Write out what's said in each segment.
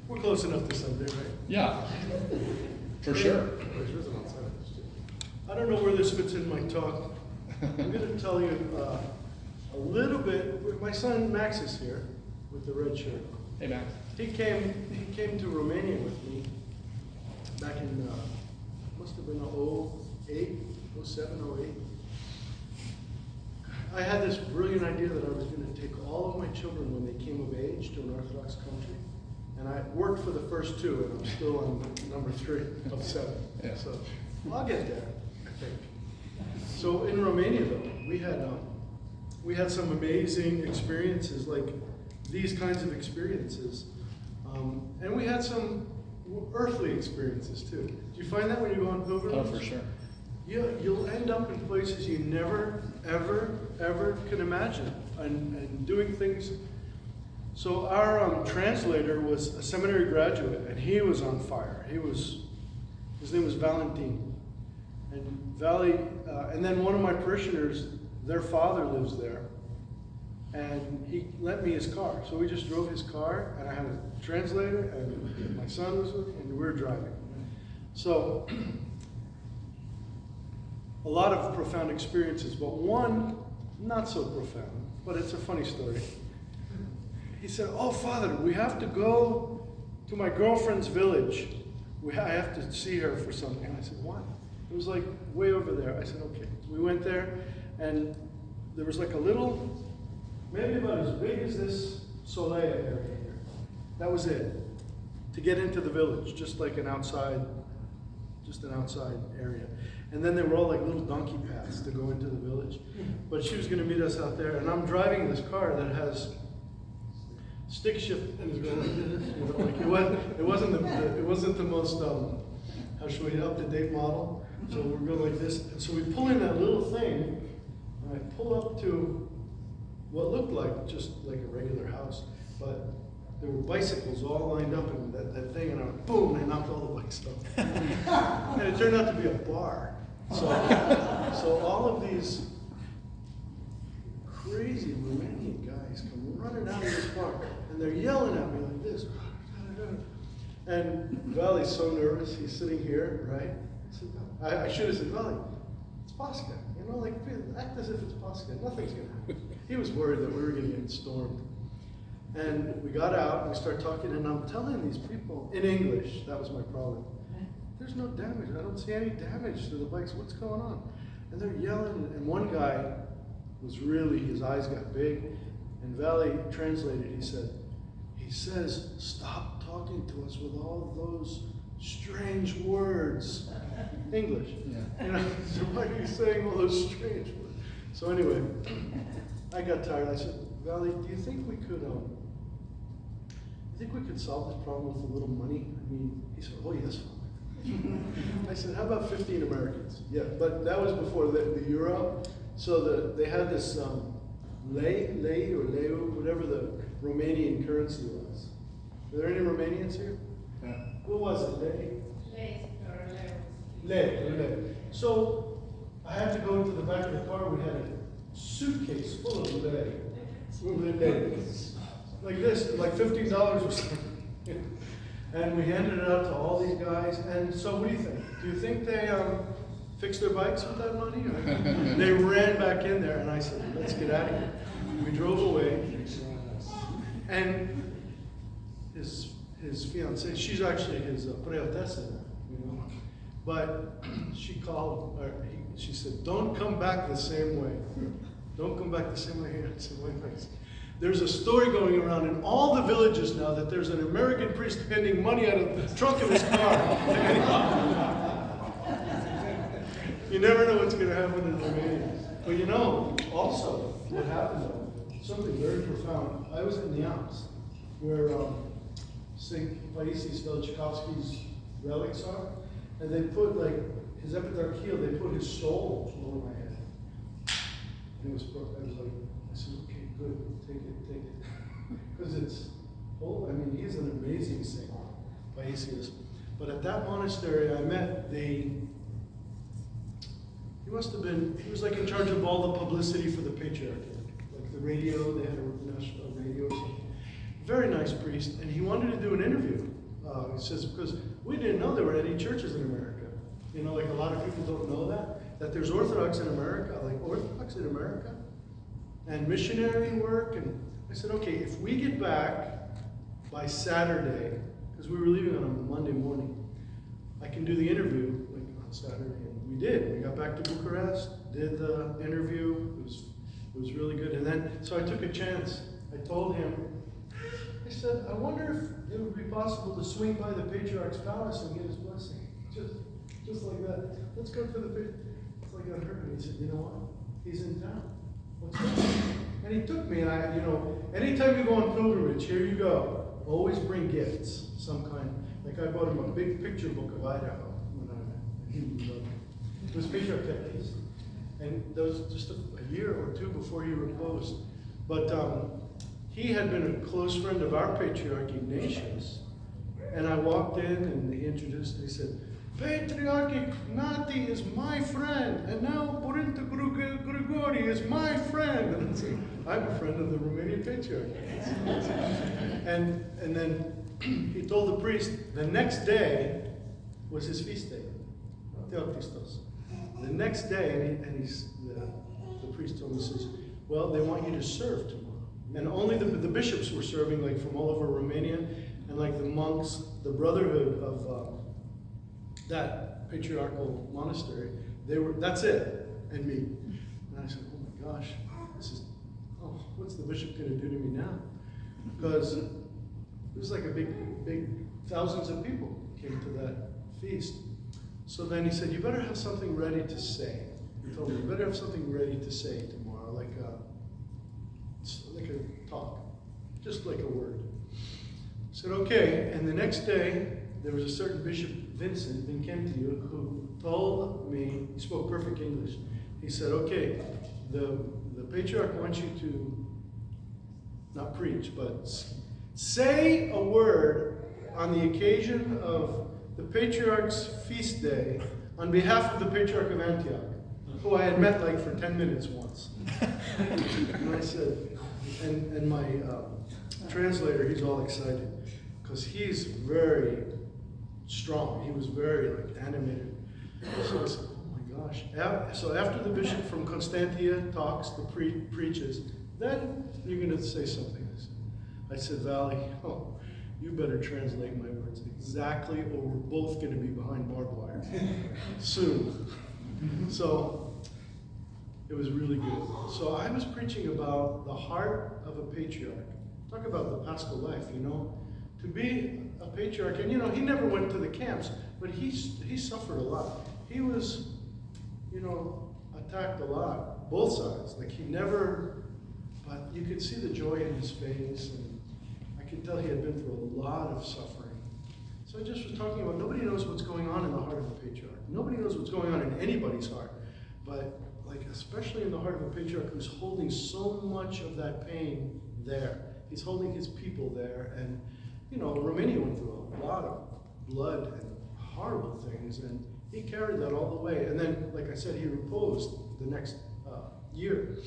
We're close enough to Sunday, right? Yeah, for sure. I don't know where this fits in my talk. I'm going to tell you a little bit. My son Max is here with the red shirt. Hey, Max. He came to Romania with me back in must have been 08, 07, 08. I had this brilliant idea that I was going to take all of my children when they came of age to an Orthodox country. And I worked for the first two, and I'm still on number 3 of 7. Yeah. So I'll get there, I think. So in Romania, though, we had some amazing experiences, like these kinds of experiences. And we had some earthly experiences, too. Do you find that when you go on pilgrimage? Oh, for sure. You'll end up in places you never, ever can imagine, and doing things. So our translator was a seminary graduate, and he was on fire. His name was Valentin. And then one of my parishioners, their father lives there, and he lent me his car. So we just drove his car, and I had a translator, and my son was with me, and we were driving. So a lot of profound experiences, but one not so profound, but it's a funny story. He said, "Oh, Father, we have to go to my girlfriend's village. I have to see her for something." And I said, "What?" It was like way over there. I said, "Okay." We went there, and there was like a little, maybe about as big as this Soleil area here. That was it. To get into the village, just like an outside area. And then there were all like little donkey paths to go into the village. But she was going to meet us out there, and I'm driving this car that has stick shift and is going like this. You know, like it wasn't the most how should we up to date model. So we're going like this, and so we pull in that little thing, and I pull up to what looked like just like a regular house, but there were bicycles all lined up in that thing, and I went boom, and I knocked all the bikes off. And it turned out to be a bar. So all of these crazy Romanian guys come running out of this bar, and they're yelling at me like this. And Valley's so nervous, he's sitting here, right? I should have said, Valley, it's Pascha. You know, like, act as if it's Pascha. Nothing's going to happen. He was worried that we were going to get stormed. And we got out, and we started talking, and I'm telling these people, in English, that was my problem. There's no damage. I don't see any damage to the bikes. What's going on? And they're yelling, and one guy was really, his eyes got big, and Valley translated, he says, "Stop talking to us with all those strange words." English. Yeah. You know, so why are you saying all those strange words? So anyway, I got tired. I said, "Valley, do you think we could solve this problem with a little money?" I mean, he said, "Oh yes." I said, "How about 15 Americans?" Yeah, but that was before the euro. So they had this lei or leu, whatever the Romanian currency was. Are there any Romanians here? Yeah. What was it? Lei. So I had to go to the back of the car. We had a suitcase full of lei. Like this, like $15 or something. And we handed it out to all these guys. And so what do you think? Do you think they fixed their bikes with that money? Or they ran back in there, and I said, "Let's get out of here." We drove away. And his fiancée, she's actually his prietessa, you know. But she called, she said, "Don't come back the same way. Don't come back the same way here." I said, "Wait, wait." There's a story going around in all the villages now that there's an American priest handing money out of the trunk of his car. You never know what's going to happen in Romania. But you know, also, what happened though, something very profound. I was in the Alps, where St. Paisis Velichkovsky's relics are, and they put like his epitarchia, they put his soul over my head. And it was like, I said, "Okay, good, take it." Because it's, I mean, he's an amazing saint, Paisius. But at that monastery I met he was like in charge of all the publicity for the patriarch. Like the radio, they had a national radio or something. very nice priest, and he wanted to do an interview. He says, because we didn't know there were any churches in America. You know, like a lot of people don't know that there's Orthodox in America, and missionary work. And I said, okay, if we get back by Saturday, because we were leaving on a Monday morning, I can do the interview like on Saturday. And we did. We got back to Bucharest, did the interview. It was really good. And then, so I took a chance. I told him, I said, I wonder if it would be possible to swing by the Patriarch's palace and get his blessing. Just like that. Let's go to the Patriarch. It's like I heard him. He said, you know what? He's in town. Let's go. And he took me, and anytime you go on pilgrimage, here you go. Always bring gifts, some kind. Like I bought him a big picture book of Idaho when he loved it. It was Patriarch kept these. And that was just a year or two before he reposed. But he had been a close friend of our Patriarch Ignatius. And I walked in and he introduced me. He said, Patriarch Ignati is my friend, and now Purinte Grigori is my friend. And I said, I'm a friend of the Romanian Patriarch. And then he told the priest the next day was his feast day, Theokristos. The next day, the priest told me, he says, well, they want you to serve tomorrow. And only the bishops were serving, like from all over Romania, and like the monks, the brotherhood of that patriarchal monastery, that's it, and me. And I said, oh my gosh, what's the bishop going to do to me now? Because it was like a big, thousands of people came to that feast. So then he said, you better have something ready to say. He told me, you better have something ready to say tomorrow, like a talk, just like a word. I said, okay, and the next day, there was a certain Bishop Vincent Vincentio who told me, he spoke perfect English. He said, okay, the Patriarch wants you to not preach, but say a word on the occasion of the Patriarch's feast day on behalf of the Patriarch of Antioch, who I had met like for 10 minutes once. And I said, and my translator, he's all excited, because he's very strong. He was very animated. So I said, oh my gosh. So after the bishop from Constantia talks, preaches, then you're going to say something. I said, Valley, you better translate my words exactly, or we're both going to be behind barbed wire soon. So it was really good. So I was preaching about the heart of a patriarch. Talk about the Paschal life, To be a patriarch, and he never went to the camps, but he suffered a lot. He was, attacked a lot, both sides. Like but you could see the joy in his face, and I could tell he had been through a lot of suffering. So I just was talking about, nobody knows what's going on in the heart of a patriarch. Nobody knows what's going on in anybody's heart, but especially in the heart of a patriarch who's holding so much of that pain there. He's holding his people there, and Romania went through a lot of blood and horrible things, and he carried that all the way. And then, like I said, he reposed the next year.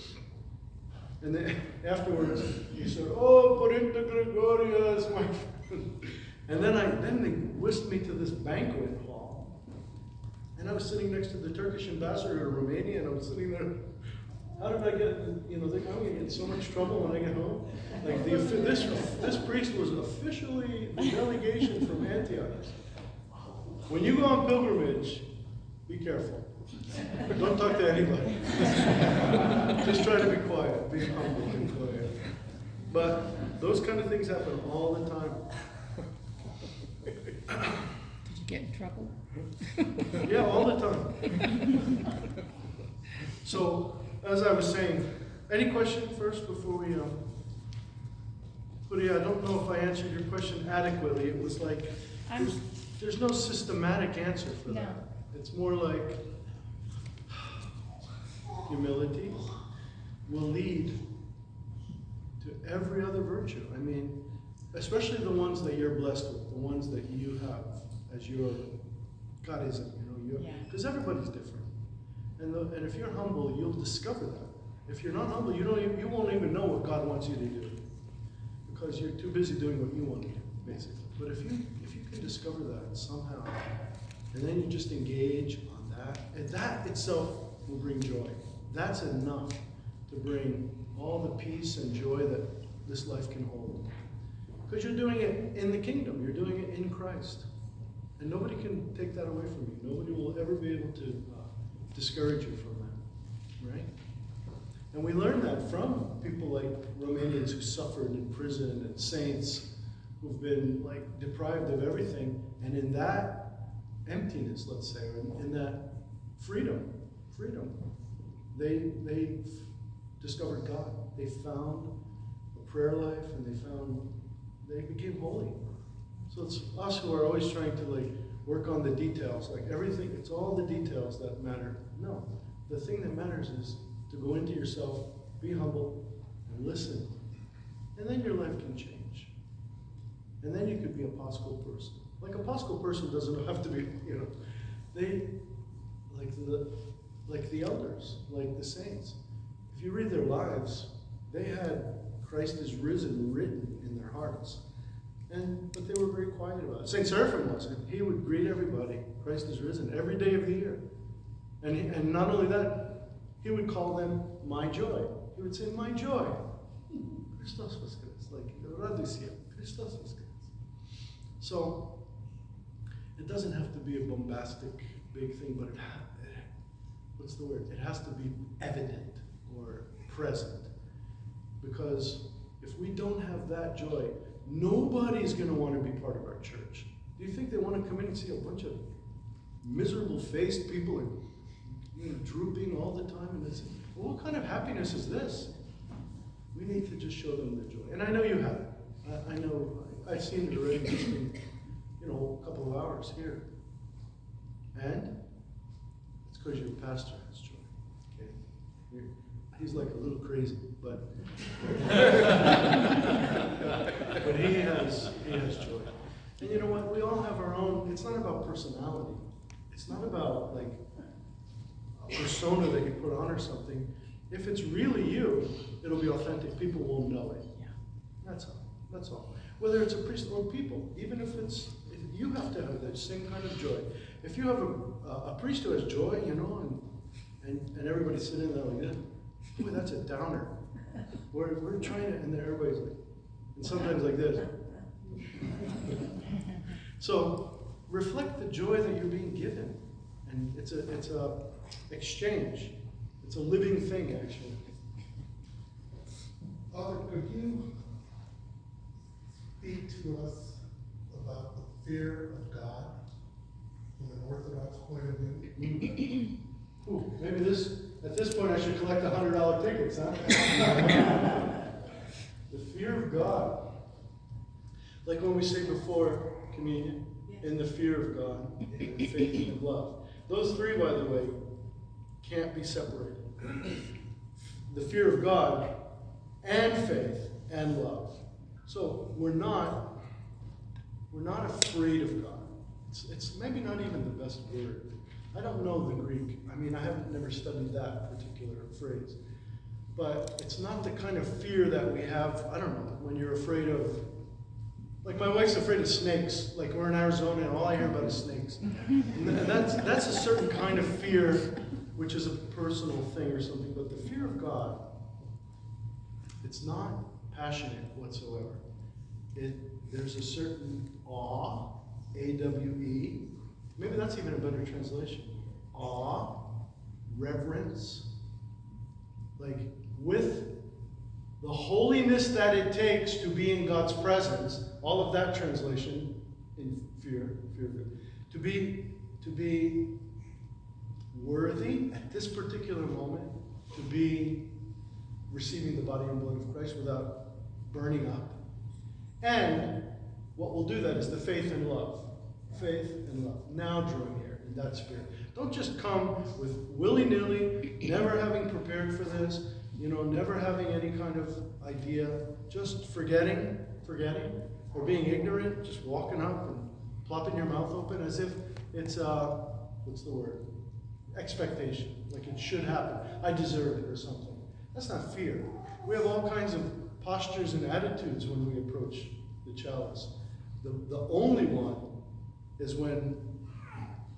And then afterwards, he said, oh, Purinte Gregoria is my friend. And then they whisked me to this banquet hall. And I was sitting next to the Turkish ambassador to Romania, and I was sitting there. How did I get, I'm going to get in so much trouble when I get home? Like this priest was officially the delegation from Antioch. When you go on pilgrimage, be careful. Don't talk to anybody. Just try to be quiet, be humble and quiet. But those kind of things happen all the time. Did you get in trouble? Yeah, all the time. So, as I was saying, any question first before we, Lydia, I don't know if I answered your question adequately. It was like, there's no systematic answer for that. It's more like humility will lead to every other virtue. I mean, especially the ones that you're blessed with, the ones that you have as your charism, because everybody's different. And if you're humble, you'll discover that. If you're not humble, you won't even know what God wants you to do. because you're too busy doing what you want to do, basically. But if you can discover that somehow, and then you just engage on that, and that itself will bring joy. That's enough to bring all the peace and joy that this life can hold. Because you're doing it in the kingdom. You're doing it in Christ. And nobody can take that away from you. Nobody will ever be able to discourage you from that, right? And we learn that from people like Romanians who suffered in prison and saints who've been like deprived of everything. And in that emptiness, let's say, or in that freedom, they discovered God. They found a prayer life, and they became holy. So it's us who are always trying to like work on the details, like everything, it's all the details that matter. No, the thing that matters is to go into yourself, be humble, and listen. And then your life can change. And then you could be a Paschal person. Like a Paschal person doesn't have to be, they, like the elders, like the saints. If you read their lives, they had Christ is risen written in their hearts. But they were very quiet about it. St. Seraphim was, and he would greet everybody, Christ is risen, every day of the year. And not only that, he would call them my joy. He would say, my joy. Christos voskres, like, radusia, Christos voskres. So, it doesn't have to be a bombastic, big thing, but what's the word? It has to be evident or present. Because if we don't have that joy, nobody's going to want to be part of our church. Do you think they want to come in and see a bunch of miserable-faced people and drooping all the time? And it's, well, what kind of happiness is this? We need to just show them the joy. And I know you have it. I know. I've seen it already just in, a couple of hours here. And it's because your pastor has joy. Okay? He's like a little crazy, but but he has joy. And you know what? We all have our own. It's not about personality. It's not about like a persona that you put on or something. If it's really you, it'll be authentic. People will know it. Yeah. That's all. That's all. Whether it's a priest or people, even if you have to have that same kind of joy. If you have a priest who has joy, and everybody's sitting there like this, boy, that's a downer. We're trying to, and then everybody's like, and sometimes like this. So reflect the joy that you're being given, and it's a exchange. It's a living thing, actually. Father, could you speak to us about the fear of God from an Orthodox point of view? Ooh, maybe at this point I should collect $100 tickets, huh? The fear of God. Like when we say before communion, in the fear of God, in faith and love. Those three, by the way, can't be separated. The fear of God and faith and love. So we're not afraid of God. It's maybe not even the best word. I don't know the Greek. I mean, I haven't never studied that particular phrase. But it's not the kind of fear that we have, I don't know, when you're afraid of, like my wife's afraid of snakes. Like we're in Arizona and all I hear about is snakes. And that's a certain kind of fear, which is a personal thing or something. But the fear of God, it's not passionate whatsoever. There's a certain awe, A-W-E. Maybe that's even a better translation. Awe, reverence, like with the holiness that it takes to be in God's presence. All of that translation in fear of God. To be worthy at this particular moment, to be receiving the body and blood of Christ without burning up. And what will do that is the faith and love. Faith and love. Now drawing near in that spirit. Don't just come with willy-nilly, never having prepared for this, never having any kind of idea, just forgetting, or being ignorant, just walking up and plopping your mouth open as if it's, what's the word? Expectation, like it should happen. I deserve it or something. That's not fear. We have all kinds of postures and attitudes when we approach the chalice. The only one is when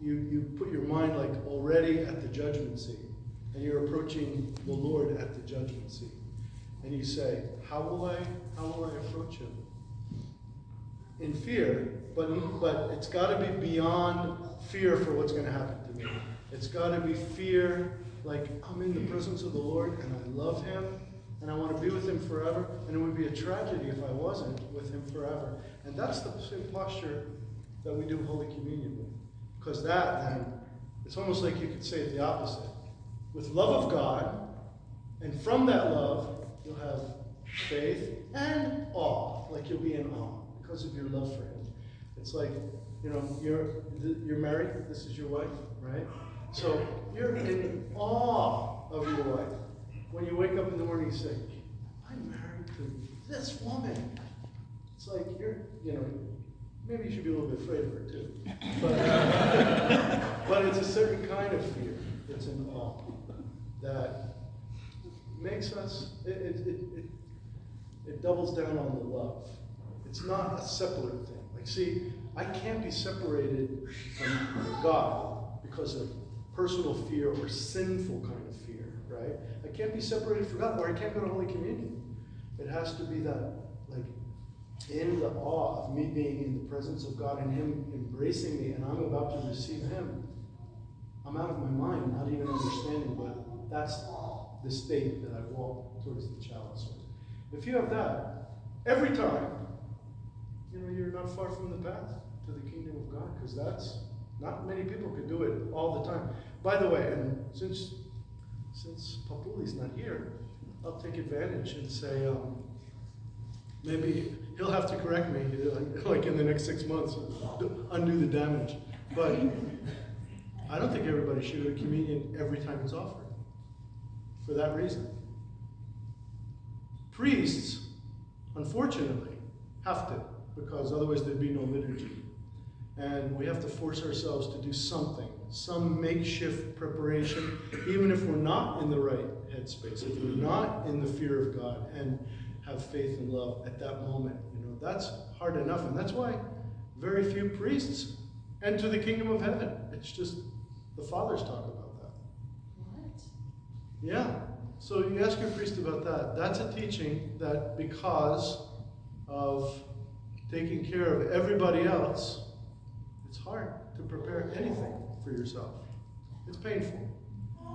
you put your mind like already at the judgment seat, and you're approaching the Lord at the judgment seat. And you say, how will I approach him? In fear, but it's got to be beyond fear for what's going to happen to me. It's got to be fear like I'm in the presence of the Lord and I love him and I want to be with him forever, and it would be a tragedy if I wasn't with him forever. And that's the same posture that we do Holy Communion with. Because that then, it's almost like you could say it the opposite. With love of God, and from that love, you'll have faith and awe, like you'll be in awe because of your love for him. It's like, you're married, this is your wife, right? So you're in awe of your wife. When you wake up in the morning, you say, I'm married to this woman. It's like maybe you should be a little bit afraid of her too. But it's a certain kind of fear. It's an awe that makes us, it doubles down on the love. It's not a separate thing. Like, see, I can't be separated from God because of personal fear or sinful kind of fear, right? I can't be separated from God, or I can't go to Holy Communion. It has to be that, like, in the awe of me being in the presence of God and him embracing me, and I'm about to receive him. I'm out of my mind, not even understanding, but that's the state that I walk towards the chalice with. If you have that, every time, you're not far from the path to the kingdom of God, because that's, not many people could do it all the time. By the way, and since Papuli's not here, I'll take advantage and say, maybe he'll have to correct me, like in the next 6 months, undo the damage. But I don't think everybody should go to communion every time it's offered, for that reason. Priests, unfortunately, have to, because otherwise there'd be no liturgy. And we have to force ourselves to do something, some makeshift preparation, even if we're not in the right headspace, if we're not in the fear of God and have faith and love at that moment. That's hard enough. And that's why very few priests enter the kingdom of heaven. It's just the fathers talk about that. What? Yeah. So you ask your priest about that. That's a teaching that because of taking care of everybody else, it's hard to prepare anything for yourself. It's painful.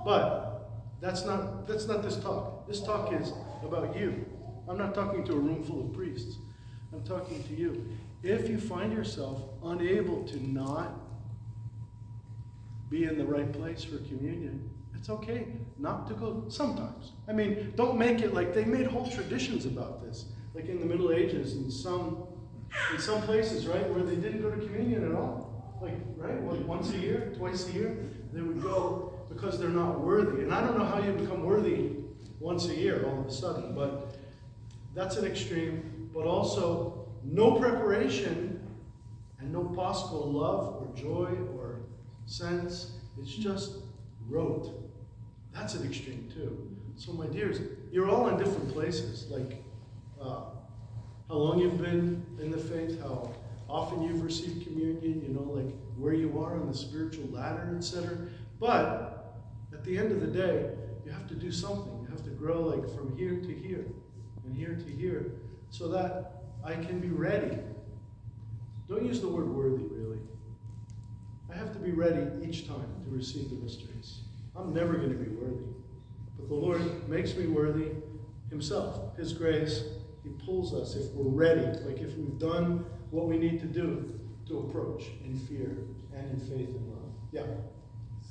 But that's not this talk. This talk is about you. I'm not talking to a room full of priests. I'm talking to you. If you find yourself unable to not be in the right place for communion, it's okay not to go sometimes. I mean, don't make it like they made whole traditions about this. Like in the Middle Ages, in some places, right, where they didn't go to communion at all. Like, right, once a year, twice a year, they would go because they're not worthy. And I don't know how you become worthy once a year all of a sudden, but that's an extreme. But also, no preparation and no possible love or joy or sense. It's just rote. That's an extreme too. So my dears, you're all in different places. Like how long you've been in the faith, how often you've received communion, like where you are on the spiritual ladder, etc. But at the end of the day, you have to do something. You have to grow like from here to here and here to here so that I can be ready. Don't use the word worthy, really. I have to be ready each time to receive the mysteries. I'm never going to be worthy. But the Lord makes me worthy himself. His grace, he pulls us if we're ready, like if we've done what we need to do to approach in fear and in faith and love. Yeah.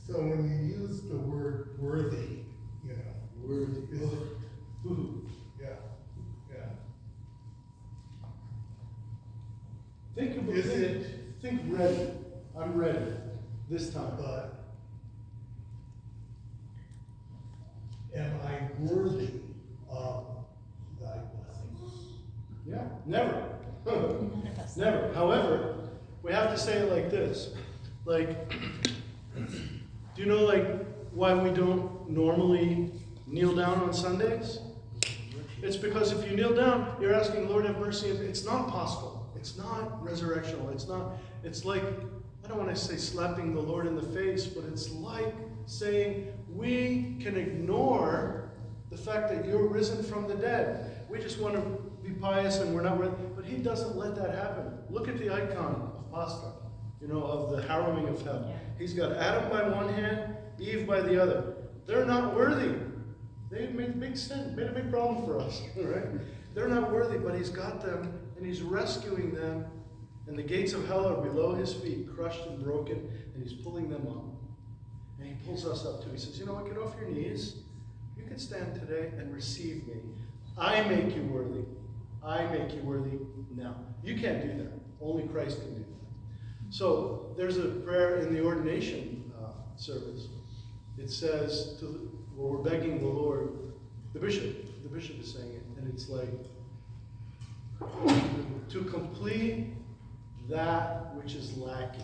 So when you use the word worthy, Worthy. is it, Ooh. yeah. Think ready. I'm ready this time. But am I worthy of thy blessings? Yeah, never. None of us. Never. However, we have to say it like this. Like, do you know like why we don't normally kneel down on Sundays? It's because if you kneel down, you're asking, Lord, have mercy. It's not Paschal. It's not resurrectional. It's like, I don't want to say slapping the Lord in the face, but it's like saying we can ignore the fact that you're risen from the dead. We just want to be pious and we're not ready. But he doesn't let that happen. Look at the icon of Paschal, of the harrowing of hell. Yeah. He's got Adam by one hand, Eve by the other. They're not worthy. They made a big sin, made a big problem for us, right? They're not worthy, but he's got them, and he's rescuing them, and the gates of hell are below his feet, crushed and broken, and he's pulling them up. And he pulls us up too. He says, you know what, get off your knees. You can stand today and receive me. I make you worthy. I make you worthy now. You can't do that. Only Christ can do that. So there's a prayer in the ordination service. It says, we're begging the Lord, the bishop is saying it, and it's like, to complete that which is lacking.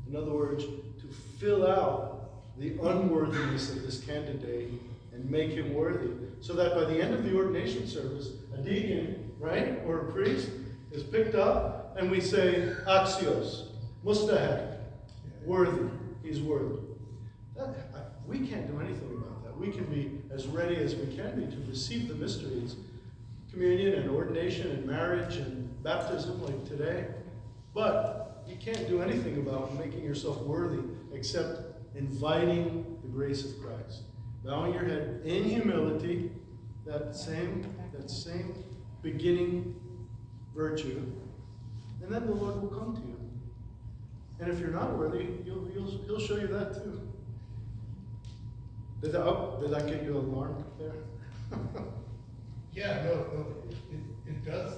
In other words, to fill out the unworthiness of this candidate and make him worthy. So that by the end of the ordination service, a deacon, right, or a priest is picked up, and we say, axios, mustahak, worthy, he's worthy. We can't do anything about that. We can be as ready as we can be to receive the mysteries, communion and ordination and marriage and baptism like today. But you can't do anything about making yourself worthy except inviting the grace of Christ. Bowing your head in humility, that same beginning virtue, and then the Lord will come to you. And if you're not worthy, he'll show you that too. Did that get you alarmed there? Yeah, no, it does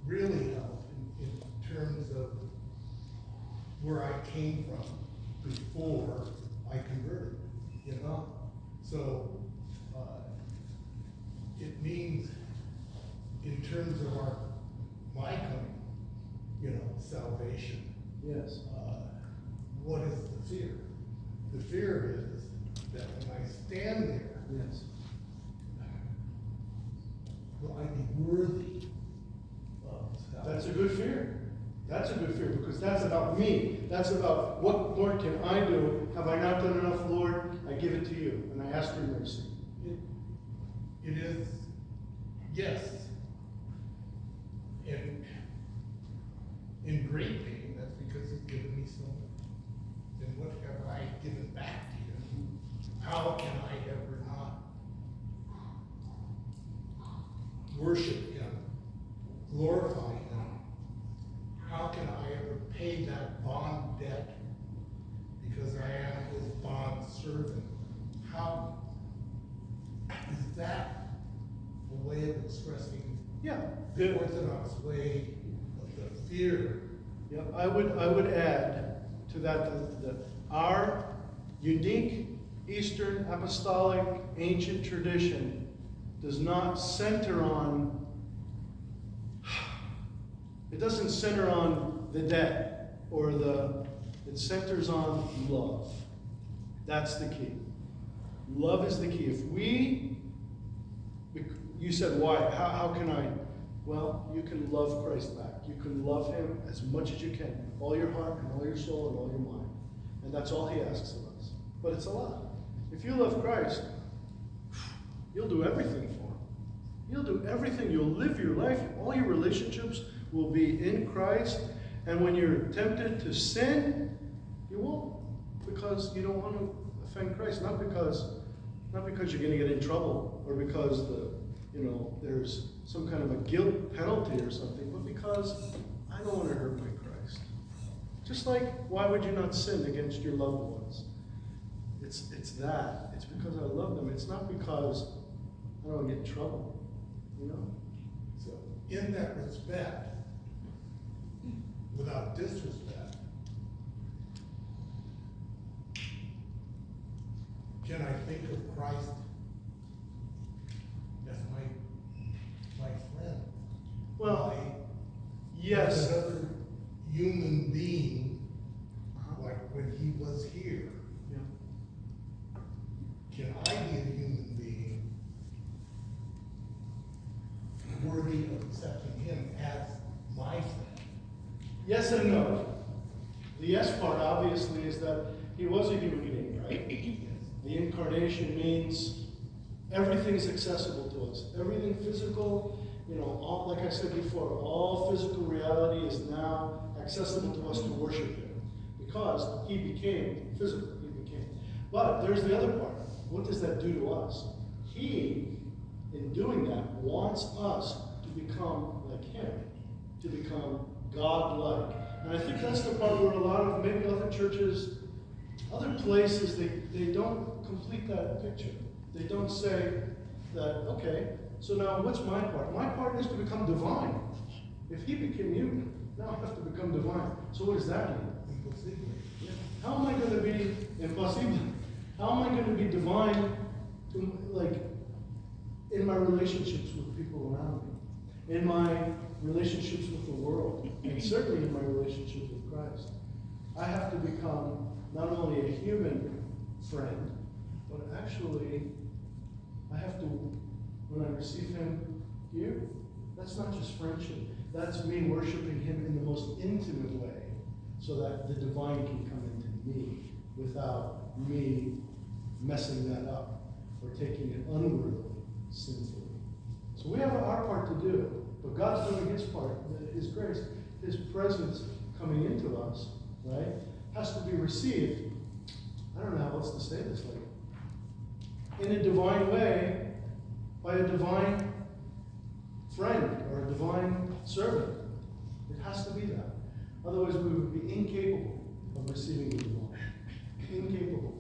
really help in terms of where I came from before I converted, So, it means in terms of my coming, salvation. Yes. What is the fear? The fear is that when I stand there, Yes. will I be worthy of salvation? That's a good fear. That's a good fear because that's about me. That's about what more can I do? Have I not done enough, Lord? I give it to you and I ask for mercy. It is, yes. And in great pain, that's because you've given me so much. Then what have I given back to you? How can I ever not worship him, glorify him? How can I ever pay that bond debt because I am his bond servant? How is that a way of expressing the Orthodox way of the fear? Yeah, I would add to that our unique Eastern Apostolic ancient tradition does not center on, it doesn't center on the debt or it centers on love. That's the key. Love is the key. You said why? How can I? Well, you can love Christ back. You can love him as much as you can, all your heart and all your soul and all your mind. And that's all he asks of us. But it's a lot. If you love Christ, you'll do everything for him. You'll do everything. You'll live your life. All your relationships will be in Christ. And when you're tempted to sin, you won't. Because you don't want to offend Christ. Not because you're going to get in trouble or because there's some kind of a guilt penalty or something, but because I don't want to hurt my Christ. Just like, why would you not sin against your loved ones? It's that. It's because I love them. It's not because I don't want to get in trouble. So, in that respect, without disrespect, can I think of Christ as my friend? Well, My yes. another human being, like when he was here. Yeah. Can I be a human being Yes and no. The yes part, obviously, is that he was a human being, right? The incarnation means everything is accessible to us. Everything physical, all, like I said before, all physical reality is now accessible to us to worship him. Because he became physical. But there's the other part. What does that do to us? He, in doing that, wants us to become like him, to become God-like. And I think that's the part where a lot of maybe other churches, other places, they don't complete that picture. They don't say that, okay, so now what's my part? My part is to become divine. If he became human, now I have to become divine. So what does that mean? Impossible. How am I going to be impossible? How am I going to be divine, in my relationships with people around me, in my relationships with the world, and certainly in my relationship with Christ? I have to become not only a human friend, but actually, I have to, when I receive him here, that's not just friendship. That's me worshiping him in the most intimate way, so that the divine can come into me without me messing that up or taking it unworthily, sinfully. So we have our part to do, but God's doing his part, his grace, his presence coming into us, right, has to be received. I don't know how else to say this, in a divine way, by a divine friend or a divine servant. It has to be that. Otherwise, we would be incapable of receiving the divine. Incapable.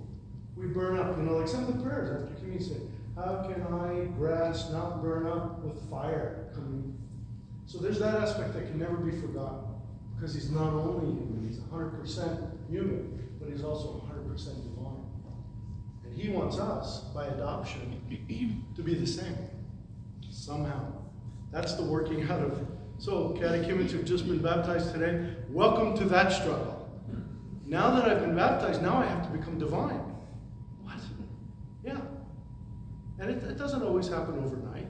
We burn up. Like some of the prayers after communion say, how can I grasp, not burn up with fire coming? So there's that aspect that can never be forgotten. Because he's not only human, he's 100% human, but he's also 100% divine. And he wants us, by adoption, to be the same. Somehow. That's the working out of. So, catechumens who've just been baptized today, welcome to that struggle. Now that I've been baptized, now I have to become divine. What? Yeah. And it doesn't always happen overnight.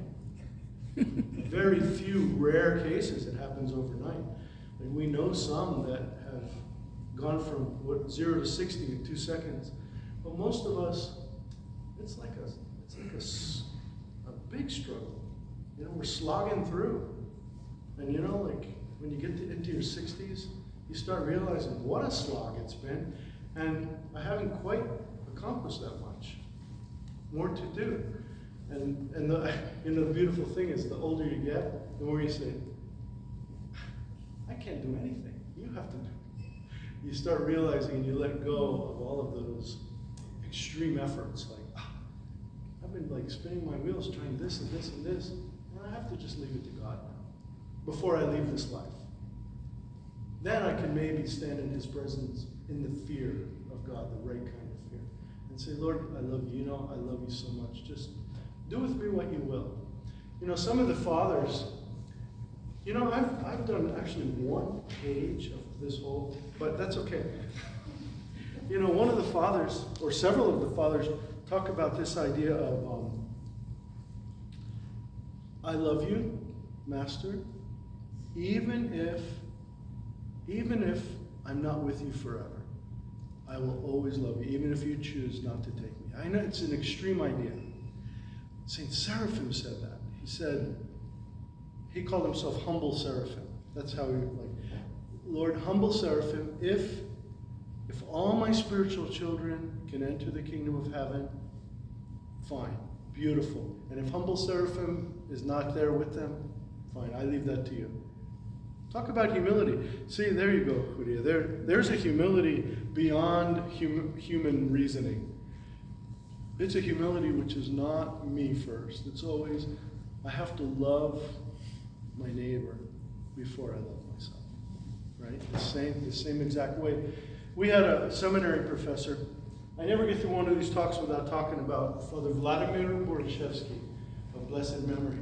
Very few rare cases it happens overnight. And we know some that have gone from 0 to 60 in 2 seconds. But most of us, it's like a big struggle. We're slogging through. And when you get into your 60s, you start realizing what a slog it's been. And I haven't quite accomplished that much. More to do. And the beautiful thing is, the older you get, the more you say, I can't do anything. You have to do it. You start realizing and you let go of all of those extreme efforts. I've been spinning my wheels trying this and this and this. And I have to just leave it to God now. Before I leave this life. Then I can maybe stand in his presence in the fear of God, the right kind of fear. And say, Lord, I love you. I love you so much. Just do with me what you will. Some of the fathers, I've done actually one page of this whole, but that's okay. One of the fathers, or several of the fathers, talk about this idea of, I love you, Master, even if I'm not with you forever. I will always love you, even if you choose not to take me. I know it's an extreme idea. St. Seraphim said that. He called himself humble seraphim. That's how he, Lord, humble seraphim, if all my spiritual children can enter the kingdom of heaven, fine, beautiful. And if humble seraphim is not there with them, fine, I leave that to you. Talk about humility. See, there you go, Hudia. There's a humility beyond human reasoning. It's a humility which is not me first. It's always, I have to love my neighbor before I love myself. Right? The same exact way. We had a seminary professor. I never get through one of these talks without talking about Father Vladimir Borchevsky of blessed memory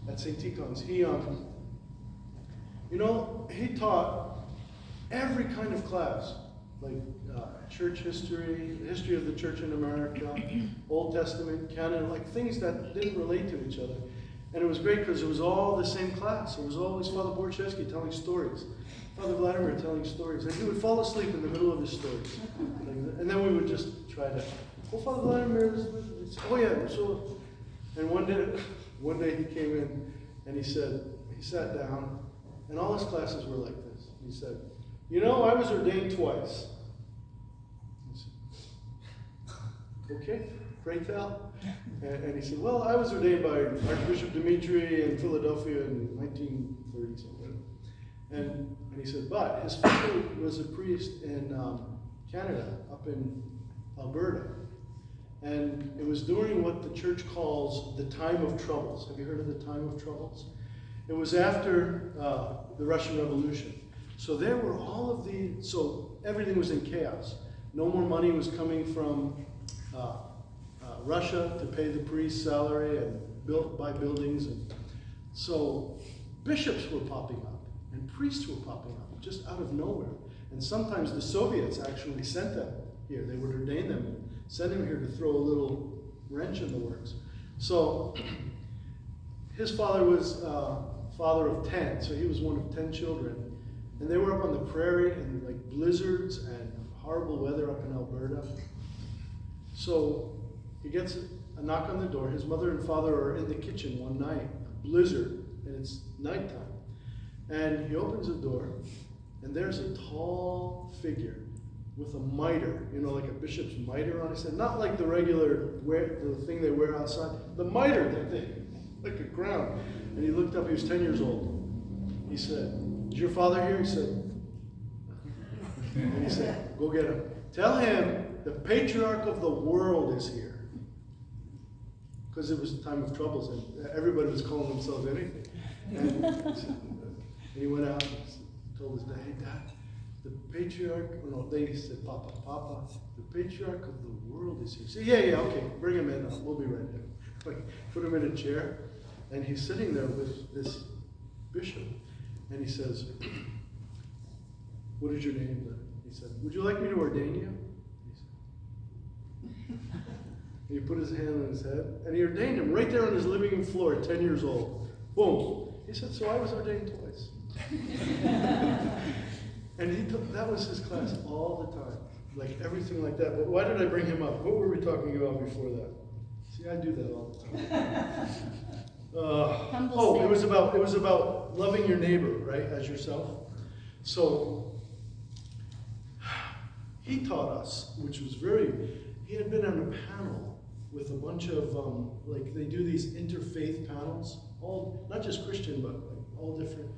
at St. Tikhon's. He taught every kind of class, church history, history of the church in America, Old Testament, canon, things that didn't relate to each other. And it was great because it was all the same class. It was always Father Borchevsky telling stories. Father Vladimir telling stories, and he would fall asleep in the middle of his stories. And then we would just try to, oh, Father Vladimir, oh yeah, so, and one day he came in and he sat down, and all his classes were like this. He said, you know, I was ordained twice. I said, okay, pray tell. And he said, well, I was ordained by Archbishop Dimitri in Philadelphia in 1930 something. And he said, but his father was a priest in Canada, up in Alberta. And it was during what the church calls the time of troubles. Have you heard of the time of troubles? It was after the Russian Revolution. So there were so everything was in chaos. No more money was coming from Russia to pay the priest's salary and buy buildings. And so bishops were popping up and priests were popping up just out of nowhere. And sometimes the Soviets actually sent them here. They would ordain them and send them here to throw a little wrench in the works. So his father was father of 10, so he was one of 10 children. And they were up on the prairie in like blizzards and horrible weather up in Alberta. So he gets a knock on the door. His mother and father are in the kitchen one night, a blizzard, and it's nighttime. And he opens the door, and there's a tall figure with a mitre, you know, like a bishop's mitre on his head. Not like the regular, the thing they wear outside. The mitre, that thing, like a crown. And he looked up, he was 10 years old. He said, is your father here? He said, and he said, go get him. Tell him the patriarch of the world is here. Because it was a time of troubles and everybody was calling themselves anything. And he went out and told his dad, hey Dad, the patriarch, they said, Papa, the patriarch of the world is here. He said, yeah, okay, bring him in, we'll be right there. Put him in a chair, and he's sitting there with this bishop, and he says, what is your name then? He said, would you like me to ordain you? He said, and he put his hand on his head, and he ordained him right there on his living room floor at 10 years old. Boom. He said, so I was ordained twice. And that was his class all the time, like everything like that. But why did I bring him up? What were we talking about before that? See, I do that all the time. It was about loving your neighbor, right, as yourself. So he taught us, which was he had been on a panel with a bunch of, like they do these interfaith panels, all, not just Christian, but like all different.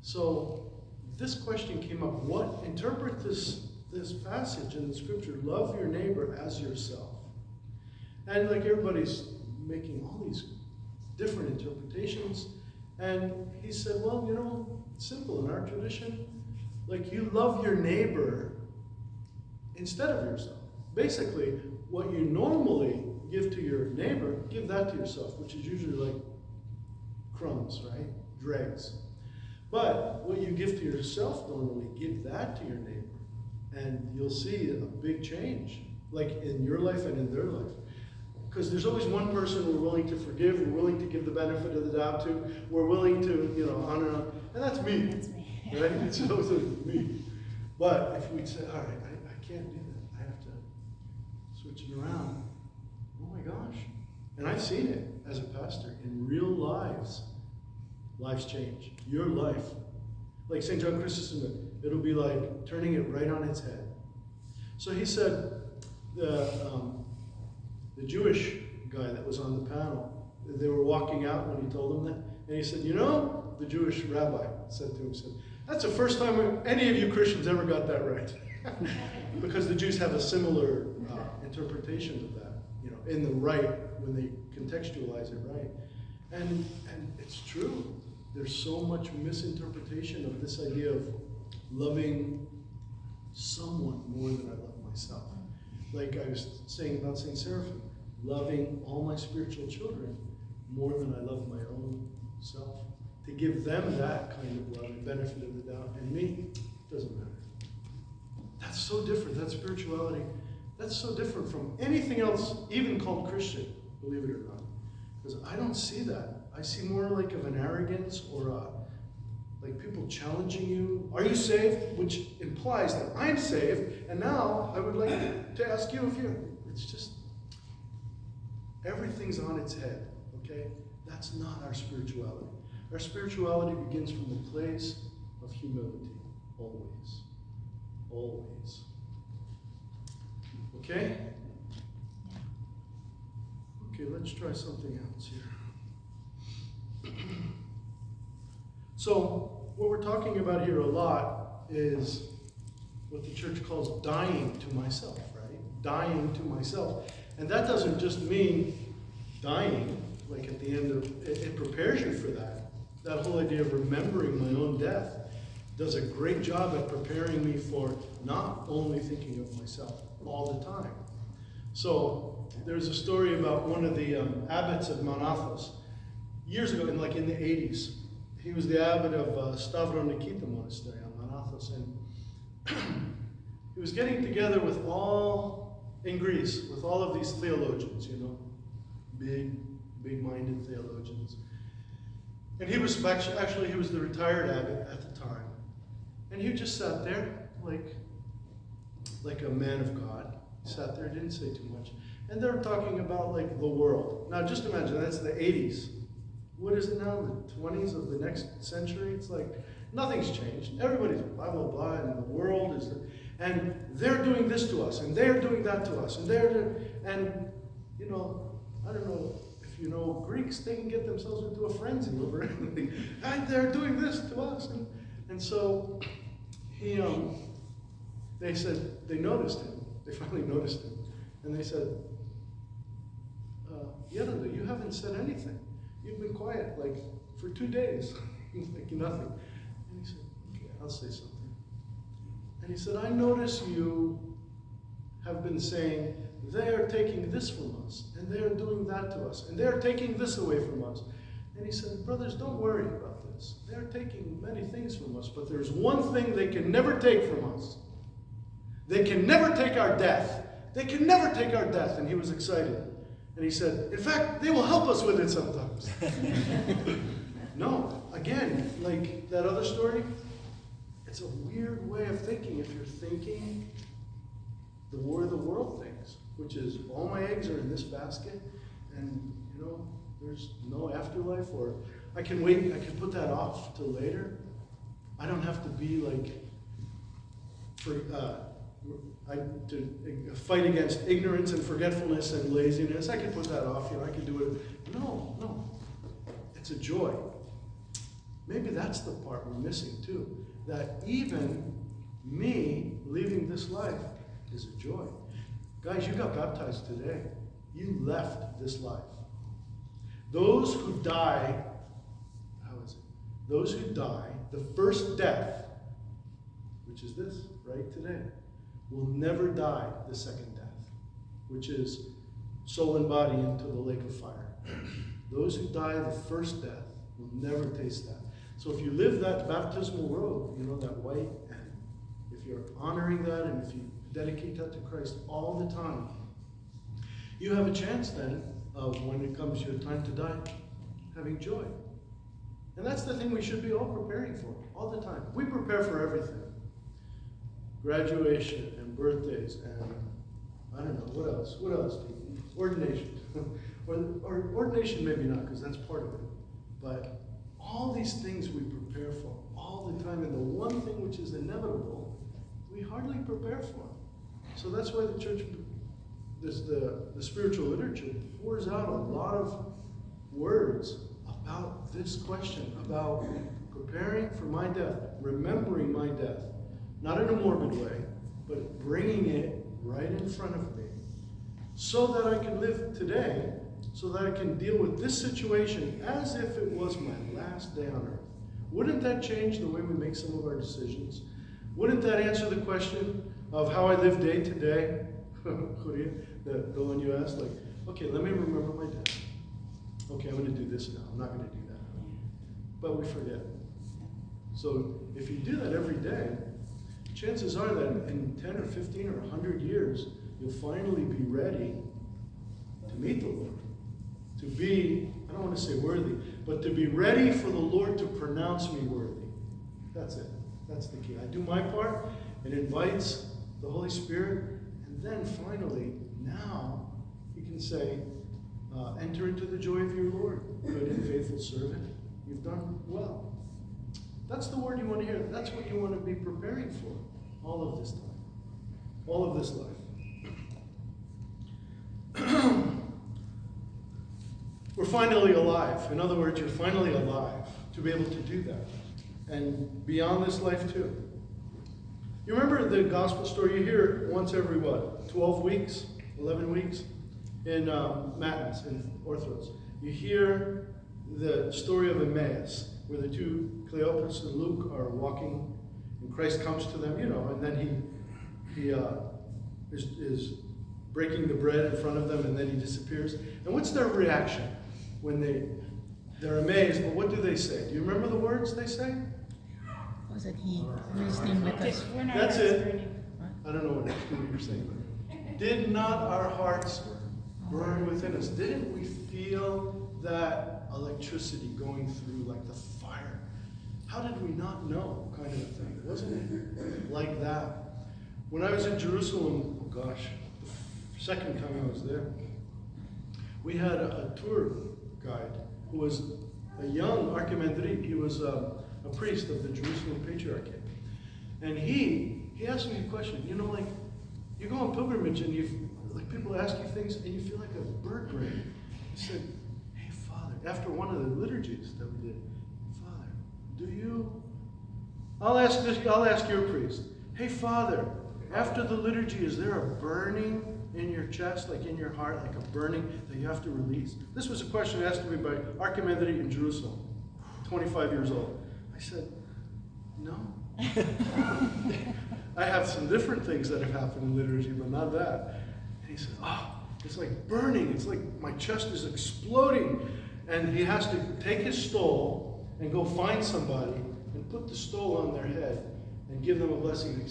So this question came up, interpret this passage in the scripture, love your neighbor as yourself. And like everybody's making all these different interpretations. And he said, well, you know, it's simple in our tradition. Like you love your neighbor instead of yourself. Basically, what you normally give to your neighbor, give that to yourself, which is usually like crumbs, right? Dregs. But what you give to yourself normally, give that to your neighbor. And you'll see a big change, like in your life and in their life. Because there's always one person we're willing to forgive, we're willing to give the benefit of the doubt to, we're willing to, honor, and that's me. That's me. Right? It's always me. But if we'd say, all right, I can't do that, I have to switch it around. Oh my gosh. And I've seen it as a pastor in real lives. Lives change. Your life. Like St. John Chrysostom, it'll be like turning it right on its head. So he said, the Jewish guy that was on the panel, they were walking out when he told them that, and he said, the Jewish rabbi said to him, that's the first time any of you Christians ever got that right. Because the Jews have a similar interpretation of that, in the right, when they contextualize it right. And it's true. There's so much misinterpretation of this idea of loving someone more than I love myself. Like I was saying about St. Seraphim, loving all my spiritual children more than I love my own self. To give them that kind of love and benefit of the doubt, and me, doesn't matter. That's so different, that spirituality. That's so different from anything else, even called Christian, believe it or not. Because I don't see that. I see more like of an arrogance or like people challenging you. Are you saved? Which implies that I'm saved. And now I would like to ask you if you're, it's just, everything's on its head, okay? That's not our spirituality. Our spirituality begins from the place of humility, always. Always. Okay? Okay, let's try something else here. So, what we're talking about here a lot is what the church calls dying to myself, right? Dying to myself. And that doesn't just mean dying, like at the end of, it prepares you for that. That whole idea of remembering my own death does a great job at preparing me for not only thinking of myself all the time. So there's a story about one of the abbots of Mount Athos. Years ago, in the 80s, he was the abbot of Stavro Nikita Monastery on Mount Athos, and he was getting together with in Greece, with all of these theologians, big-minded theologians. And he was actually, he was the retired abbot at the time. And he just sat there like a man of God. He sat there, didn't say too much. And they're talking about the world. Now just imagine, that's the 80s. What is it now, the 20s of the next century? It's like, nothing's changed. Everybody's blah, blah, blah, and the world is, and they're doing this to us, and they're doing that to us, and I don't know if you know Greeks, they can get themselves into a frenzy over anything. And they're doing this to us. And so they said, they noticed him. They finally noticed him. And they said, Yerunda, you haven't said anything. You've been quiet, for 2 days. Nothing. And he said, okay, I'll say something. And he said, I notice you have been saying, they are taking this from us, and they are doing that to us, and they are taking this away from us. And he said, brothers, don't worry about this. They are taking many things from us, but there's one thing they can never take from us. They can never take our death. They can never take our death. And he was excited. And he said, in fact, they will help us with it sometimes. No, again, like that other story, it's a weird way of thinking if you're thinking the war of the world things, which is all my eggs are in this basket, and there's no afterlife, or I can wait, I can put that off till later. I don't have to be to fight against ignorance and forgetfulness and laziness. I can put that off, I can do it. No. It's a joy. Maybe that's the part we're missing too. That even me leaving this life is a joy. Guys, you got baptized today. You left this life. Those who die, how is it? Those who die, the first death, which is this, right today, will never die the second death, which is soul and body into the lake of fire. Those who die the first death will never taste that. So if you live that baptismal robe, that white, and if you're honoring that, and if you dedicate that to Christ all the time, you have a chance then of when it comes your time to die, having joy. And that's the thing we should be all preparing for, all the time. We prepare for everything. Graduation and birthdays and I don't know, what else? What else? Ordination. or ordination maybe not, because that's part of it. But all these things we prepare for all the time, and the one thing which is inevitable, we hardly prepare for. So that's why the church, the spiritual literature pours out a lot of words about this question, about preparing for my death, remembering my death, not in a morbid way, but bringing it right in front of me, so that I can live today, so that I can deal with this situation as if it was my last day on earth. Wouldn't that change the way we make some of our decisions? Wouldn't that answer the question of how I live day to day? The one you asked, okay, let me remember my death. Okay, I'm going to do this now. I'm not going to do that. But we forget. So if you do that every day, chances are that in 10 or 15 or 100 years, you'll finally be ready to meet the Lord. To be, I don't want to say worthy, but to be ready for the Lord to pronounce me worthy. That's it. That's the key. I do my part. It invites the Holy Spirit. And then finally, now, he can say, enter into the joy of your Lord, good and faithful servant. You've done well. That's the word you want to hear. That's what you want to be preparing for all of this time. All of this life. We're finally alive. In other words, you're finally alive to be able to do that. And beyond this life too. You remember the gospel story you hear once every what? 12 weeks? 11 weeks? In Matins, in Orthros. You hear the story of Emmaus, where the two, Cleopas and Luke, are walking, and Christ comes to them, and then he is breaking the bread in front of them, and then he disappears. And what's their reaction when they're amazed? But what do they say? Do you remember the words they say? Was it he reasoning with us? We're not That's it. burning. I don't know what you're saying. Did not our hearts burn within us? Didn't we feel that electricity going through like the fire? How did we not know, kind of a thing? Wasn't it like that? When I was in Jerusalem, oh gosh, the second time I was there, we had a tour guide who was a young archimandrite. He was a priest of the Jerusalem Patriarchate. And he asked me a question. Like, you go on pilgrimage and people ask you things and you feel like a bird brain. He said, hey, Father, after one of the liturgies that we did, Father, I'll ask your priest, hey, Father, after the liturgy, is there a burning in your chest, like in your heart, like a burning that you have to release? This was a question asked to me by Archimandrite in Jerusalem, 25 years old. I said, no. I have some different things that have happened in liturgy, but not that. And he said, it's like burning. It's like my chest is exploding. And he has to take his stole and go find somebody and put the stole on their head and give them a blessing. And he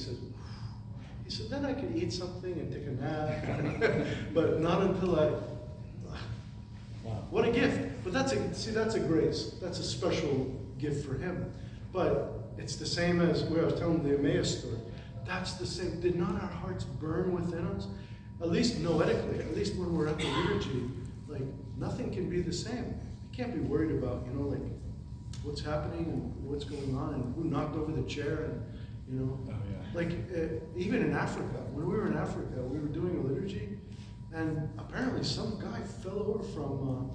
said, then I could eat something and take a nap, but not until Wow. What a gift. But that's a grace. That's a special gift for him. But it's the same as where I was telling the Emmaus story. That's the same. Did not our hearts burn within us? At least noetically, at least when we're at the liturgy, like nothing can be the same. You can't be worried about, like what's happening and what's going on and who knocked over the chair and, Oh, yeah. like even in Africa, when we were in Africa, we were doing a liturgy and apparently some guy fell over from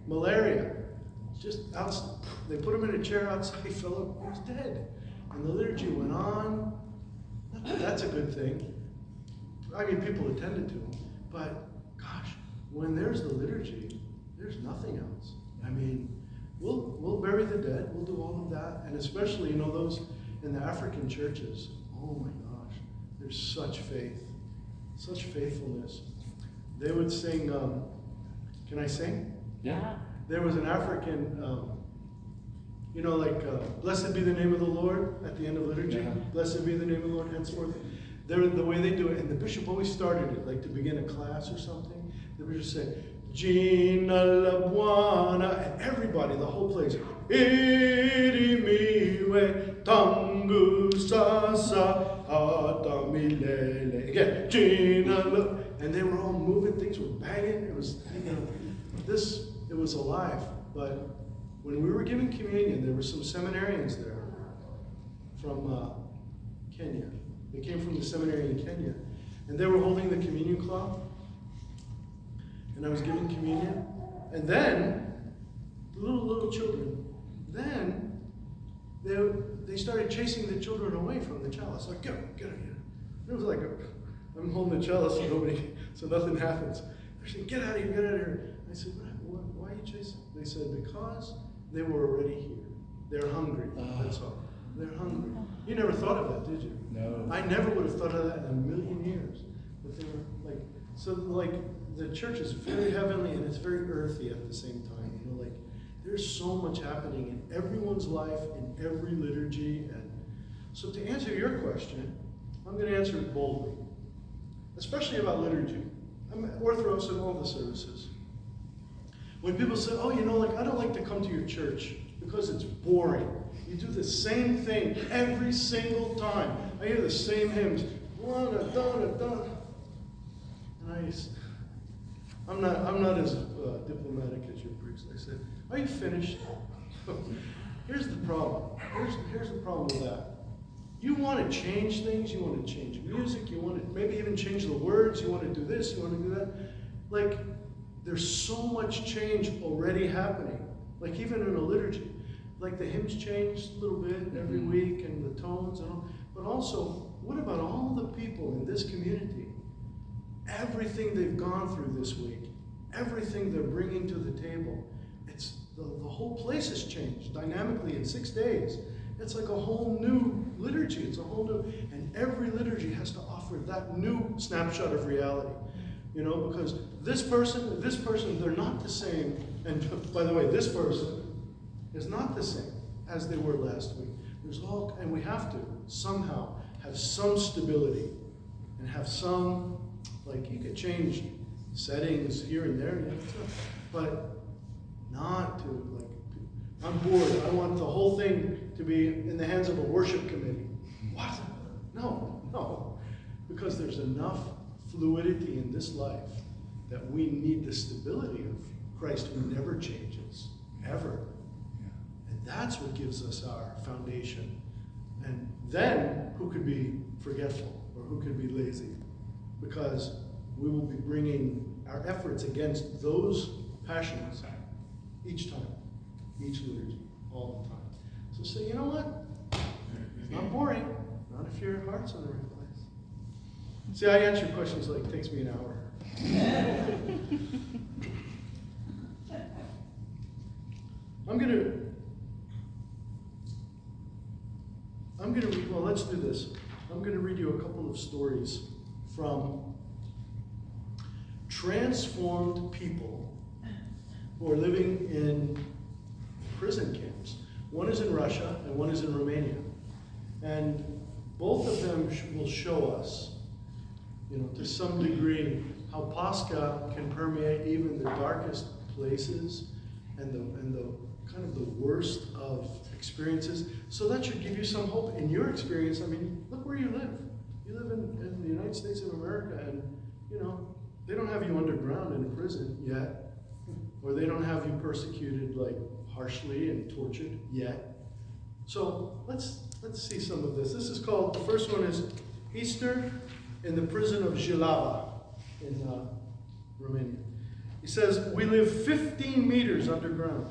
malaria. Just outside, they put him in a chair outside, he fell over, he was dead. And the liturgy went on. That's a good thing. I mean, people attended to him. But gosh, when there's the liturgy, there's nothing else. I mean, we'll bury the dead, we'll do all of that. And especially, those in the African churches, oh my gosh, there's such faith, such faithfulness. They would sing, can I sing? Yeah. There was an African, blessed be the name of the Lord at the end of liturgy. Yeah. Blessed be the name of the Lord henceforth. The way they do it, and the bishop always started it, like to begin a class or something. The bishop said, Gina la buona, and everybody, the whole place, Iri miwe tangu sasa atamilele. Again, Gina la, and they were all moving, things were banging. It was, it was alive. But when we were giving communion, there were some seminarians there from Kenya. They came from the seminary in Kenya. And they were holding the communion cloth. And I was giving communion. And then, the little children, then they started chasing the children away from the chalice. Like, get out of here. It was like, I'm holding the chalice so nothing happens. They're saying, get out of here. I said, why are you chasing? They said, because they were already here. They're hungry, that's all. They're hungry. You never thought of that, did you? No. I never would have thought of that in a million years. But they were the church is very heavenly and it's very earthy at the same time. There's so much happening in everyone's life, in every liturgy. And so to answer your question, I'm going to answer it boldly, especially about liturgy. I'm Orthodox in all the services. When people say, I don't like to come to your church because it's boring. You do the same thing every single time. I hear the same hymns. And I'm not as diplomatic as your priest. I said, "Are you finished?" Here's the problem. Here's the problem with that. You want to change things. You want to change music. You want to maybe even change the words. You want to do this. You want to do that. Like, there's so much change already happening. Like, even in a liturgy. Like, the hymns change a little bit every week and the tones and all. But also, what about all the people in this community? Everything they've gone through this week, everything they're bringing to the table, it's the whole place has changed dynamically in 6 days. It's like a whole new liturgy. It's a whole new, and every liturgy has to offer that new snapshot of reality. You know, because this person, they're not the same. And by the way, this person is not the same as they were last week. And we have to somehow have some stability and have some, like, you could change settings here and there, but not to, like, I'm bored. I want the whole thing to be in the hands of a worship committee. What? No. Because there's enough fluidity in this life that we need the stability of Christ who never changes, ever. And that's what gives us our foundation. And then, who could be forgetful or who could be lazy? Because we will be bringing our efforts against those passions each time, each liturgy, all the time. So say, you know what? It's not boring, not if your heart's in the right place. See, I answer questions like, it takes me an hour. Well, let's do this. I'm going to read you a couple of stories from transformed people who are living in prison camps. One is in Russia and one is in Romania. And both of them will show us, you know, to some degree, how Pascha can permeate even the darkest places and the kind of the worst of experiences. So that should give you some hope in your experience. I mean, look where you live. You live in the United States of America, and, you know, they don't have you underground in a prison yet, or they don't have you persecuted, like, harshly and tortured yet. So let's see some of this. This is called, the first one is Easter in the prison of Jilava in Romania. He says, we live 15 meters underground.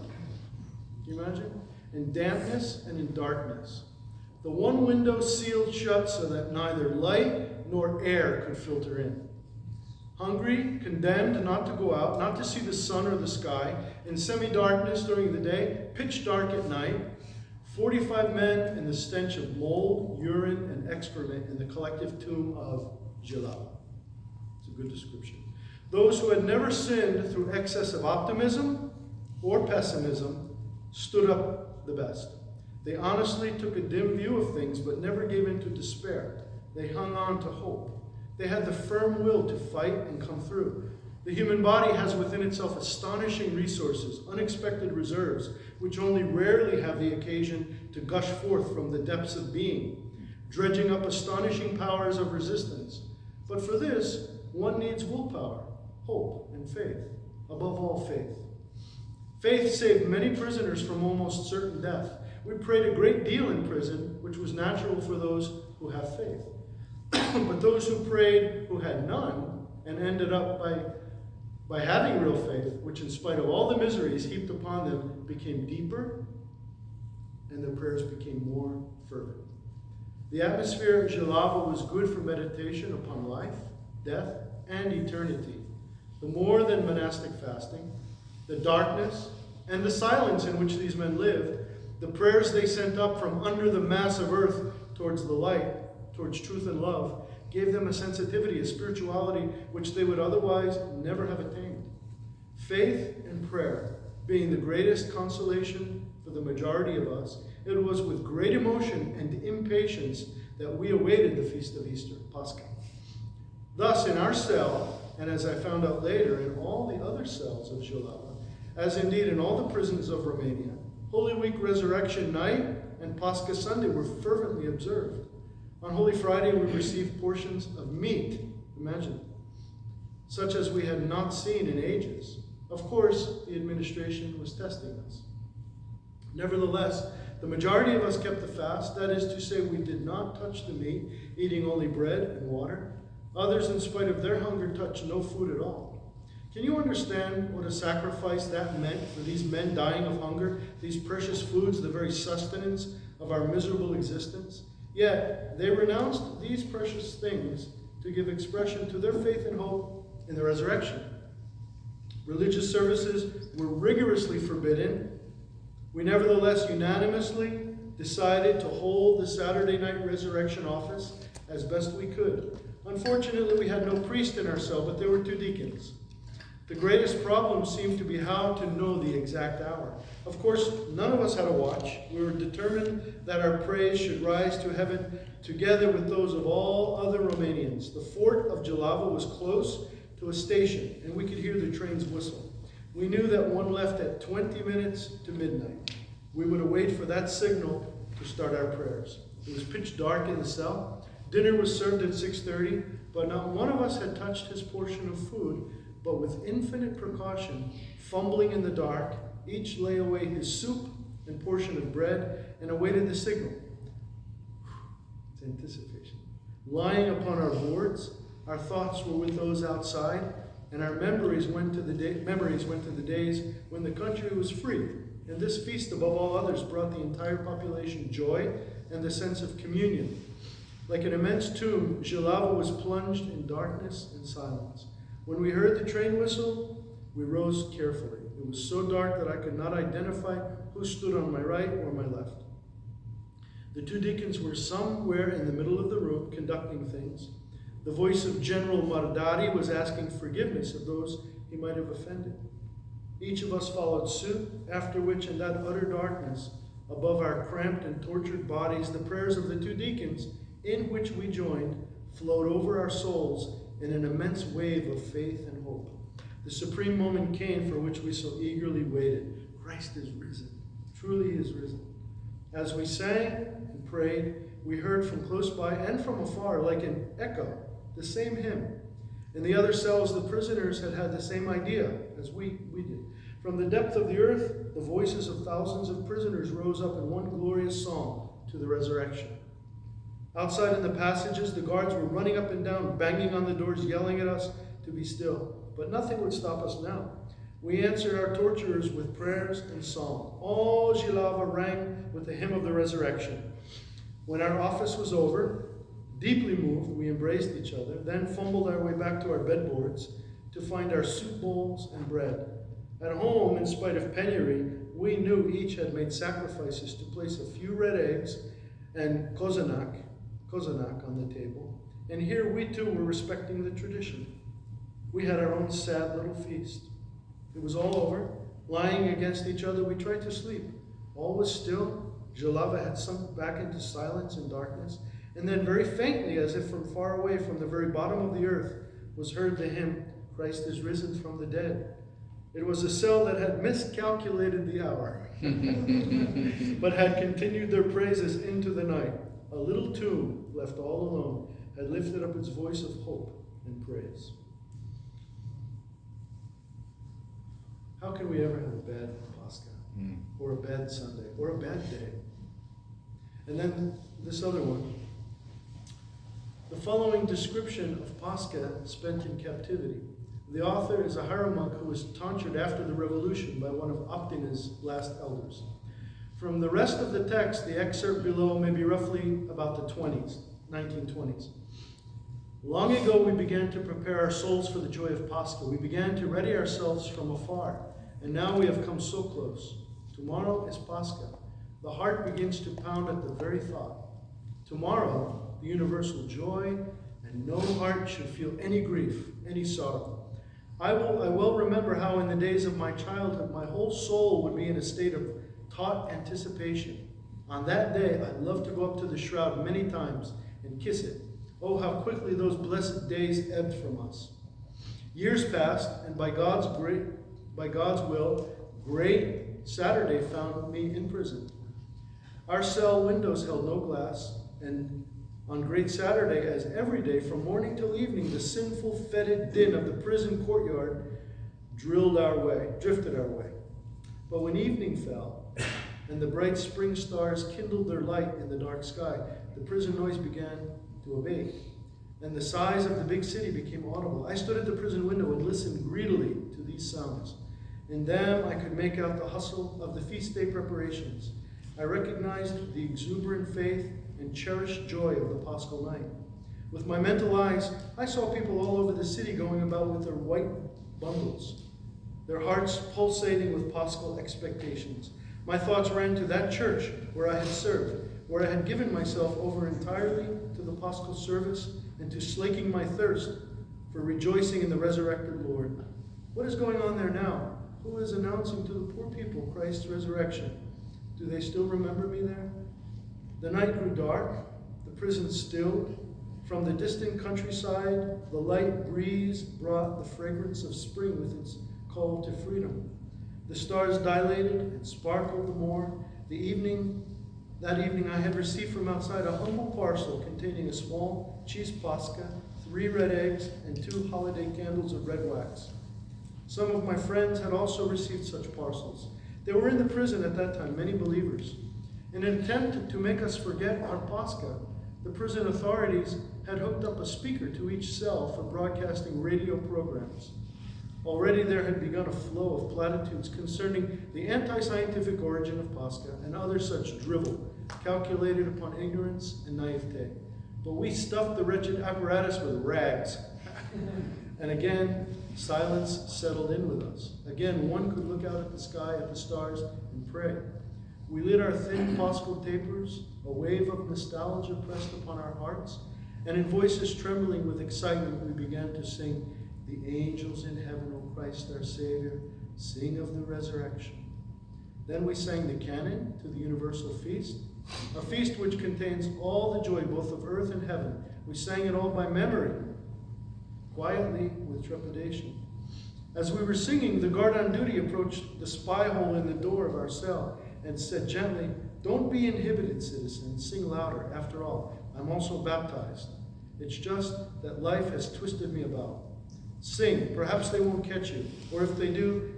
Can you imagine? In dampness and in darkness. The one window sealed shut so that neither light nor air could filter in. Hungry, condemned not to go out, not to see the sun or the sky, in semi-darkness during the day, pitch dark at night, 45 men in the stench of mold, urine, and excrement in the collective tomb of Jilava. It's a good description. Those who had never sinned through excess of optimism or pessimism stood up the best. They honestly took a dim view of things, but never gave in to despair. They hung on to hope. They had the firm will to fight and come through. The human body has within itself astonishing resources, unexpected reserves, which only rarely have the occasion to gush forth from the depths of being, dredging up astonishing powers of resistance. But for this, one needs willpower, hope, and faith. Above all, faith. Faith saved many prisoners from almost certain death. We prayed a great deal in prison, which was natural for those who have faith. But those who prayed who had none and ended up by having real faith, which in spite of all the miseries heaped upon them, became deeper and their prayers became more fervent. The atmosphere of Jilava was good for meditation upon life, death, and eternity. The more than monastic fasting, the darkness, and the silence in which these men lived, the prayers they sent up from under the mass of earth towards the light, towards truth and love, gave them a sensitivity, a spirituality which they would otherwise never have attained. Faith and prayer being the greatest consolation for the majority of us, it was with great emotion and impatience that we awaited the feast of Easter, Pascha. Thus, in our cell, and as I found out later, in all the other cells of Jilava, as indeed in all the prisons of Romania, Holy Week resurrection night and Paschal Sunday were fervently observed. On Holy Friday, we received portions of meat, imagine, such as we had not seen in ages. Of course, the administration was testing us. Nevertheless, the majority of us kept the fast, that is to say, we did not touch the meat, eating only bread and water. Others, in spite of their hunger, touched no food at all. Can you understand what a sacrifice that meant for these men dying of hunger, these precious foods, the very sustenance of our miserable existence? Yet, they renounced these precious things to give expression to their faith and hope in the resurrection. Religious services were rigorously forbidden. We nevertheless unanimously decided to hold the Saturday night resurrection office as best we could. Unfortunately, we had no priest in our cell, but there were 2 deacons. The greatest problem seemed to be how to know the exact hour. Of course, none of us had a watch. We were determined that our praise should rise to heaven together with those of all other Romanians. The fort of Jalava was close to a station, and we could hear the trains whistle. We knew that one left at 20 minutes to midnight. We would await for that signal to start our prayers. It was pitch dark in the cell. Dinner was served at 6:30, but not one of us had touched his portion of food, but with infinite precaution, fumbling in the dark, each lay away his soup and portion of bread and awaited the signal. It's anticipation. Lying upon our boards, our thoughts were with those outside, and our memories went to the days when the country was free. And this feast, above all others, brought the entire population joy and the sense of communion. Like an immense tomb, Jalava was plunged in darkness and silence. When we heard the train whistle, we rose carefully. It was so dark that I could not identify who stood on my right or my left. The 2 deacons were somewhere in the middle of the room conducting things. The voice of General Mardari was asking forgiveness of those he might have offended. Each of us followed suit, after which, in that utter darkness, above our cramped and tortured bodies, the prayers of the 2 deacons, in which we joined, flowed over our souls in an immense wave of faith and hope. The supreme moment came for which we so eagerly waited. Christ is risen. Truly he is risen. As we sang and prayed, we heard from close by and from afar, like an echo, the same hymn. In the other cells, the prisoners had had the same idea as we did. From the depth of the earth, the voices of thousands of prisoners rose up in one glorious song to the resurrection. Outside in the passages, the guards were running up and down, banging on the doors, yelling at us to be still. But nothing would stop us now. We answered our torturers with prayers and song. All Jilava rang with the hymn of the resurrection. When our office was over, deeply moved, we embraced each other, then fumbled our way back to our bedboards to find our soup bowls and bread. At home, in spite of penury, we knew each had made sacrifices to place a few red eggs and kozanak on the table. And here we too were respecting the tradition. We had our own sad little feast. It was all over. Lying against each other, we tried to sleep. All was still. Jalava had sunk back into silence and darkness. And then very faintly, as if from far away, from the very bottom of the earth, was heard the hymn, Christ is risen from the dead. It was a cell that had miscalculated the hour, but had continued their praises into the night. A little tomb, left all alone, had lifted up its voice of hope and praise. How can we ever have a bad Pascha, or a bad Sunday, or a bad day? And then this other one. The following description of Pascha spent in captivity. The author is a hieromonk who was tortured after the revolution by one of Optina's last elders. From the rest of the text, the excerpt below may be roughly about the 1920s. Long ago, we began to prepare our souls for the joy of Pascha. We began to ready ourselves from afar, and now we have come so close. Tomorrow is Pascha. The heart begins to pound at the very thought. Tomorrow, the universal joy, and no heart should feel any grief, any sorrow. I will remember how in the days of my childhood, my whole soul would be in a state of taut anticipation. On that day, I'd love to go up to the shroud many times and kiss it. Oh, how quickly those blessed days ebbed from us. Years passed, and by God's will, great Saturday found me in prison. Our cell windows held no glass, and on Great Saturday, as every day, from morning till evening, the sinful, fetid din of the prison courtyard drifted our way. But when evening fell, and the bright spring stars kindled their light in the dark sky, the prison noise began to abate, and the sighs of the big city became audible. I stood at the prison window and listened greedily to these sounds. In them I could make out the hustle of the feast day preparations. I recognized the exuberant faith and cherished joy of the Paschal night. With my mental eyes, I saw people all over the city going about with their white bundles, their hearts pulsating with Paschal expectations. My thoughts ran to that church where I had served, where I had given myself over entirely to the Paschal service and to slaking my thirst for rejoicing in the resurrected Lord. What is going on there now? Who is announcing to the poor people Christ's resurrection? Do they still remember me there? The night grew dark, the prison stilled. From the distant countryside, the light breeze brought the fragrance of spring with its call to freedom. The stars dilated and sparkled the more. That evening I had received from outside a humble parcel containing a small cheese pasca, 3 red eggs, and 2 holiday candles of red wax. Some of my friends had also received such parcels. There were in the prison at that time many believers. In an attempt to make us forget our Pascha, the prison authorities had hooked up a speaker to each cell for broadcasting radio programs. Already there had begun a flow of platitudes concerning the anti-scientific origin of Pascha and other such drivel calculated upon ignorance and naivete. But we stuffed the wretched apparatus with rags. And again, silence settled in with us. Again, one could look out at the sky, at the stars, and pray. We lit our thin Paschal tapers, a wave of nostalgia pressed upon our hearts, and in voices trembling with excitement, we began to sing, "The angels in heaven, O Christ our Savior, sing of the resurrection." Then we sang the canon to the universal feast, a feast which contains all the joy both of earth and heaven. We sang it all by memory, quietly with trepidation. As we were singing, the guard on duty approached the spy hole in the door of our cell and said gently, "Don't be inhibited, citizen, sing louder. After all, I'm also baptized. It's just that life has twisted me about. Sing, perhaps they won't catch you, or if they do,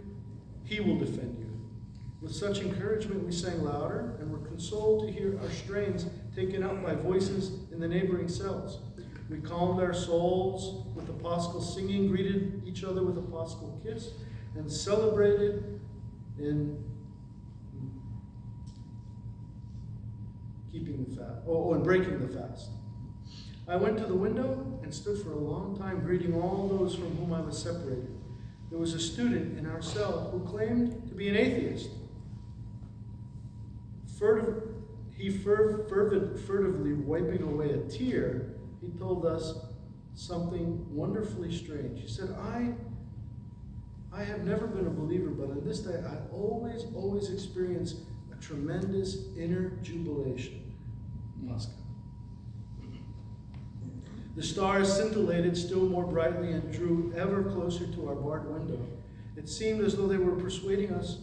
he will defend you." With such encouragement, we sang louder and were consoled to hear our strains taken up by voices in the neighboring cells. We calmed our souls with the Paschal singing, greeted each other with a Paschal kiss, and celebrated in breaking the fast. I went to the window and stood for a long time greeting all those from whom I was separated. There was a student in our cell who claimed to be an atheist. Furtively wiping away a tear, he told us something wonderfully strange. He said, I have never been a believer, but on this day I always experience a tremendous inner jubilation. Moscow. The stars scintillated still more brightly and drew ever closer to our barred window. It seemed as though they were persuading us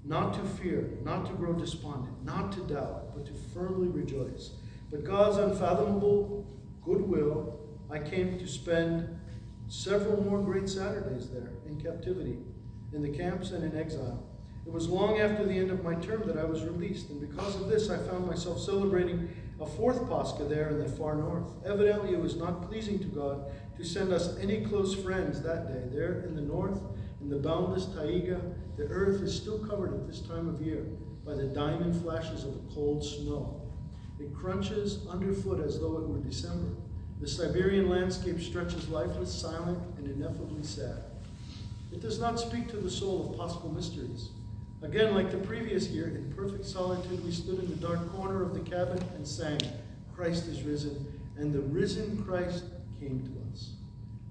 not to fear, not to grow despondent, not to doubt, but to firmly rejoice. But God's unfathomable goodwill, I came to spend several more great Saturdays there in captivity, in the camps and in exile. It was long after the end of my term that I was released, and because of this I found myself celebrating a 4th Pascha there in the far north. Evidently it was not pleasing to God to send us any close friends that day. There in the north, in the boundless taiga, the earth is still covered at this time of year by the diamond flashes of the cold snow. It crunches underfoot as though it were December. The Siberian landscape stretches lifeless, silent, and ineffably sad. It does not speak to the soul of Paschal mysteries. Again, like the previous year, in perfect solitude, we stood in the dark corner of the cabin and sang, "Christ is risen," and the risen Christ came to us.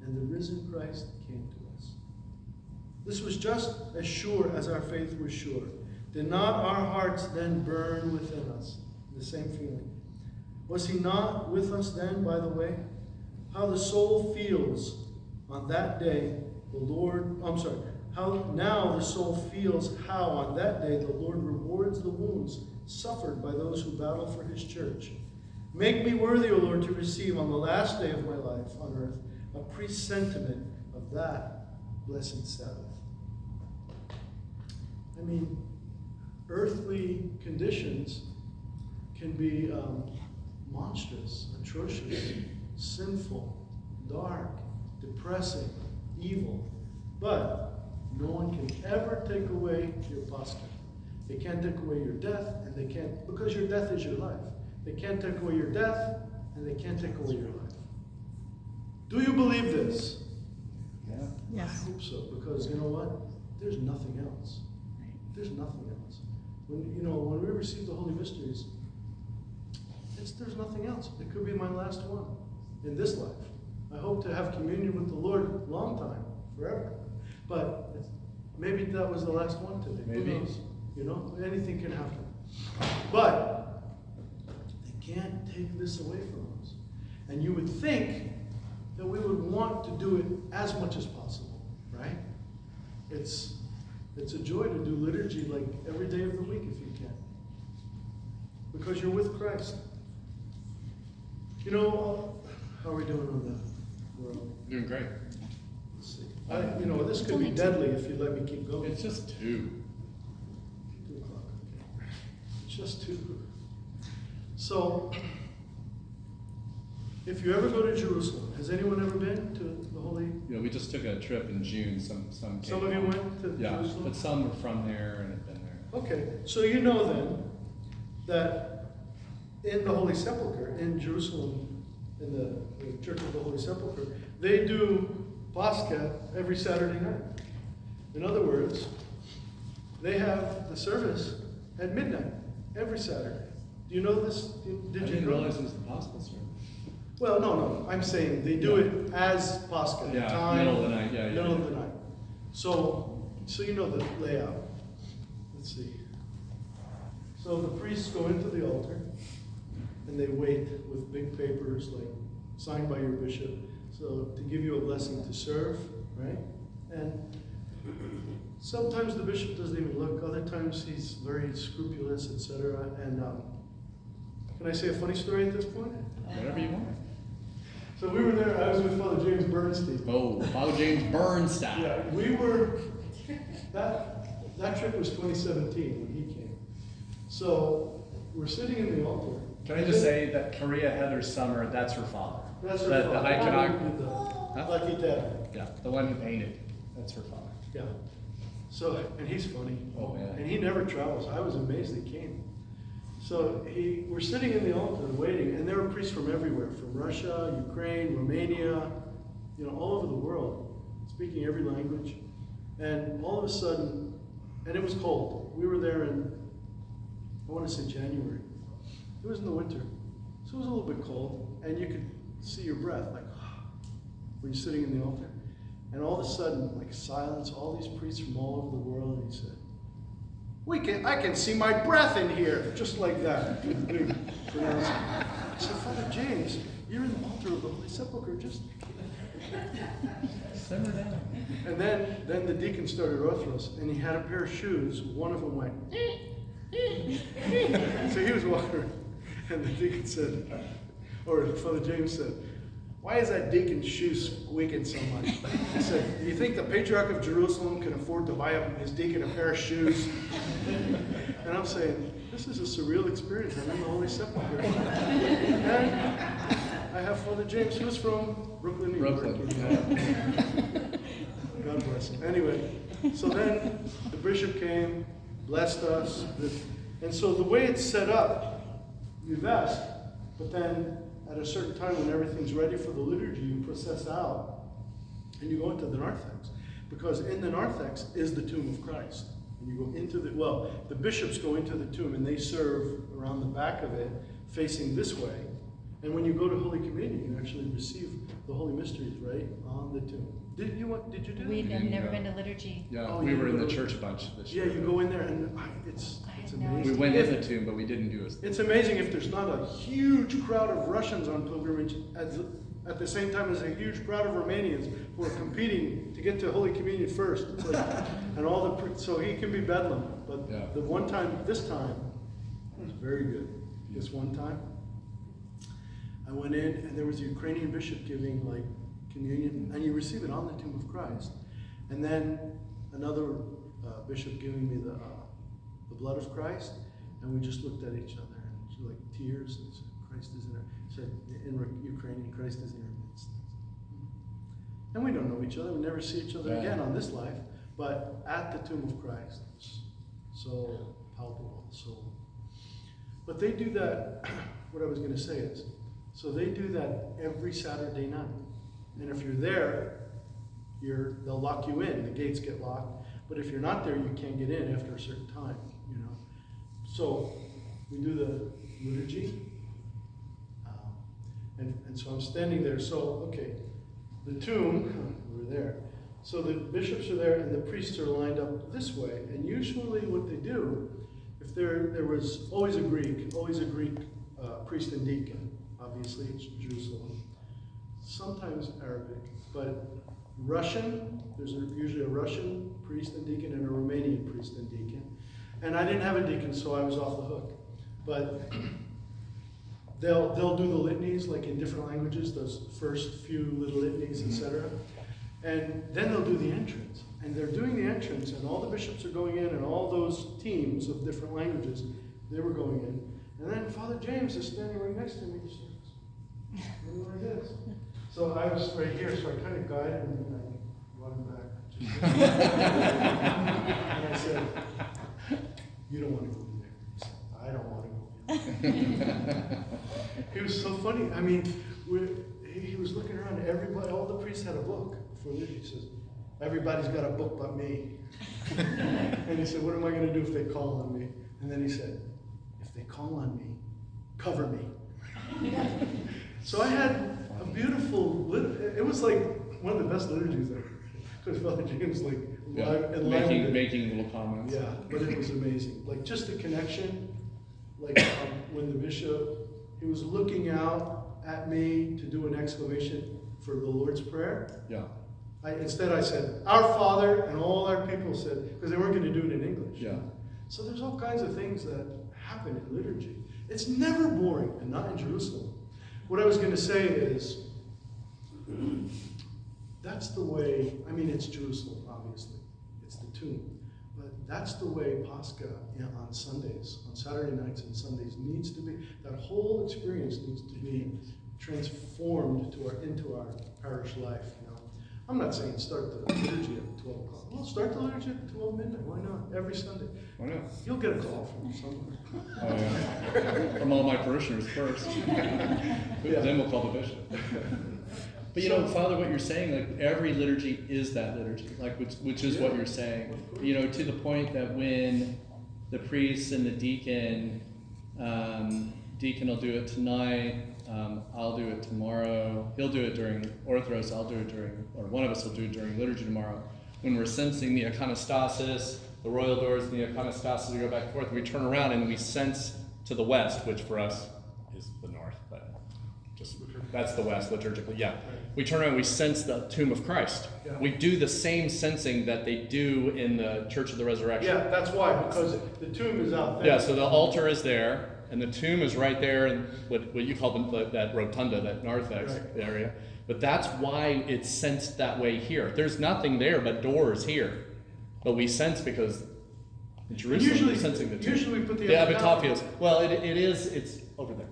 And the risen Christ came to us. This was just as sure as our faith was sure. Did not our hearts then burn within us? The same feeling. Was he not with us then, by the way? How the soul feels on that day, how now the soul feels how on that day the Lord rewards the wounds suffered by those who battle for his church. Make me worthy, O Lord, to receive on the last day of my life on earth a presentiment of that blessed Sabbath. I mean, earthly conditions can be monstrous, atrocious, sinful, dark, depressing, evil. But no one can ever take away your Paschal. They can't take away your death, and they can't, because your death is your life. They can't take away your death, and they can't take away your life. Do you believe this? Yeah. Yes. I hope so, because you know what? There's nothing else. There's nothing else. When we receive the Holy Mysteries, there's nothing else. It could be my last one in this life. I hope to have communion with the Lord long time, forever. But maybe that was the last one today. Maybe. Who knows? Anything can happen. But they can't take this away from us. And you would think that we would want to do it as much as possible, right? It's a joy to do liturgy like every day of the week if you can. Because you're with Christ. How are we doing on the world? Doing great. Let's see. This could be deadly if you let me keep going. It's just 2. 2 o'clock. Okay. It's just 2. So, if you ever go to Jerusalem, has anyone ever been to the Holy? We just took a trip in June. Some Some of you went to Jerusalem? but some were from there and have been there. Okay, so you know then that in the Holy Sepulchre, in Jerusalem, in the Church of the Holy Sepulchre, they do Pascha every Saturday night. In other words, they have the service at midnight every Saturday. Do you know this? Did I you didn't know? realize it was the Paschal service. Well, no. I'm saying they do it as Pascha. Yeah, time, middle of the night. Yeah, middle of the night. So you know the layout. Let's see. So the priests go into the altar, and they wait with big papers, like signed by your bishop, so to give you a blessing to serve, right? And sometimes the bishop doesn't even look. Other times he's very scrupulous, etc. And can I say a funny story at this point? Whatever you want. So we were there. I was with Father James Bernstein. Oh, Father James Bernstein. Yeah, we were. That trip was 2017 when he came. So we're sitting in the altar. Can I just say that Korea Heather Summer, that's her father. That's her The father. iconographer. Huh? Lucky Dad. Yeah, the one who painted. That's her father. Yeah. So, and he's funny. Oh, yeah. And he never travels. I was amazed he came. So we're sitting in the altar waiting, and there were priests from everywhere, from Russia, Ukraine, Romania, all over the world, speaking every language. And all of a sudden, and it was cold. We were there in, I want to say January. It was in the winter. So it was a little bit cold, and you could see your breath, like, when you're sitting in the altar. And all of a sudden, like silence, all these priests from all over the world, and he said, I can see my breath in here, just like that. Big pronouncement. I said, Father James, you're in the altar of the Holy Sepulchre, just. Simmer down. And then the deacon started Orthros, and he had a pair of shoes. One of them went. So he was walking, and the deacon said, or Father James said, "Why is that deacon's shoe squeaking so much?" He said, "Do you think the Patriarch of Jerusalem can afford to buy his deacon a pair of shoes?" And I'm saying, this is a surreal experience. I'm in the Holy Sepulchre. And I have Father James, who's from Brooklyn, New York. Brooklyn. God bless him. Anyway, so then the bishop came, blessed us. And so the way it's set up, you vest, but then at a certain time when everything's ready for the liturgy, you process out and you go into the narthex. Because in the narthex is the tomb of Christ. And you go into the bishops go into the tomb and they serve around the back of it, facing this way. And when you go to Holy Communion, you actually receive the Holy Mysteries right on the tomb. Did you do that? We've never been to liturgy. Yeah, Oh, we you were in go the to- church a bunch this Yeah, year. you go in there and it's no amazing. We went in the tomb, but we didn't do a. It's amazing if there's not a huge crowd of Russians on pilgrimage at the same time as a huge crowd of Romanians who are competing to get to Holy Communion first. It's like, and all so he can be bedlam. But Yeah. this time, It was very good. This one time, I went in and there was a Ukrainian bishop giving like communion, and you receive it on the tomb of Christ. And then another bishop giving me the blood of Christ, and we just looked at each other and like tears and said, Christ is in our, said in Ukrainian, Christ is in our midst. And we don't know each other, we never see each other again on this life, but at the tomb of Christ, it's so palpable, so. But they do that, what I was going to say is, so they do that every Saturday night. And if you're there, they'll lock you in, the gates get locked. But if you're not there, you can't get in after a certain time, you know. So we do the liturgy, and so I'm standing there. So, okay, the tomb, we're there. So the bishops are there and the priests are lined up this way. And usually what they do, if there was always a Greek priest and deacon, obviously it's Jerusalem, sometimes Arabic, but Russian, there's usually a Russian priest and deacon and a Romanian priest and deacon. And I didn't have a deacon, so I was off the hook. But they'll do the litanies, like in different languages, those first few little litanies, etc. And then they'll do the entrance. And they're doing the entrance, and all the bishops are going in, and all those teams of different languages, they were going in. And then Father James is standing right next to me. He says, like this. So I was right here, so I kind of guided him, and I brought him back. And I said, you don't want to go in there. He said, I don't want to go in there. He was so funny. I mean, he was looking around. Everybody, all the priests had a book for liturgy. He says, everybody's got a book but me. And he said, what am I going to do if they call on me? And then he said, if they call on me, cover me. So I had a beautiful, it was like one of the best liturgies ever. Because Father James like making little comments. Yeah, but it was amazing. Like just the connection, like when the bishop, he was looking out at me to do an exclamation for the Lord's Prayer. Yeah. Instead I said, our Father, and all our people said, because they weren't going to do it in English. Yeah. So there's all kinds of things that happen in liturgy. It's never boring, and not in Jerusalem. What I was going to say is, that's the way, I mean, it's Jerusalem, obviously. It's the tomb. But that's the way Pascha on Sundays, on Saturday nights and Sundays needs to be. That whole experience needs to be transformed into our parish life. You know, I'm not saying start the liturgy at 12 o'clock. Well, start the liturgy at 12 midnight. Why not? Every Sunday. Why not? You'll get a call from somewhere. Oh, yeah. From all my parishioners first. Then we'll call the bishop. But you know, Father, what you're saying, like every liturgy is that liturgy, like which is what you're saying. You know, to the point that when the priest and the deacon will do it tonight, I'll do it tomorrow. He'll do it during Orthros. I'll do it during, or one of us will do it during liturgy tomorrow. When we're sensing the iconostasis, the royal doors, and the iconostasis, we go back and forth. We turn around and we sense to the west, which for us is the north, but just that's the west liturgically. Yeah, we turn around and we sense the tomb of Christ. Yeah. We do the same sensing that they do in the Church of the Resurrection. Yeah, that's why, because the tomb is out there. Yeah, so the altar is there. And the tomb is right there in what you call that rotunda, that narthex area. But that's why it's sensed that way here. There's nothing there but doors here. But we sense because in Jerusalem we're sensing the tomb. Usually we put the epitaphio. Well, it's over there.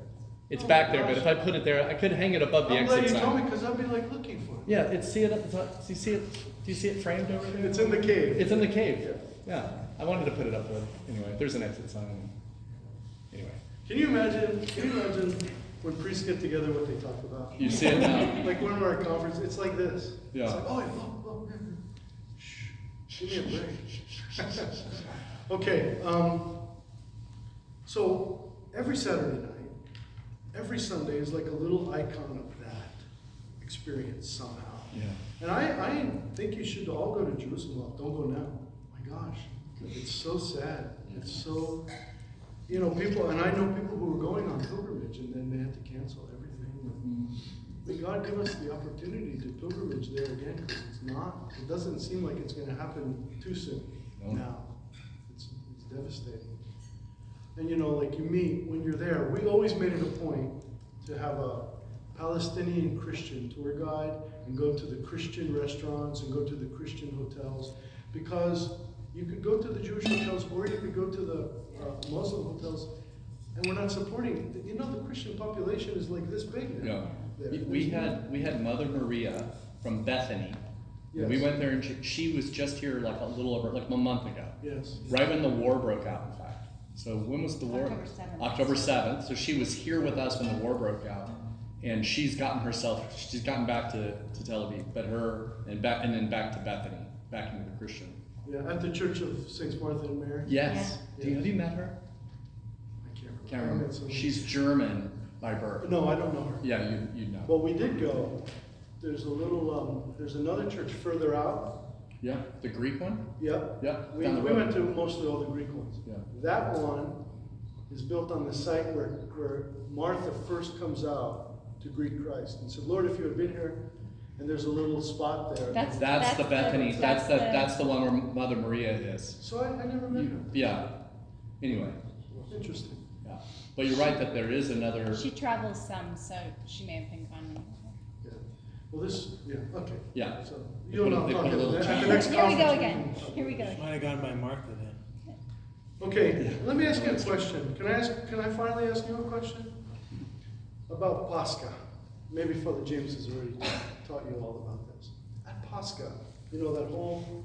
It's back there, but if I put it there, I could hang it above the I'm exit glad you sign. told me, because I'll be like looking for it. Yeah, see it. Do you see it? Do you see it framed over there? It's in the cave. It's in the cave. Yeah. I wanted to put it up there. Anyway, there's an exit sign. Anyway. Can you imagine when priests get together what they talk about? You see it now? Like when we're at conference, it's like this. Yeah. It's like, oh, shh, give me a break. Okay, so every Saturday night, every Sunday is like a little icon of that experience somehow. Yeah. And I think you should all go to Jerusalem. Well, don't go now. My gosh, it's so sad. It's so... You know, people, and I know people who were going on pilgrimage and then they had to cancel everything. May God give us the opportunity to pilgrimage there again, because it doesn't seem like it's going to happen too soon now. It's devastating. And you know, like you meet, when you're there, we always made it a point to have a Palestinian Christian tour guide and go to the Christian restaurants and go to the Christian hotels, because you could go to the Jewish hotels or you could go to the Muslim hotels, and we're not supporting it. You know, the Christian population is like this big now. Yeah. We had Mother Maria from Bethany. Yes. We went there, and she was just here like a little over, like a month ago. Yes. Right when the war broke out, in fact. So when was the war? October 7th. October 7th. So she was here with us when the war broke out, and she's gotten back to Tel Aviv, but and then back to Bethany, back into the Christian. Yeah, at the Church of Saints Martha and Mary. Yes. Yeah. Have you met her? I can't remember. Can't I remember. met someone. She's German by birth. No, I don't know her. Yeah, you know. But we did go. There's a little, there's another church further out. Yeah, the Greek one. Yep. Yeah, We down the road. went to mostly all the Greek ones. Yeah. That one is built on the site where Martha first comes out to greet Christ and said, Lord, if you had been here, and there's a little spot there. That's the Bethany. That's the the one where Mother Maria is. So I never met her. Yeah. Anyway. Interesting. Yeah. But you're right that there is another. She travels some, so she may have been gone. Yeah. Well, okay. Yeah. So They you'll put a- know they put a at little the check. next Here we go conference again. can- Here we go. Might have gone by Martha then. Okay, let me ask you a question. Can I finally ask you a question? About Pascha. Maybe Father James has already taught you all about this. At Pascha, you know, that whole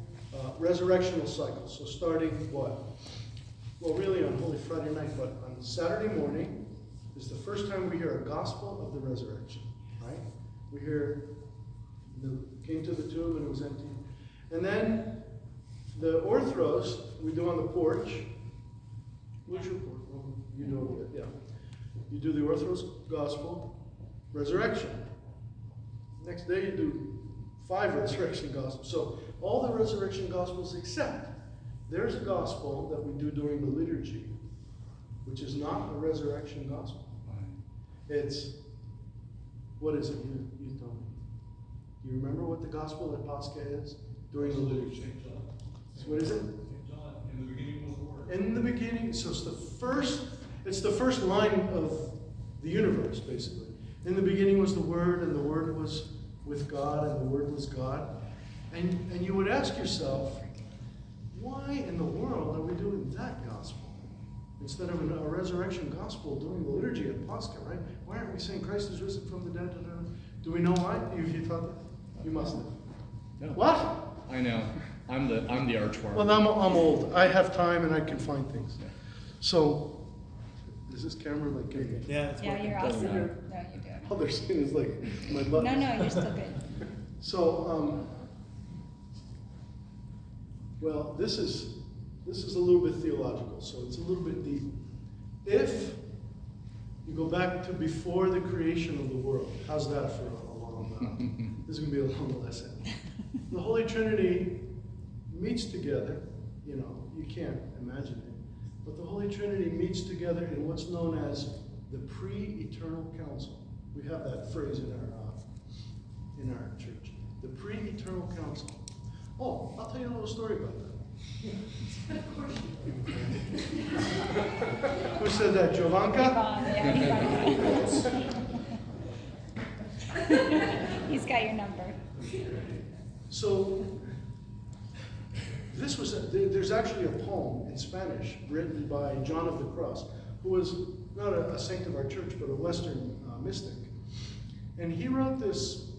resurrectional cycle. So starting what? Well, really on Holy Friday night, but on Saturday morning is the first time we hear a gospel of the resurrection, right? We hear came to the tomb and it was empty. And then the orthros we do on the porch. What's your porch? Well, you know it, yeah. You do the orthros gospel, resurrection. Next day you do 5 resurrection gospels. So all the resurrection gospels except there's a gospel that we do during the liturgy, which is not a resurrection gospel. It's, what is it? You tell me. Do you remember what the gospel at Pascha is during the liturgy? So what is it? In the beginning was the Word. In the beginning, so it's the first line of the universe, basically. In the beginning was the Word, and the Word was with God, and the Word was God. And you would ask yourself, why in the world are we doing that gospel instead of a resurrection gospel during the liturgy at Pascha, right? Why aren't we saying Christ is risen from the dead? Do we know why? You thought that? You must have. No. What? I know. I'm the archworm. Well, I'm old. I have time and I can find things. So, is this camera like getting? Yeah, it's Yeah, working. you're Doesn't awesome. No, matter. you're doing All they're seeing is like my butt. No, you're still good. So, well, this is a little bit theological, so it's a little bit deep. If you go back to before the creation of the world, how's that for a long? This is going to be a long lesson. The Holy Trinity meets together. You know, you can't imagine it, but the Holy Trinity meets together in what's known as the pre-eternal council. We have that phrase in our church. The pre-eternal council. Oh, I'll tell you a little story about that. Who said that? Jovanka? He's got your number. So, there's actually a poem in Spanish written by John of the Cross, who was not a saint of our church, but a Western mystic. And he wrote this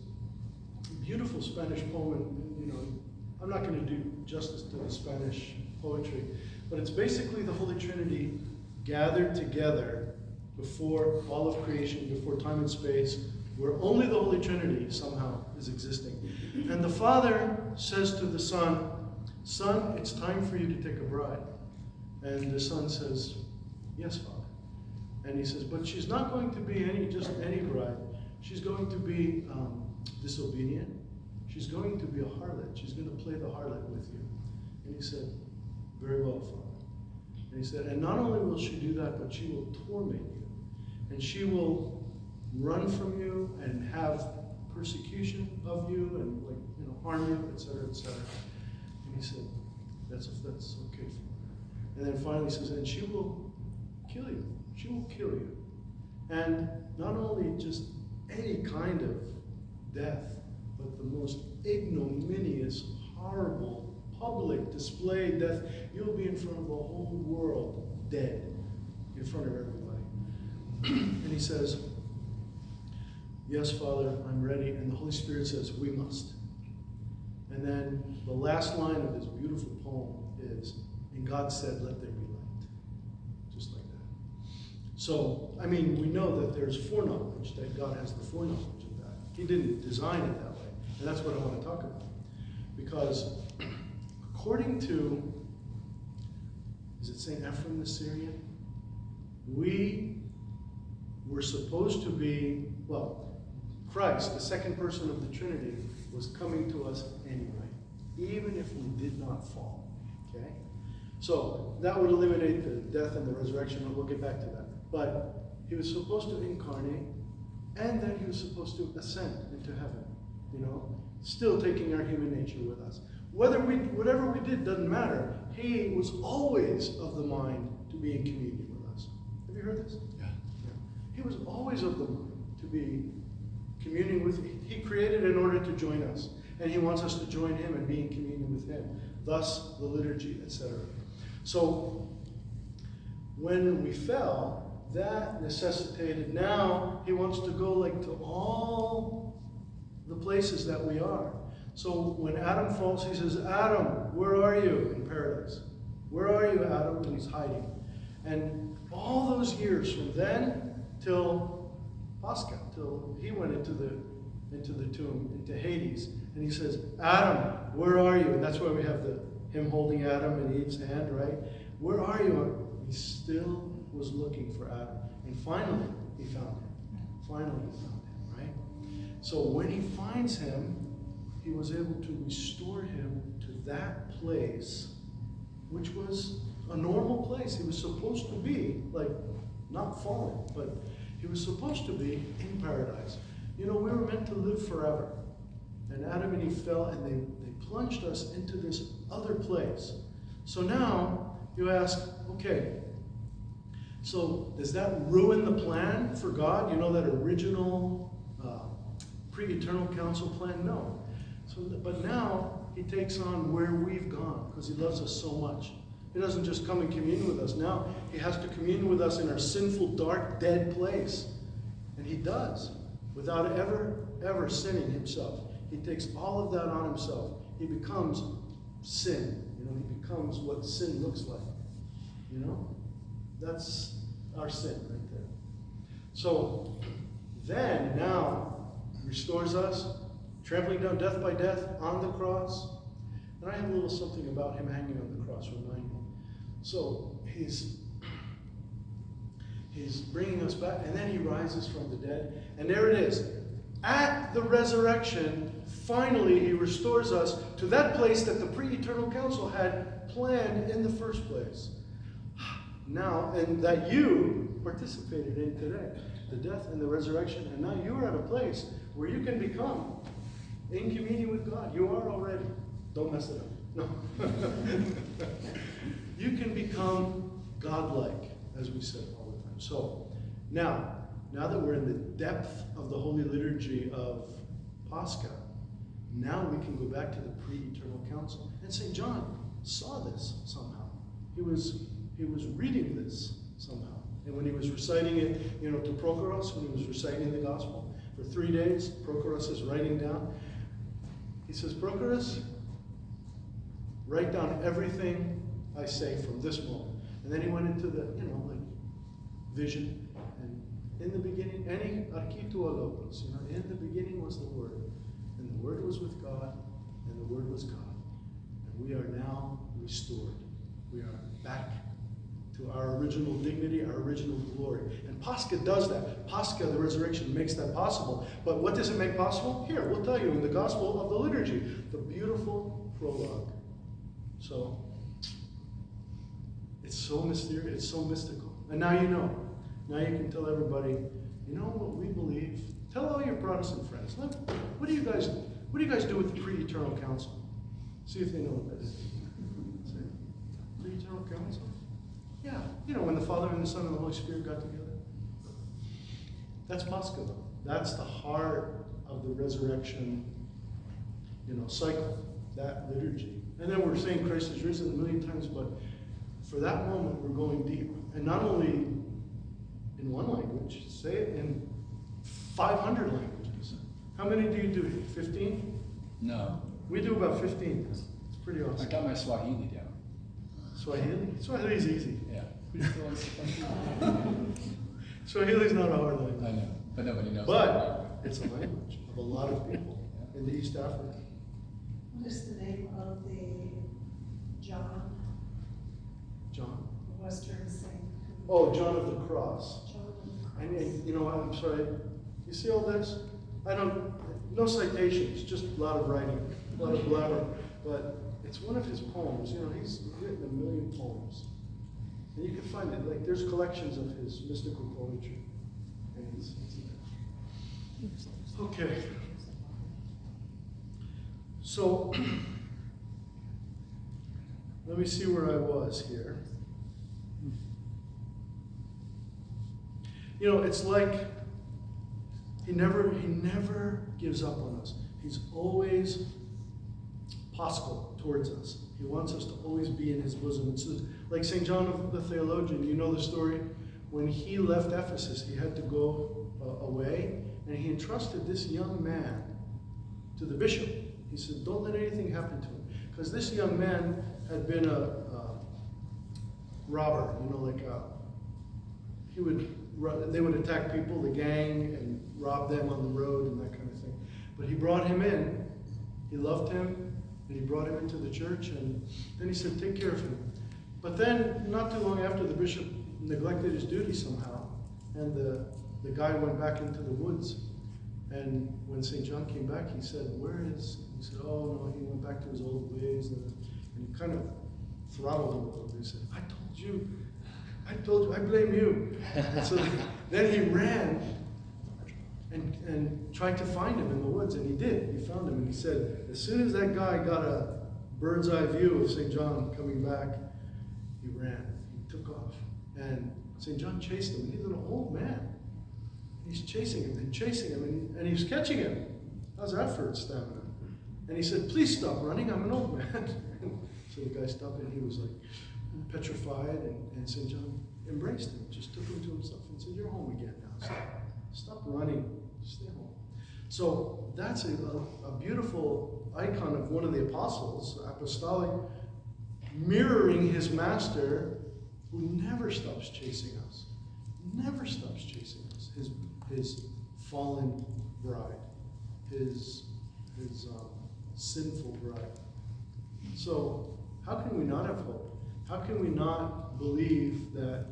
beautiful Spanish poem, and, you know, I'm not going to do justice to the Spanish poetry, but it's basically the Holy Trinity gathered together before all of creation, before time and space, where only the Holy Trinity somehow is existing. And the Father says to the Son, Son, it's time for you to take a bride. And the Son says, yes, Father. And he says, but she's not going to be just any bride. She's going to be disobedient. She's going to be a harlot. She's going to play the harlot with you. And he said, very well, Father. And he said, and not only will she do that, but she will torment you. And she will run from you and have persecution of you and harm you, etc., etc. And he said, that's okay, Father. And then finally he says, and she will kill you. She will kill you. And not only just any kind of death, but the most ignominious, horrible, public display death. You'll be in front of the whole world, dead, in front of everybody. And he says, yes, Father, I'm ready. And the Holy Spirit says, we must. And then the last line of this beautiful poem is, and God said, let there be light. Just like that. So, I mean, we know that there's foreknowledge, that God has the foreknowledge of that. He didn't design it that way. And that's what I want to talk about. Because according to, is it St. Ephraim the Syrian? We were supposed to be, well, Christ, the second person of the Trinity, was coming to us anyway, even if we did not fall. Okay? So that would eliminate the death and the resurrection, and we'll get back to that. But he was supposed to incarnate, and then he was supposed to ascend into heaven, you know, still taking our human nature with us. Whatever we did doesn't matter. He was always of the mind to be in communion with us. Have you heard this? Yeah. He was always of the mind to be communing with, he created in order to join us. And he wants us to join him and be in communion with him. Thus, the liturgy, etc. So, when we fell, that necessitated, now he wants to go like to all the places that we are. So when Adam falls, he says, Adam, where are you in paradise? Where are you, Adam? And he's hiding. And all those years from then till Paschal, till he went into the tomb, into Hades, and he says, Adam, where are you? And that's why we have him holding Adam in Eve's hand, right? Where are you? He still was looking for Adam. And finally, he found him. Finally, he found him, right? So when he finds him, he was able to restore him to that place, which was a normal place. He was supposed to be, like, not fallen, but he was supposed to be in paradise. You know, we were meant to live forever. And Adam and Eve fell, and they plunged us into this other place. So now, you ask, okay, so does that ruin the plan for God? You know, that original pre-eternal council plan? No. So, but now, he takes on where we've gone, because he loves us so much. He doesn't just come and commune with us. Now, he has to commune with us in our sinful, dark, dead place. And he does, without ever sinning himself. He takes all of that on himself. He becomes sin. You know, he becomes what sin looks like. You know? That's our sin right there. So, then, now, restores us, trampling down death by death on the cross. And I have a little something about him hanging on the cross, remind me. So he's bringing us back, and then he rises from the dead. And there it is. At the resurrection, finally he restores us to that place that the pre-eternal council had planned in the first place. Now, and that you participated in today, the death and the resurrection, and now you are at a place where you can become in communion with God. You are already. Don't mess it up. No. You can become godlike, as we said all the time. So, now that we're in the depth of the Holy Liturgy of Paschal, now we can go back to the pre-eternal council. And St. John saw this somehow. He was reading this somehow. And when he was reciting it, you know, to Prochorus, when he was reciting the gospel, for 3 days, Prochorus is writing down. He says, Prochorus, write down everything I say from this moment. And then he went into the, you know, like, vision. And in the beginning, any architu logos, you know, in the beginning was the Word. And the Word was with God, and the Word was God. And we are now restored. We are back to our original dignity, our original glory. And Paschal does that. Paschal, the resurrection, makes that possible. But what does it make possible? Here, we'll tell you in the Gospel of the Liturgy, the beautiful prologue. So, it's so mysterious, it's so mystical. And now you know. Now you can tell everybody, you know what we believe? Tell all your Protestant friends. Look, what do you guys do with the pre-eternal council? See if they know what that is. Pre-eternal council? Yeah, you know, when the Father and the Son and the Holy Spirit got together. That's Paschal, though. That's the heart of the resurrection, you know, cycle, that liturgy. And then we're saying Christ is risen a million times, but for that moment, we're going deep. And not only in one language, say it in 500 languages. How many do you do? 15? No. We do about 15. It's pretty I awesome. got my Swahili down. Swahili? Swahili's easy. Yeah. Who's still on Swahili? Swahili's not a hard I language. know, but nobody knows. But it's a language of a lot of people in the East Africa. What is the name of the John, John? the Western saint? Oh, John of the Cross. John of the Cross. And you know what, I'm sorry, you see all this? No citations, just a lot of writing, a lot of blabber. But it's one of his poems, you know, he's written a million poems. And you can find it, like there's collections of his mystical poetry. And it's okay. So, let me see where I was here. You know, it's like he never gives up on us. He's always Paschal towards us. He wants us to always be in his bosom. It's like St. John the Theologian, you know the story? When he left Ephesus, he had to go away, and he entrusted this young man to the bishop. He said, don't let anything happen to him. Because this young man had been a robber, you know, like they would attack people, the gang, and rob them on the road and that kind of thing. But he brought him in, he loved him, and he brought him into the church, and then he said, take care of him. But then, not too long after, the bishop neglected his duty somehow, and the guy went back into the woods. And when St. John came back, he said, where is, he said, oh no, he went back to his old ways, and he kind of throttled him a little bit. He said, I told you, I blame you. And so then he ran and tried to find him in the woods, and he did. He found him, and he said, as soon as that guy got a bird's eye view of St. John coming back, he ran, he took off. And St. John chased him, and he's an old man. He's chasing him and chasing him, and he's catching him. How's that for stamina? And he said, please stop running, I'm an old man. So the guy stopped, and he was like petrified, and St. John embraced him, just took him to himself and said, you're home again now. Stop running, stay home. So that's a beautiful icon of one of the apostles, apostolic, mirroring his master, who never stops chasing us. Never stops chasing us. His fallen bride, his sinful bride. So how can we not have hope? How can we not believe that?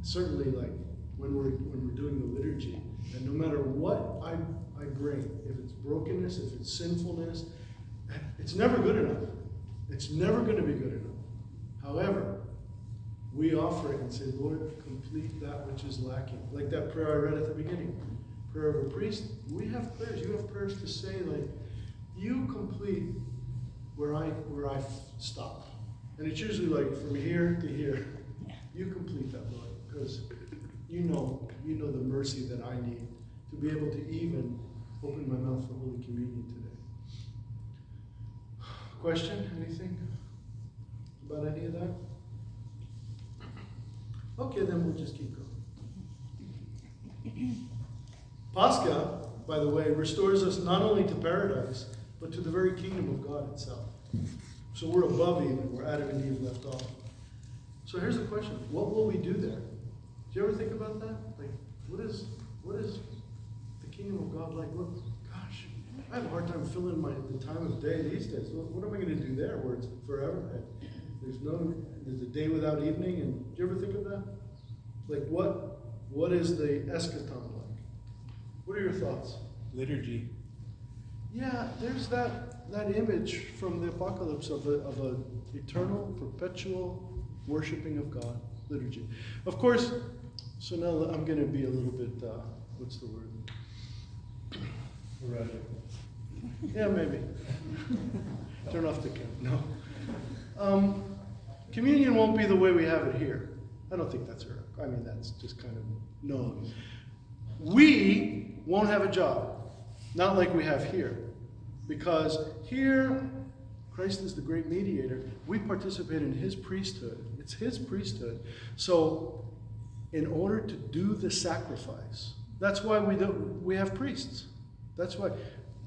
Certainly, like when we're doing the liturgy, and no matter what I bring, if it's brokenness, if it's sinfulness, it's never good enough. It's never going to be good enough. However, we offer it and say, Lord, complete that which is lacking. Like that prayer I read at the beginning, prayer of a priest. We have prayers. You have prayers to say, like, you complete where I stop. And it's usually like from here to here. You complete that, Lord, because you know the mercy that I need to be able to even open my mouth for Holy Communion today. Question? Anything about any of that? Okay, then we'll just keep going. Pascha, by the way, restores us not only to paradise, but to the very kingdom of God itself. So we're above Eden, where Adam and Eve left off. So here's the question: what will we do there? Do you ever think about that? Like, what is the kingdom of God like? What? Gosh, I have a hard time filling the time of day these days. What am I going to do there, where it's forever? There's a day without evening, and do you ever think of that? Like, what is the eschaton like? What are your thoughts? Liturgy. Yeah, there's that image from the Apocalypse of a eternal, perpetual worshiping of God, liturgy. Of course, so now I'm going to be a little bit, what's the word? Heretical. Yeah, Yeah, maybe. Turn off the camera. No. Communion won't be the way we have it here. I don't think that's her. I mean, that's just kind of known. We won't have a job, not like we have here. Because here, Christ is the great mediator. We participate in his priesthood. It's his priesthood. So, in order to do the sacrifice, that's why we have priests. That's why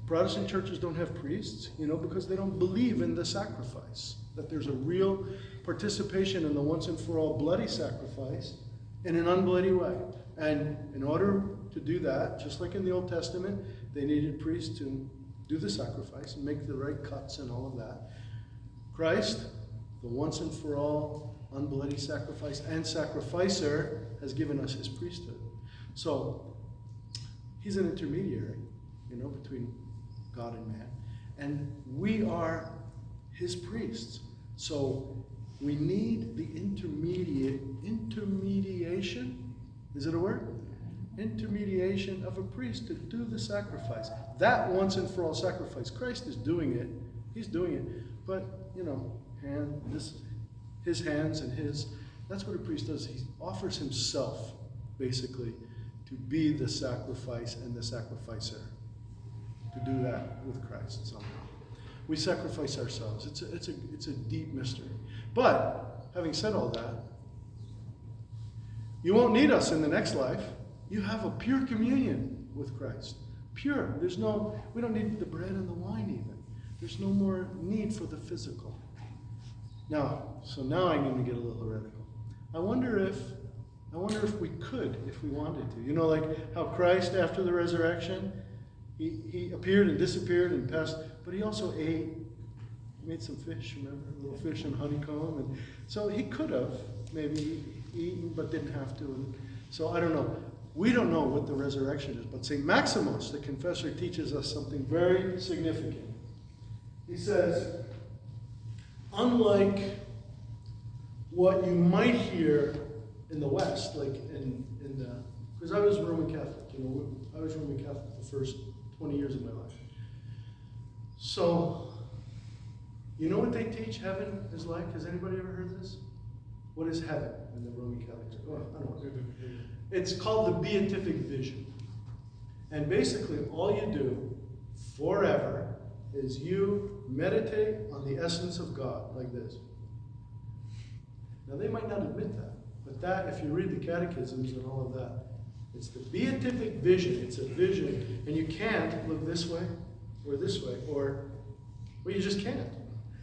Protestant churches don't have priests, because they don't believe in the sacrifice. That there's a real participation in the once and for all bloody sacrifice in an unbloody way. And in order to do that, just like in the Old Testament, they needed priests to do the sacrifice and make the right cuts and all of that. Christ, the once and for all unbloody sacrifice and sacrificer, has given us his priesthood. So he's an intermediary, between God and man. And we are his priests. So we need the intermediation, is it a word? Intermediation of a priest to do the sacrifice. That once and for all sacrifice. Christ is doing it. He's doing it. But, his hands and that's what a priest does. He offers himself, basically, to be the sacrifice and the sacrificer. To do that with Christ somehow. We sacrifice ourselves. It's a deep mystery. But, having said all that, you won't need us in the next life. You have a pure communion with Christ. Pure. We don't need the bread and the wine even. There's no more need for the physical. Now I'm going to get a little heretical. I wonder if we could, if we wanted to. Like how Christ, after the resurrection, he appeared and disappeared and passed, but he also ate. He made some fish, remember? A little fish and honeycomb. And so he could have maybe eaten, but didn't have to. And so I don't know. We don't know what the resurrection is, but St. Maximus, the confessor, teaches us something very significant. He says, unlike what you might hear in the West, like because I was Roman Catholic, I was Roman Catholic the first 20 years of my life. So, you know what they teach heaven is like? Has anybody ever heard this? What is heaven in the Roman Catholic Church? Oh, I don't know. It's called the beatific vision. And basically, all you do forever is you meditate on the essence of God, like this. Now, they might not admit that, but that, if you read the catechisms and all of that, it's the beatific vision. It's a vision, and you can't look this way, or you just can't.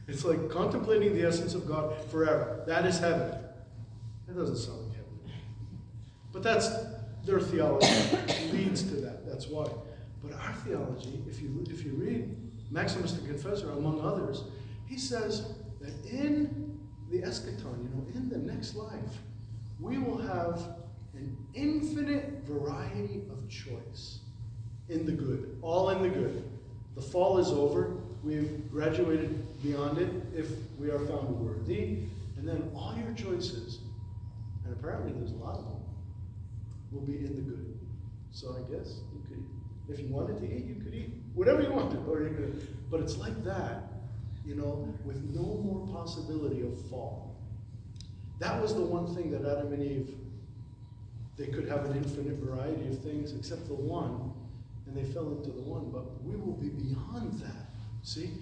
It's like contemplating the essence of God forever. That is heaven. That doesn't sound like heaven. But that's their theology. Leads to that. That's why. But our theology, if you read Maximus the Confessor, among others, he says that in the eschaton, in the next life, we will have an infinite variety of choice in the good, all in the good. The fall is over. We've graduated beyond it if we are found worthy. And then all your choices, and apparently there's a lot of them, will be in the good. So I guess you could, if you wanted to eat, you could eat whatever you wanted, or you could. But it's like that, with no more possibility of fall. That was the one thing that Adam and Eve, they could have an infinite variety of things except the one, and they fell into the one. But we will be beyond that. See?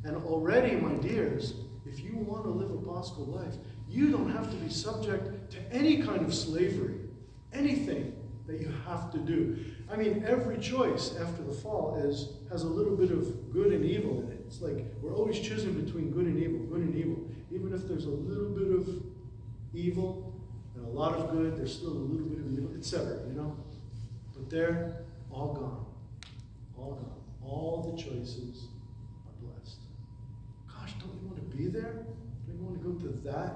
And already, my dears, if you want to live a Paschal life, you don't have to be subject to any kind of slavery, anything that you have to do. I mean, every choice after the fall has a little bit of good and evil in it. It's like we're always choosing between good and evil, good and evil. Even if there's a little bit of evil and a lot of good, there's still a little bit of evil, etc., But they're all gone. All gone. All the choices are blessed. Gosh, don't you want to be there? Don't you want to go to that?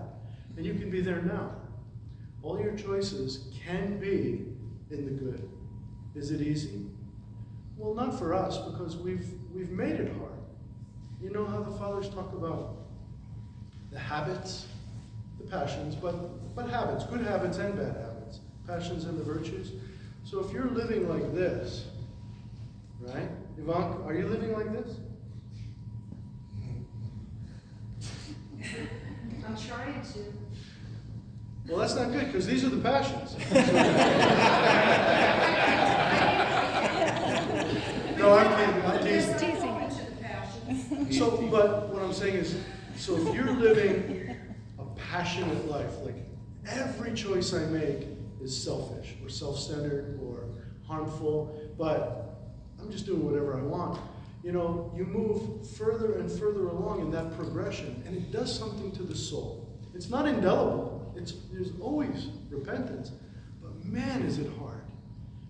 And you can be there now. All your choices can be in the good. Is it easy? Well, not for us, because we've made it hard. You know how the fathers talk about the habits, the passions, but habits, good habits and bad habits, passions and the virtues. So if you're living like this, right? Ivanka, are you living like this? I'm trying to. Well, that's not good, because these are the passions. No, I'm kidding, I'm Just teasing. teasing. Into the passions. So, but what I'm saying is, so if you're living a passionate life, like every choice I make is selfish or self-centered or harmful, but I'm just doing whatever I want. You know, you move further and further along in that progression, and it does something to the soul. It's not indelible. There's always repentance, but man, is it hard.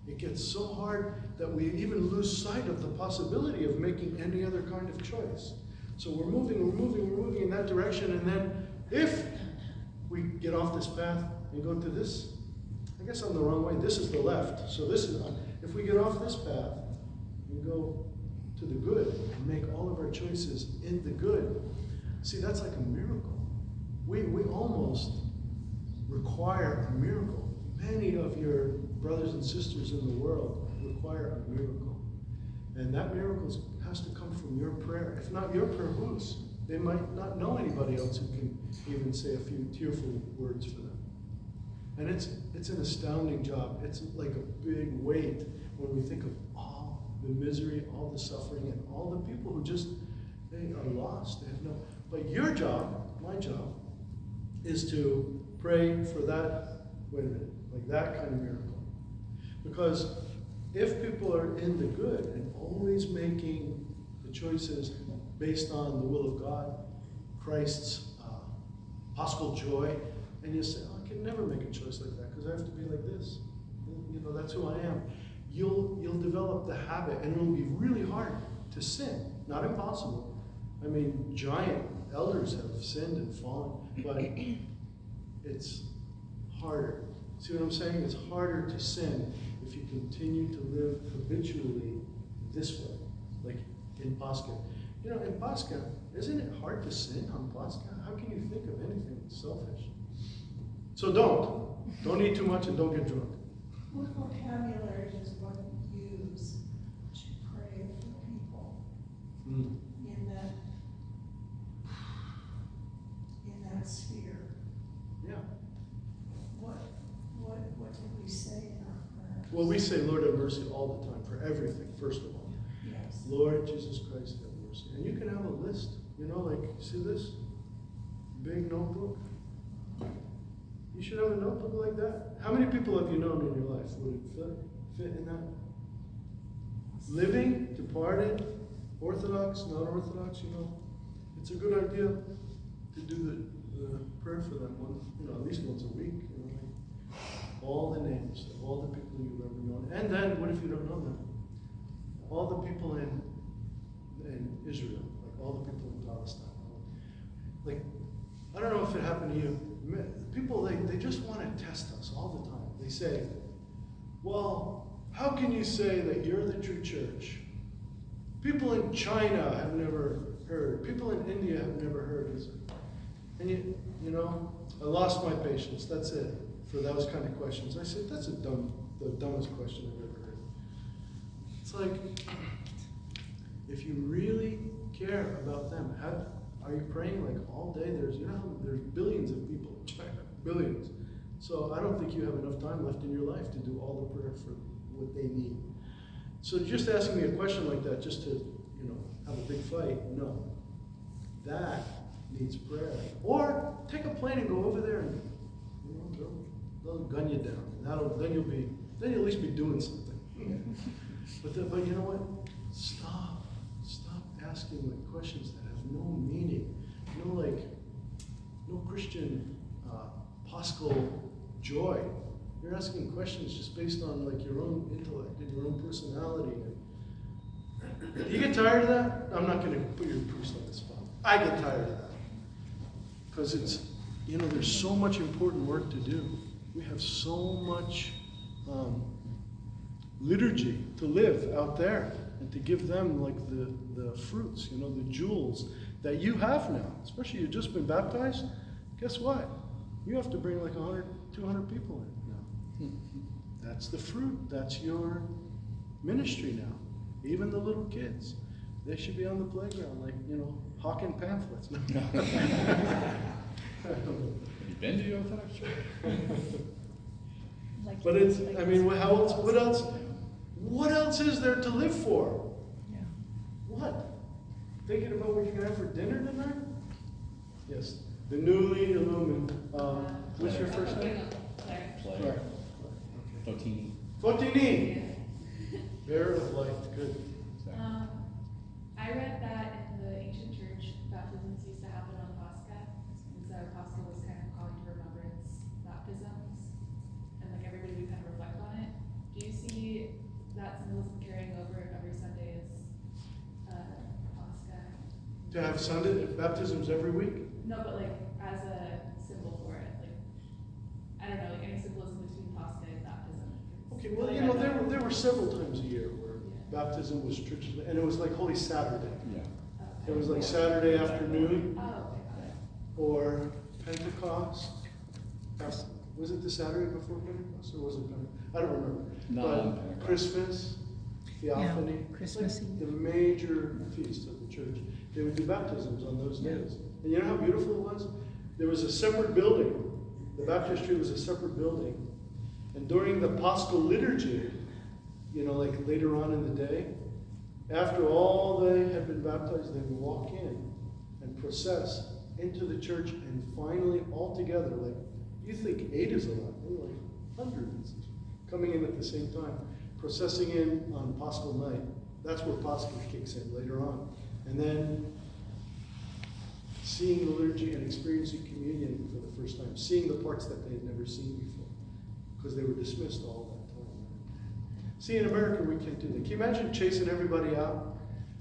It gets so hard that we even lose sight of the possibility of making any other kind of choice. So we're moving in that direction, and then if we get off this path and go to this, I guess I'm the wrong way. This is the left. So this is, if we get off this path and go to the good and make all of our choices in the good, see, that's like a miracle. We almost require a miracle. Many of your brothers and sisters in the world require a miracle. And that miracle has to come from your prayer. If not your prayer, whose? They might not know anybody else who can even say a few tearful words for them. And it's an astounding job. It's like a big weight when we think of all the misery, all the suffering, and all the people who just, they are lost. They have no, but your job, my job, is to pray for that, wait a minute, like that kind of miracle. Because if people are in the good and always making the choices based on the will of God, Christ's Paschal joy, and you say, oh, I can never make a choice like that because I have to be like this. You know, that's who I am. You'll develop the habit, and it'll be really hard to sin. Not impossible. I mean, giant elders have sinned and fallen, but it's harder. See what I'm saying? It's harder to sin if you continue to live habitually this way, like in Pascha. You know, in Pascha, isn't it hard to sin on Pascha? How can you think of anything selfish? So don't eat too much and don't get drunk. What vocabulary does one use to pray for people in that sphere? Yeah. What do we say in our prayers? Well, we say, Lord, have mercy all the time for everything, first of all. Yes. Lord Jesus Christ, have mercy. And you can have a list, you know, like, see this big notebook? You should have a notebook like that. How many people have you known in your life? Would it fit in that? Living, departed, Orthodox, non-Orthodox, you know. It's a good idea to do the prayer for them at least once a week. You know, like all the names of all the people you've ever known. And then, what if you don't know them? All the people in Israel, like all the people in Palestine. Like, I don't know if it happened to you. People, they just want to test us all the time. They say, well, how can you say that you're the true church? People in China have never heard. People in India have never heard. And you know, I lost my patience. That's it for those kind of questions. I said, that's the dumbest question I've ever heard. It's like, if you really care about them, are you praying like all day? There's billions of people in China, billions. So I don't think you have enough time left in your life to do all the prayer for what they need. So just asking me a question like that just to, have a big fight, no. That needs prayer. Or take a plane and go over there and, they'll gun you down. Then you'll at least be doing something. But you know what? Stop asking like questions that have no meaning. No Christian Paschal joy. You're asking questions just based on like your own intellect and your own personality. Do you get tired of that? I'm not going to put your priest on the spot. I get tired of that. Because it's, there's so much important work to do. We have so much liturgy to live out there and to give them like the fruits, the jewels that you have now. Especially you've just been baptized. Guess what? You have to bring like 100, 200 people in now. That's the fruit. That's your ministry now. Even the little kids. They should be on the playground, like, hawking pamphlets. Have you been to your Orthodox church? Like- But it's, like I mean, this. what else is there to live for? Yeah. What? Thinking about what you're gonna have for dinner tonight? Yes, the newly illumined, what's your first name? Claire. Claire. Fotini. Fotini. Bearer of light, good. I read that in the ancient church, baptisms used to happen on Pascha, and so Pascha was kind of calling to remembrance baptisms, and like everybody would kind of reflect on it. Do you see that symbolism carrying over if every Sunday is Pascha? To have Sunday baptisms every week? No, but like as a symbol for it, like I don't know, like any symbolism between Pascha and baptism. Okay, well, you know, there were several times a year where baptism was traditionally, and it was like Holy Saturday. Yeah. It was like Saturday afternoon, Oh, okay, got it. or Pentecost. Was it the Saturday before Pentecost, or was it Pentecost? I don't remember. Not But on Pentecost. Christmas, Theophany. Yeah, Christmas like Eve. the major feasts of the church. They would do baptisms on those days. And you know how beautiful it was? There was a separate building. The baptistry was a separate building. And during the Paschal liturgy, you know, like later on in the day, after all they had been baptized, they would walk in and process into the church, and finally all together, like, you think 8 is a lot, they were like hundreds coming in at the same time, processing in on Paschal night. That's where Paschal kicks in later on. And then seeing the liturgy and experiencing communion for the first time, seeing the parts that they had never seen before, because they were dismissed all that time. See, in America, we can't do that. Can you imagine chasing everybody out?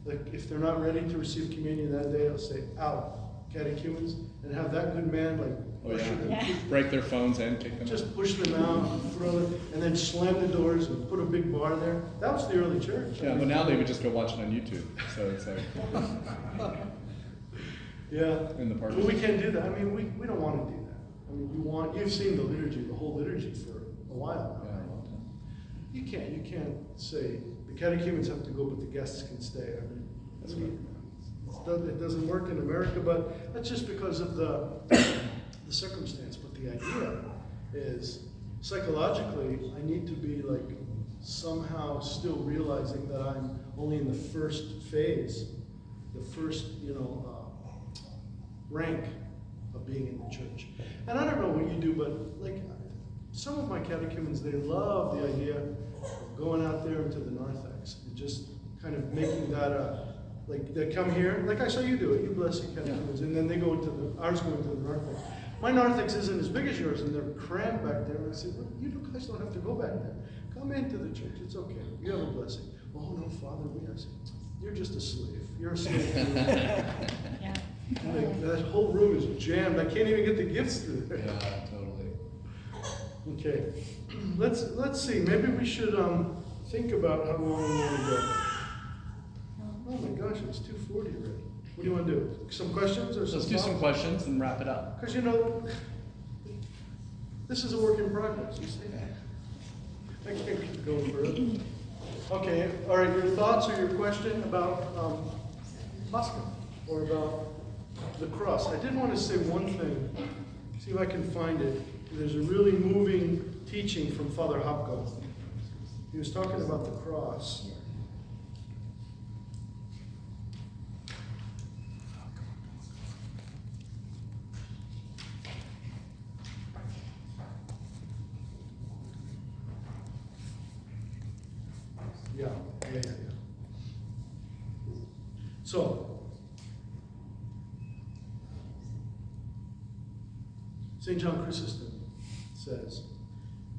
Like, if they're not ready to receive communion that day, they'll say, out, catechumens, and have that good man, like, Oh, yeah. usher them, Yeah. Break their phones and kick them just out. push them out, throw them, and then slam the doors and put a big bar there. That was the early church. Yeah, but now they would just go watch it on YouTube. So it's like Yeah. in the park. But we can't do that. I mean, we don't want to do that. I mean, you've seen the liturgy, the whole liturgy for a while now. Yeah, right? a long time. You can't say the catechumens have to go, but the guests can stay. I mean, That's it doesn't work in America, but that's just because of the circumstance. But the idea is, psychologically, I need to be like somehow still realizing that I'm only in the first phase, the first, rank of being in the church. And I don't know what you do, but like some of my catechumens, they love the idea of going out there into the narthex and just kind of making that like they come here, like I saw you do it, you bless your catechumens, and then they go into ours go into the narthex. My narthex isn't as big as yours, and they're crammed back there. And I said, well, you guys don't have to go back there. Come into the church, it's okay. You have a blessing. Oh no, Father, we are. You're just a slave. You're a slave. Yeah. Like, that whole room is jammed. I can't even get the gifts through there. Yeah, totally. Okay, let's see. Maybe we should think about how long we want to go. Oh my gosh, it's 2:40 already. What do you want to do? Some questions or some? Let's do some questions and wrap it up. Because this is a work in progress. You see, I can't keep going forever. Okay, all right. Your thoughts or your question about Pascha or about the cross? I did want to say one thing. See if I can find it. There's a really moving teaching from Father Hopko. He was talking about the cross. Yeah. So, St. John Chrysostom says,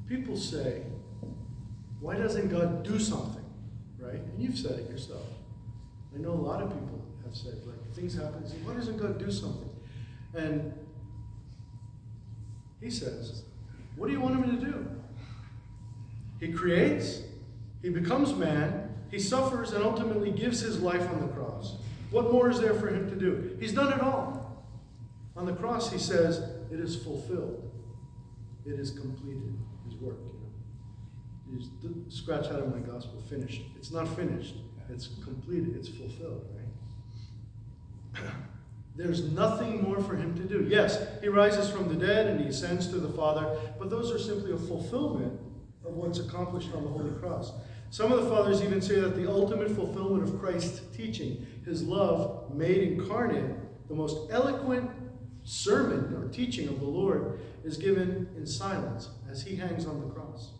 people say, why doesn't God do something? Right? And you've said it yourself. I know a lot of people have said, like, things happen, say, why doesn't God do something? And he says, what do you want him to do? He creates, he becomes man, he suffers, and ultimately gives his life on the cross. What more is there for him to do? He's done it all. On the cross, he says, it is fulfilled. It is completed, his work. You just scratch out of my gospel, finished. It's not finished. It's completed. It's fulfilled, right? There's nothing more for him to do. Yes, he rises from the dead and he ascends to the Father, but those are simply a fulfillment of what's accomplished on the Holy Cross. Some of the fathers even say that the ultimate fulfillment of Christ's teaching, his love made incarnate, the most eloquent sermon or teaching of the Lord, is given in silence as he hangs on the cross,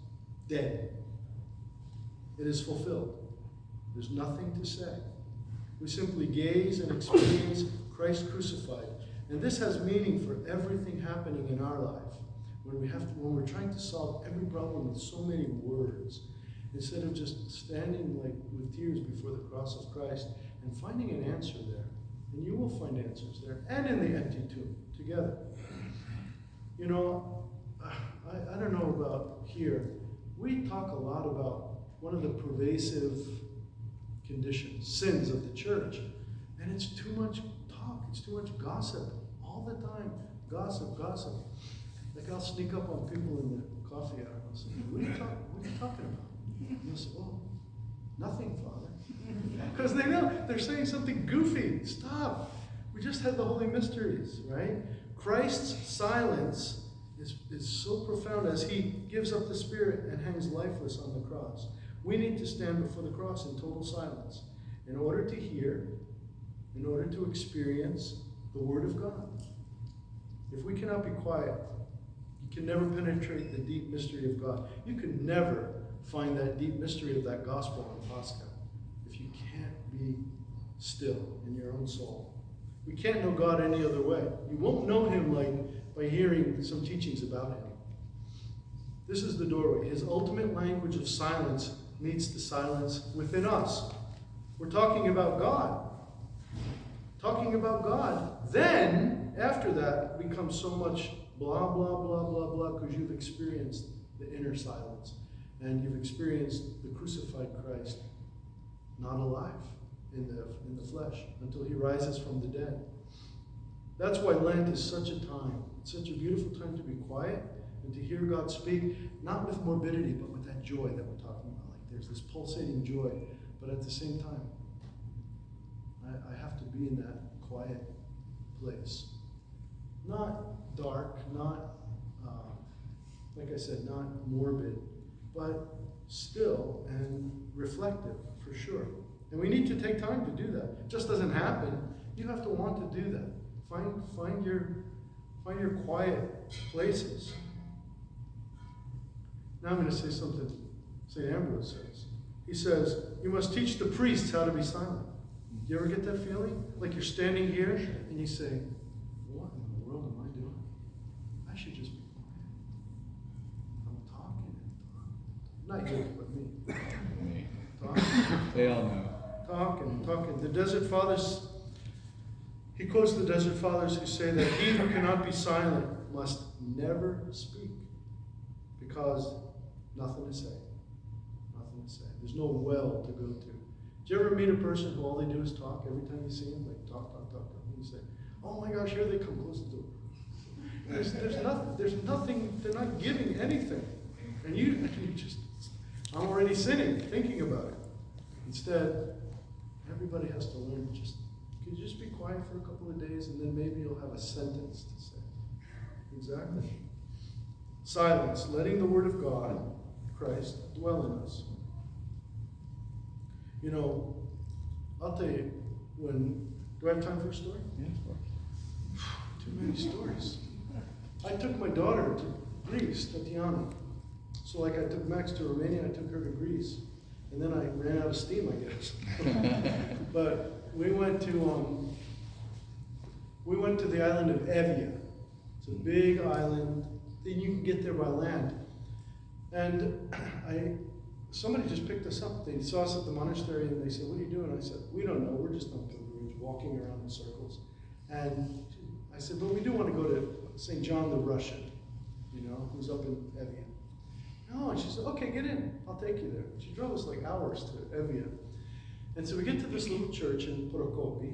dead. It is fulfilled. There's nothing to say. We simply gaze and experience Christ crucified. And this has meaning for everything happening in our life. When we're trying to solve every problem with so many words, instead of just standing like with tears before the cross of Christ and finding an answer there. And you will find answers there, and in the empty tomb together. You know, I don't know about here. We talk a lot about one of the pervasive conditions, sins of the church. And it's too much talk, it's too much gossip. All the time, gossip. Like I'll sneak up on people in the coffee hour and I'll say, what are you talking about? And they'll say, oh, nothing, Father. Because they know they're saying something goofy. Stop. We just had the holy mysteries, right? Christ's silence is so profound as he gives up the spirit and hangs lifeless on the cross. We need to stand before the cross in total silence in order to hear, in order to experience the Word of God. If we cannot be quiet, you can never penetrate the deep mystery of God. You can never find that deep mystery of that gospel on Paschal if you can't be still in your own soul. We can't know God any other way. You won't know him like by hearing some teachings about him. This is the doorway. His ultimate language of silence meets the silence within us. We're talking about God. Talking about God. Then, after that, it becomes so much blah, blah, blah, blah, blah, because you've experienced the inner silence. And you've experienced the crucified Christ, not alive in the flesh, until he rises from the dead. That's why Lent is such a time, such a beautiful time to be quiet and to hear God speak, not with morbidity, but with that joy that we're talking about. Like there's this pulsating joy, but at the same time, I have to be in that quiet place. Not dark, not, like I said, not morbid, but still and reflective, for sure. And we need to take time to do that. It just doesn't happen. You have to want to do that. Find your quiet places. Now I'm going to say something St. Ambrose says. He says, you must teach the priests how to be silent. Do you ever get that feeling? Like you're standing here and you say, what in the world am I doing? I should just be quiet. I'm talking and talking. Not you, but me. Me. Talking. They all know. Talking. The Desert Fathers, he quotes the Desert Fathers who say that he who cannot be silent must never speak because nothing to say. Nothing to say. There's no well to go to. Do you ever meet a person who all they do is talk every time you see them? Like talk. And you say, oh my gosh, here they come, close the door. There's nothing, they're not giving anything. And you just, I'm already sinning, thinking about it. Instead, everybody has to learn can you just be quiet for a couple of days and then maybe you'll have a sentence to say. Exactly. Silence, letting the Word of God, Christ, dwell in us. You know, I'll tell you, do I have time for a story? Yeah, of course. Too many stories. I took my daughter to Greece, Tatiana. So like I took Max to Romania, I took her to Greece. And then I ran out of steam, I guess. But we went to the island of Evia. It's a big island. Then you can get there by land. And somebody just picked us up. They saw us at the monastery and they said, what are you doing? I said, we don't know. We're just on pilgrimage, walking around in circles. And I said, but we do want to go to St. John the Russian, who's up in Evia. No, and she said, okay, get in. I'll take you there. She drove us like hours to Evia. And so we get to this little church in Prokopi.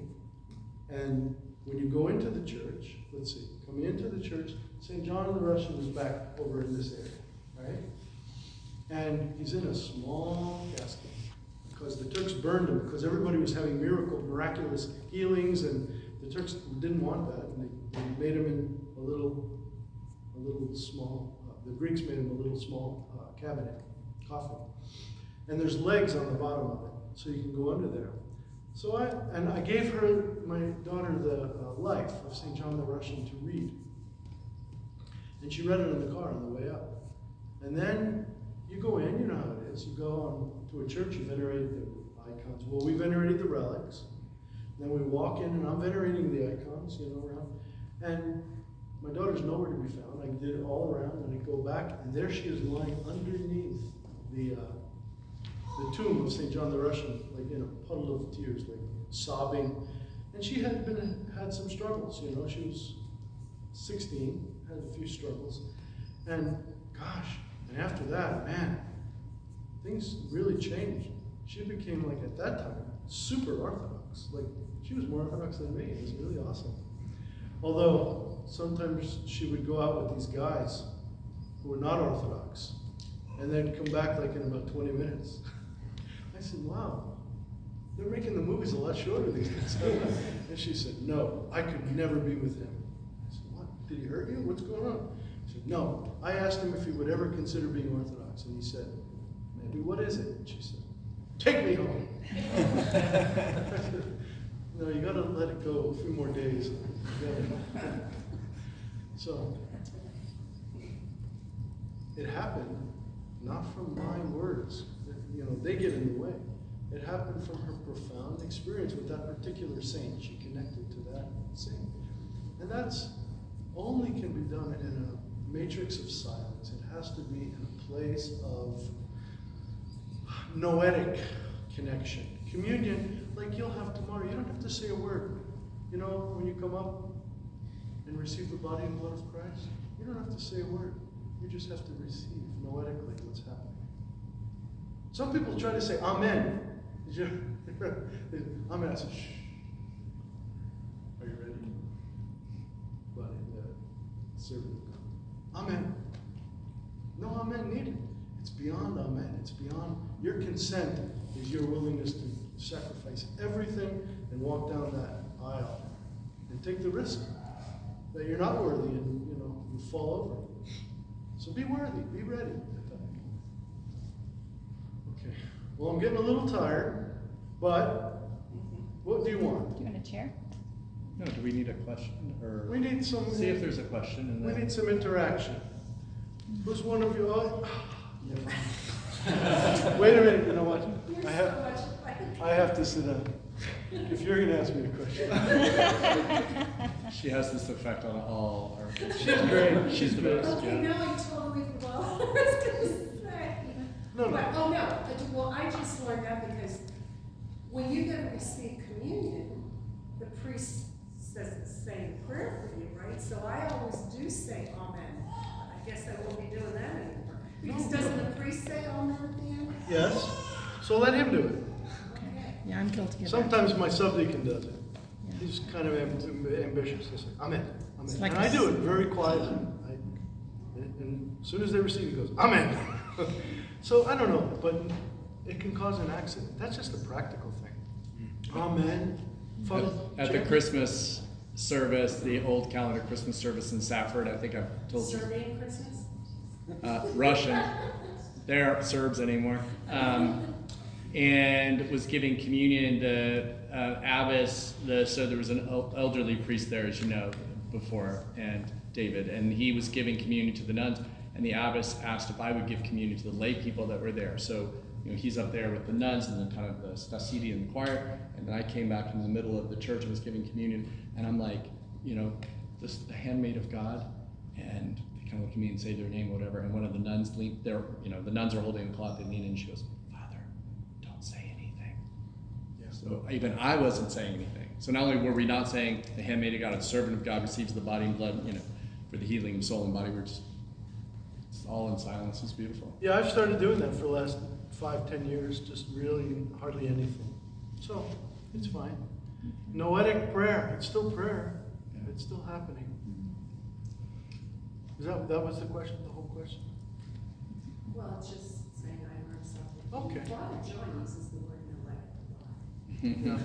And when you go into the church, let's see, coming into the church, St. John the Russian is back over in this area, right? And he's in a small casket because the Turks burned him because everybody was having miraculous healings and the Turks didn't want that, and they made him in a little small, the Greeks made him a little small cabinet, coffin. And there's legs on the bottom of it, so you can go under there. So I gave her, my daughter, the Life of St. John the Russian to read. And she read it in the car on the way up. And then you go in, you know how it is. You go on to a church, you venerate the icons. Well, we venerated the relics. Then we walk in, and I'm venerating the icons, around. And my daughter's nowhere to be found. I did it all around, and I go back, and there she is lying underneath the tomb of St. John the Russian, like in a puddle of tears, like sobbing. And she had some struggles, She was 16, had a few struggles. And gosh, and after that, man, things really changed. She became, like, at that time, super Orthodox. Like, she was more Orthodox than me. It was really awesome. Although, sometimes she would go out with these guys who were not Orthodox, and then come back, like, in about 20 minutes. I said, wow, they're making the movies a lot shorter these days. And she said, no, I could never be with him. I said, what? Did he hurt you? What's going on? She said, no. I asked him if he would ever consider being Orthodox, and he said, maybe. What is it? And she said, take me home. I said, no, you gotta let it go a few more days. So, it happened not from my words. They get in the way. It happened from her profound experience with that particular saint. She connected to that saint. And that's only can be done in a matrix of silence. It has to be in a place of noetic connection. Communion, like you'll have tomorrow, you don't have to say a word. When you come up and receive the body and blood of Christ, you don't have to say a word. You just have to receive noetically what's happening. Some people try to say amen. Amen. I said, shh. Are you ready? Body, the servant of God. Amen. No amen needed. It's beyond amen. It's beyond your consent is your willingness to sacrifice everything and walk down that aisle and take the risk that you're not worthy and you fall over. So be worthy, be ready. Okay. Well, I'm getting a little tired, but what do you want? Do you want a chair? No, do we need a question? Or We need some. see if there's a question. And We then... need some interaction. Who's one of you? Oh, wait a minute. You know what? I have to sit down. If you're gonna ask me a question. She has this effect on all our... She's great. She's the best. Okay, Yeah. now I totally forgot what I was gonna say. No. Well, I just learned that because when you go to receive communion, the priest says the same prayer for you, right? So I always do say amen. I guess I won't be doing that anymore. Because doesn't the priest say amen at the end? Yes. So let him do it. Okay. Yeah, I'm guilty of that. Sometimes my subdeacon does it. Yeah. He's kind of ambitious. He's like, amen. It's Amen. like And a I do it very quietly. And as soon as they receive it, he goes, amen. So I don't know, but it can cause an accident. That's just a practical thing. Amen. Father, At the Christmas service, the old calendar Christmas service in Safford, I think I've told you. Serbian Christmas? Russian. They aren't Serbs anymore. And was giving communion. The abbess, so there was an elderly priest there, as you know, before, and David, and he was giving communion to the nuns, and the abbess asked if I would give communion to the lay people that were there. So, he's up there with the nuns and the kind of the Stasidi and the choir, and then I came back in the middle of the church and was giving communion, and I'm like, the handmaid of God, and they kind of look at me and say their name or whatever, and one of the nuns leaned there, the nuns are holding the cloth, they lean in, and she goes, Father, don't say anything. Yeah. So even I wasn't saying anything. So not only were we not saying the handmaid of God, the servant of God receives the body and blood, for the healing of soul and body, we're just it's all in silence. It's beautiful. Yeah, I've started doing that for the last 5-10 years, just really hardly anything. So, it's fine. Noetic prayer, it's still prayer. Yeah. It's still happening. That was the question, the whole question? Well, it's just saying I learned something. Okay. Father John uses the word noetic a lot. Yeah.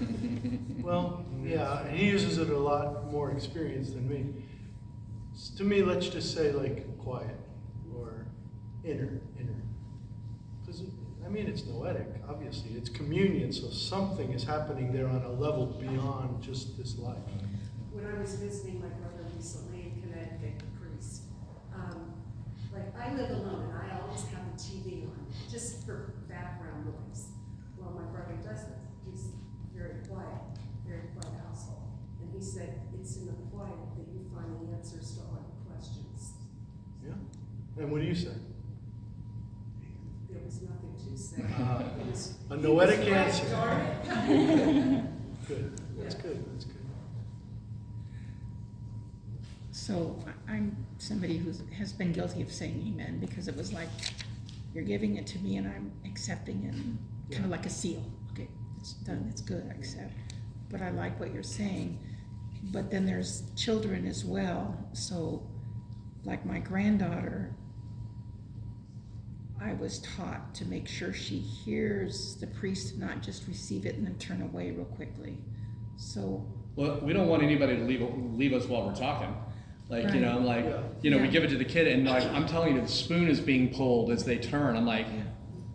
Well, yeah, and he uses it a lot more experience than me. To me, let's just say like quiet or inner. Because, I mean, it's noetic, obviously. It's communion, so something is happening there on a level beyond just this life. When I was visiting my brother recently in Connecticut, the priest, like I live alone and I always have the TV on, just for background noise. Well, my brother doesn't. He's very quiet household. And he said, it's in the quiet that you find the answers to all your questions. Yeah. And what do you say? There was nothing to say. It was, A he noetic was right, answer. darn it. Good. That's Yeah. good. That's good. So I'm somebody who has been guilty of saying amen because it was like, you're giving it to me and I'm accepting it, kind of like a seal. Okay, it's done, it's good, I accept. But I like what you're saying. But then there's children as well. So like my granddaughter, I was taught to make sure she hears the priest, not just receive it and then turn away real quickly. So Well, we don't want anybody to leave us while we're talking. Like, you know, I'm like, Yeah. you know, we Yeah. give it to the kid and like, I'm telling you, the spoon is being pulled as they turn. I'm like,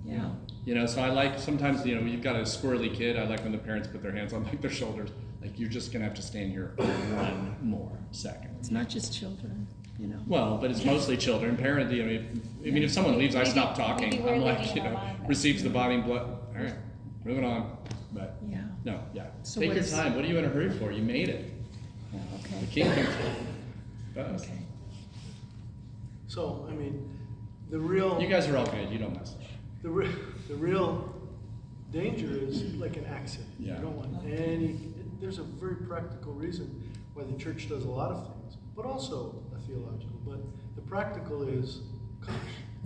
yeah. you know, so I like sometimes, you know, you've got a squirrely kid. I like when the parents put their hands on like their shoulders. Like, you're just gonna have to stand here for 1 more second. It's not just children, you know. Well, but it's mostly children. Parent, you know, if someone leaves, I stop Maybe talking. we're I'm like, leaving you them know, on, but- receives the body and blood. All right, moving on. But Yeah. no, yeah. So Take what your is- time. What are you in a hurry for? You made it. Yeah, The okay. king comes fast. Okay. So, I mean, the real... You guys are all good. You don't mess up. The real danger is like an accident. Yeah. You don't want any. There's a very practical reason why the church does a lot of things, but also a theological. But the practical is, gosh,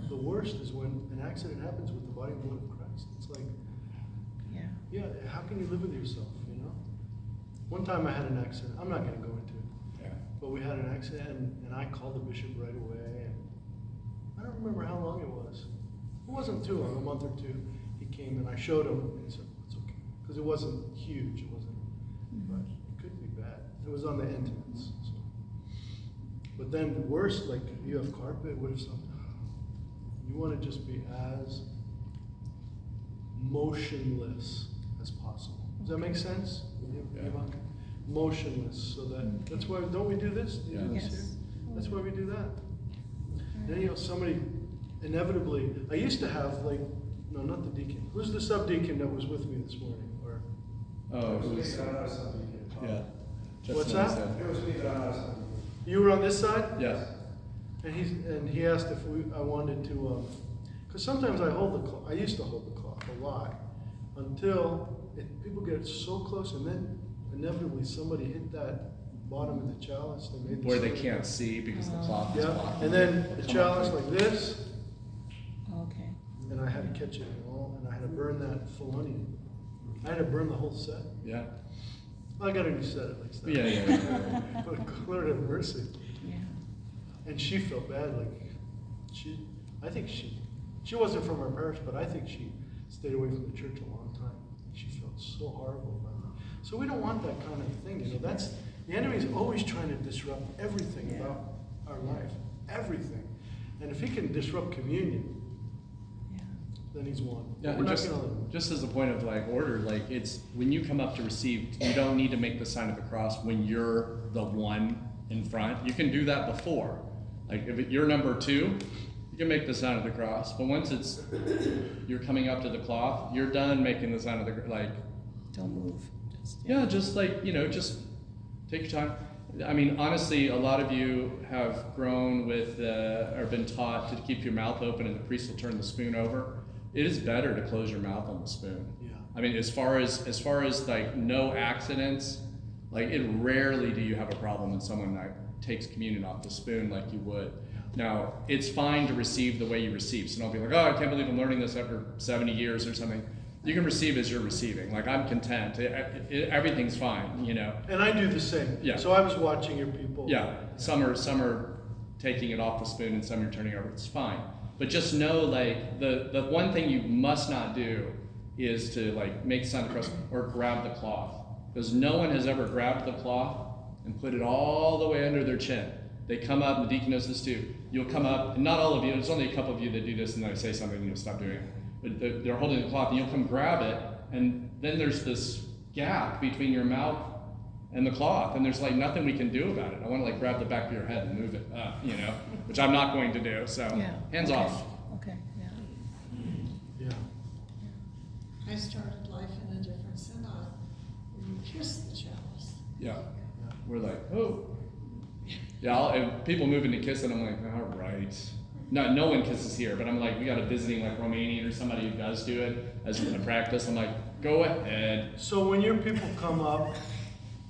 the worst is when an accident happens with the body and blood of Christ. It's like, Yeah. how can you live with yourself, you know? One time I had an accident. I'm not going to go into it. Yeah. But we had an accident, and I called the bishop right away. And I don't remember how long it was. It wasn't too long, a month or two. He came and I showed him, and he said, "It's okay," because it wasn't huge. It wasn't, but it could be bad. It was on the intimates. So. But then the worst, like you have carpet. What if something? You want to just be as motionless as possible. Does that make sense? Yeah. Motionless, so that's why don't we do this? Do you do this Yes. here? That's why we do that. Then you know somebody inevitably. I used to have like no, not the deacon. Who's the subdeacon that was with me this morning? Or Oh, it was, yeah. Just What's noticed that? It was me, but I'm not something. you were on this side? Yeah. And he asked if I wanted to, because sometimes I hold the cloth. I used to hold the cloth a lot until people get so close, and then inevitably somebody hit that bottom of the chalice. They made Where they this- can't see because the cloth is Yeah, blocking. and then the Come chalice up. like this, Okay. and I had to catch it all, and I had to burn that Filoni. I had to burn the whole set. Yeah. Well, I got a new set at least. Yeah. But Lord have mercy. Yeah. And she felt bad, like I think she wasn't from our parish, but I think she stayed away from the church a long time. She felt so horrible about it. So we don't want that kind of thing, you know. That's the enemy's always trying to disrupt everything Yeah. about our life, everything. And if he can disrupt communion, Yeah. then he's won. Yeah, We're and not just, gonna let him. just as a point of like order, like it's when you come up to receive, you don't need to make the sign of the cross when you're the one in front. You can do that before. Like if you're number 2, you can make the sign of the cross. But once you're coming up to the cloth, you're done making the sign of the like. Don't move. Just, Just like just take your time. I mean, honestly, a lot of you have grown with or been taught to keep your mouth open, and the priest will turn the spoon over. It is better to close your mouth on the spoon. Yeah. I mean, as far as like no accidents, like it rarely do you have a problem when someone like takes communion off the spoon like you would. Now, it's fine to receive the way you receive. So don't be like, oh, I can't believe I'm learning this after 70 years or something. You can receive as you're receiving. Like I'm content. Everything's fine, you know. And I do the same. Yeah. So I was watching your people. Yeah, some are taking it off the spoon and some you're turning over. It's fine. But just know, like, the one thing you must not do is to like make a sign of the cross or grab the cloth. Because no one has ever grabbed the cloth and put it all the way under their chin. They come up, and the deacon knows this too. You'll come up, and not all of you, there's only a couple of you that do this, and then I say something and you'll stop doing it. But they're holding the cloth, and you'll come grab it, and then there's this gap between your mouth and the cloth, and there's like nothing we can do about it. I want to like grab the back of your head and move it up, you know, which I'm not going to do, so Yeah. hands okay. off. Okay, yeah. Yeah. I started life in a different synod where you kiss the chalice. Yeah. We're like, oh. Yeah, if people move into kissing, I'm like, all right. No one kisses here, but I'm like, we got a visiting like Romanian or somebody who does do it as a practice. I'm like, go ahead. So when your people come up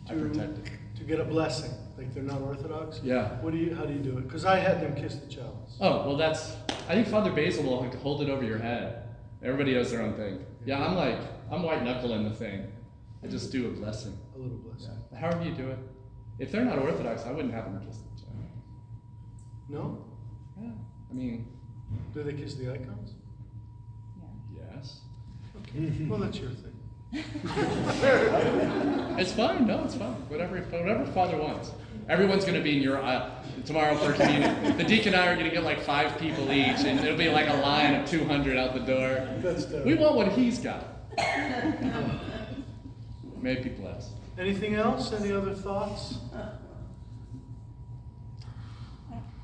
I protect it. to get a blessing, like they're not Orthodox, Yeah. how do you do it? Because I had them kiss the chalice. Oh, well I think Father Basil will like hold it over your head. Everybody does their own thing. Yeah, I'm white knuckling the thing. I just do a blessing. A little blessing. Yeah. However you do it. If they're not Orthodox, I wouldn't have them kiss the child. No? Yeah. I mean, Do they kiss the icons? yes. Okay. Well, that's your thing. It's fine. No, it's fine. Whatever Father wants. Everyone's going to be in your aisle tomorrow for communion. The deacon and I are going to get like 5 people each, and it'll be like a line of 200 out the door. That's terrible. We want what he's got. May it be blessed. Anything else? Any other thoughts?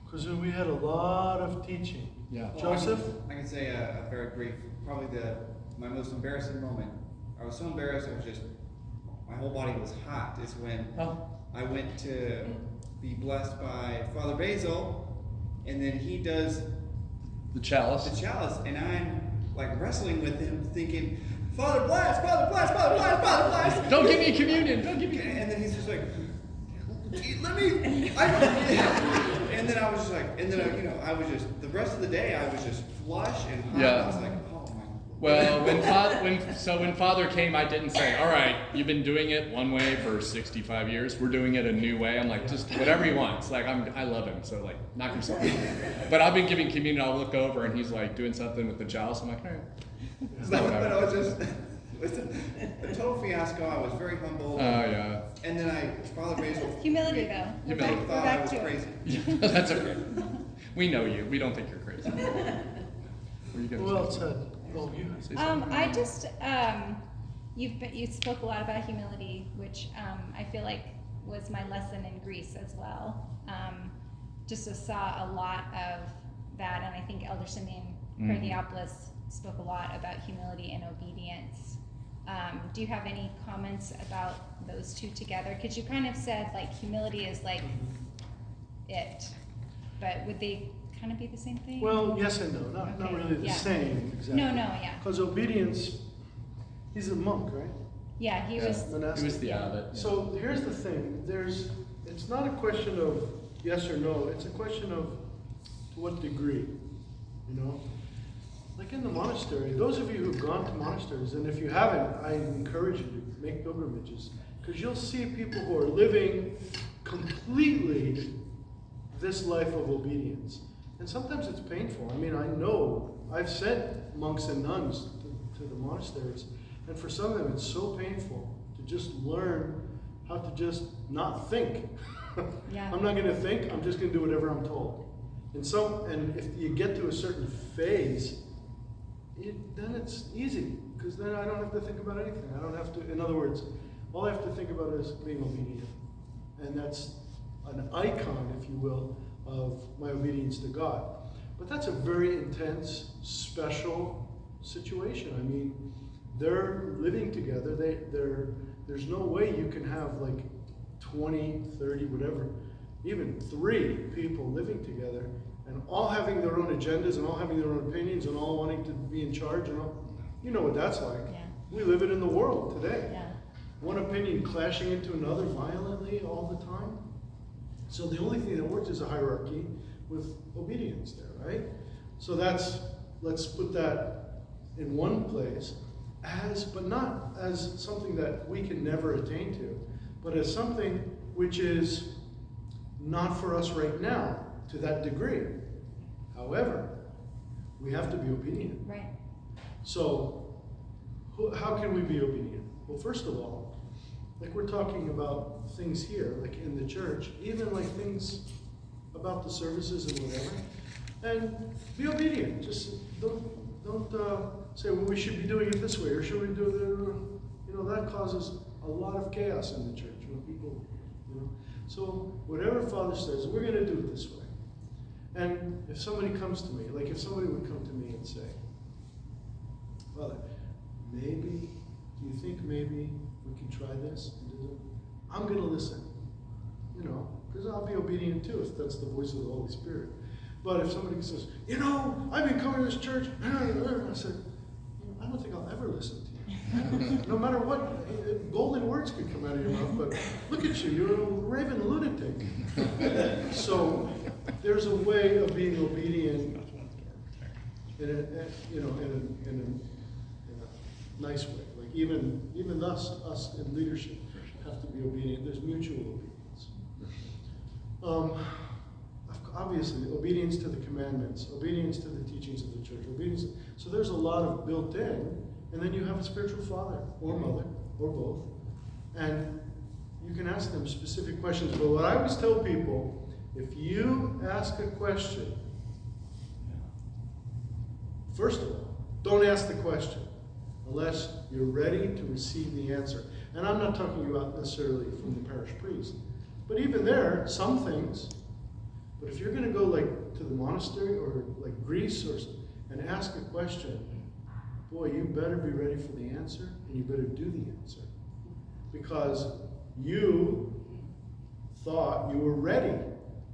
Because we had a lot of teaching. Yeah. Joseph? I can say a very brief, probably my most embarrassing moment. I was so embarrassed, my whole body was hot, is when I went to be blessed by Father Basil, and then he does The chalice. the chalice, and I'm like wrestling with him, thinking, Father bless, Father bless, Father bless, Father bless. Don't give me communion. Don't give me communion. And then he's just like, let me. And then I was just like, I was just the rest of the day I was just flush and hot. Yeah. I was like, oh my. Well, when Father came, I didn't say, all right, you've been doing it one way for 65 years. We're doing it a new way. I'm like, just whatever he wants. Like, I love him, so like, knock yourself out. But I've been giving communion. I'll look over and he's like doing something with the chalice. I'm like, all right. But I was just, it was a total fiasco. I was very humble. Oh yeah. And then Father Basil. Humility though. We're Humility. back, we're Thought I back was to it. crazy. Yeah, that's okay. We know you. We don't think you're crazy. What are you gonna Who else say? had? Oh, you. Say something. I just, you spoke a lot about humility, which I feel like was my lesson in Greece as well. Just saw a lot of that, and I think Elder Simeon Kardiopoulos spoke a lot about humility and obedience. Do you have any comments about those two together? Because you kind of said like humility is like it, but would they kind of be the same thing? Well, yes and no. Not Okay, really the yeah. same exactly. No, yeah. Because obedience, he's a monk, right? Yeah, he Yeah. was. Monastic. He was the abbot. Yeah. So here's the thing. It's not a question of yes or no. It's a question of to what degree, you know? Like in the monastery, those of you who've gone to monasteries, and if you haven't, I encourage you to make pilgrimages, because you'll see people who are living completely this life of obedience. And sometimes it's painful. I mean, I know I've sent monks and nuns to the monasteries, and for some of them it's so painful to just learn how to just not think. Yeah. I'm not going to think, I'm just going to do whatever I'm told. And if you get to a certain phase, then it's easy, because then I don't have to think about anything. I don't have to, in other words, all I have to think about is being obedient. And that's an icon, if you will, of my obedience to God. But that's a very intense, special situation. I mean, they're living together. There's no way you can have like 20, 30, whatever, even 3 people living together and all having their own agendas and all having their own opinions and all wanting to be in charge and all. You know what that's like. Yeah. We live it in the world today. Yeah. One opinion clashing into another violently all the time. So the only thing that works is a hierarchy with obedience there, right? So let's put that in one place but not as something that we can never attain to, but as something which is not for us right now to that degree. However, we have to be obedient. Right. So how can we be obedient? Well, first of all, like we're talking about things here, like in the church, even like things about the services and whatever, and be obedient. Just don't say, well, we should be doing it this way, or should we do it? You know, that causes a lot of chaos in the church when people, you know. So whatever Father says, we're going to do it this way. And if somebody comes to me, like if somebody would come to me and say, Father, maybe, do you think maybe we can try this and do that? I'm going to listen, you know, because I'll be obedient too if that's the voice of the Holy Spirit. But if somebody says, you know, I've been coming to this church, and I said, I don't think I'll ever listen to you. No matter what, golden words could come out of your mouth, but look at you, you're a raving lunatic. So there's a way of being obedient in a nice way. Like even us in leadership have to be obedient. There's mutual obedience. Obviously, obedience to the commandments, obedience to the teachings of the church, obedience. So there's a lot of built in, and then you have a spiritual father or mother or both, and you can ask them specific questions. But what I always tell people, if you ask a question, first of all, don't ask the question unless you're ready to receive the answer. And I'm not talking about necessarily from the parish priest, but even there, some things. But if you're going to go like to the monastery or like Greece and ask a question, boy, you better be ready for the answer, and you better do the answer. Because you thought you were ready.